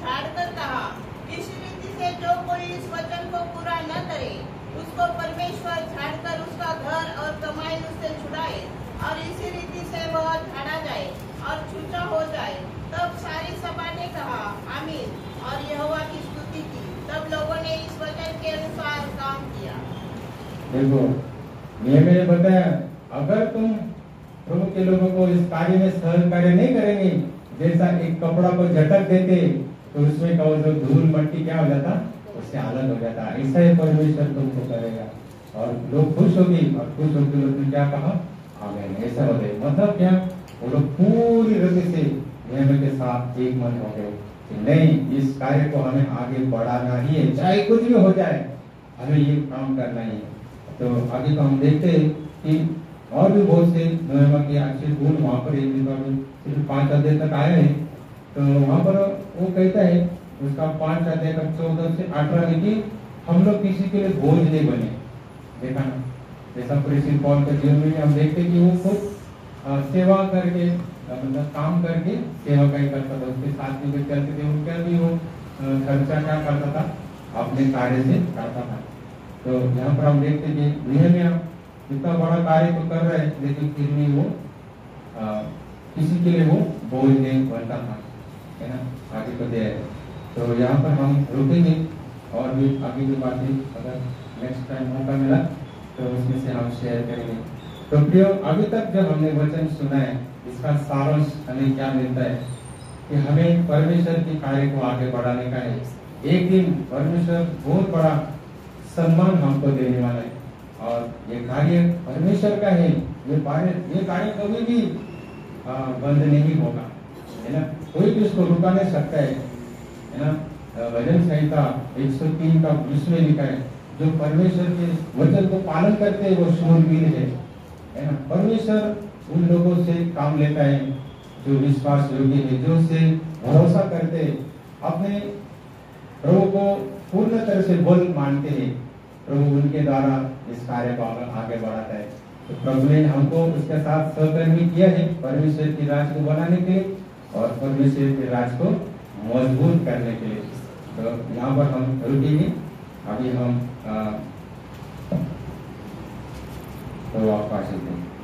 झाड़कर कहा, इस रीति से जो कोई इस वचन को पूरा न करे उसको परमेश्वर झाड़कर उसका घर और कमाई उससे छुड़ाए, और इसी रीति से वह झाड़ा जाए और छूटा हो जाए। तब सारी सभा ने कहा आमीन और यहोवा की स्तुति की। तब लोगों ने इस वचन के अनुसार काम किया। देखो नेहम्याह ने बताया अगर तुम प्रभु के लोगों को इस कार्य में सहकार्य नहीं करेंगे, जैसा एक कपड़ा को झटक देते तो उसमें का जो धूल मट्टी क्या हो जाता, उससे अलग हो जाता, ऐसा ही परमेश्वर तुमको करेगा। और लोग खुश होगी और खुश होकर लोग ने क्या कहा, आमीन, ऐसा हो गए। मतलब क्या, वो लोग पूरी रीति से नेहम्याह के साथ एक मन हो गए कि नहीं, इस कार्य को हमें आगे बढ़ाना ही है, चाहे कुछ भी हो जाए हमें ये काम करना ही है। तो आगे तो हम देखते हैं कि और भी बहुत से नेहम्याह के अच्छे गुण वहाँ पर एक सिर्फ 5 अध्याय तक आए हैं। तो वहाँ पर वो कहता है उसका 5 अध्याय का 14 से 18 में कि हम लोग किसी के लिए बोझ नहीं बने। देखा ना, जैसा प्रेषित पौल के जीवन में हम देखते कि वो खुद सेवा करके मतलब काम करके सेवा का ही करता था, उसके साथ में चलते थे, उनका भी वो खर्चा क्या करता था, अपने कार्य से करता था। तो यहाँ पर हम देखते कि नेहमिया इतना बड़ा कार्य तो कर रहे हैं, लेकिन फिर भी वो किसी के लिए वो बोझ नहीं बनता था, है ना, आगे को दे। तो यहाँ पर हम रुकेंगे और भी आगे की बातें अगर नेक्स्ट टाइम मौका मिला तो उसमें से हम शेयर करेंगे। तो प्रियो, अभी तक जब हमने वचन सुना है, इसका सारांश हमें क्या मिलता है कि हमें परमेश्वर के कार्य को आगे बढ़ाने का है। एक दिन परमेश्वर बहुत बड़ा सम्मान हमको देने वाला है और ये कार्य परमेश्वर का है। ये कार्य कभी भी बंद नहीं होगा, है ना, कोई भी उसको रुका नहीं सकता है ना। भजन संहिता 103 का 20 में लिखा है, जो परमेश्वर के वचन को पालन करते हैं वो शूरवीर है ना। परमेश्वर उन लोगों से काम लेता है जो विश्वास योग्य है, जो उससे भरोसा करते हैं, अपने प्रभु को पूर्ण तरह से बोल मानते हैं। प्रभु उनके द्वारा इस कार्य को आगे बढ़ाता है। तो प्रभु ने हमको उसके साथ सहकर्मी किया है परमेश्वर के राज को बनाने के लिए और परमेश्वर के राज को मजबूत करने के लिए। तो यहाँ पर हम रुकेंगे। अभी हम तो आप आशीष दें।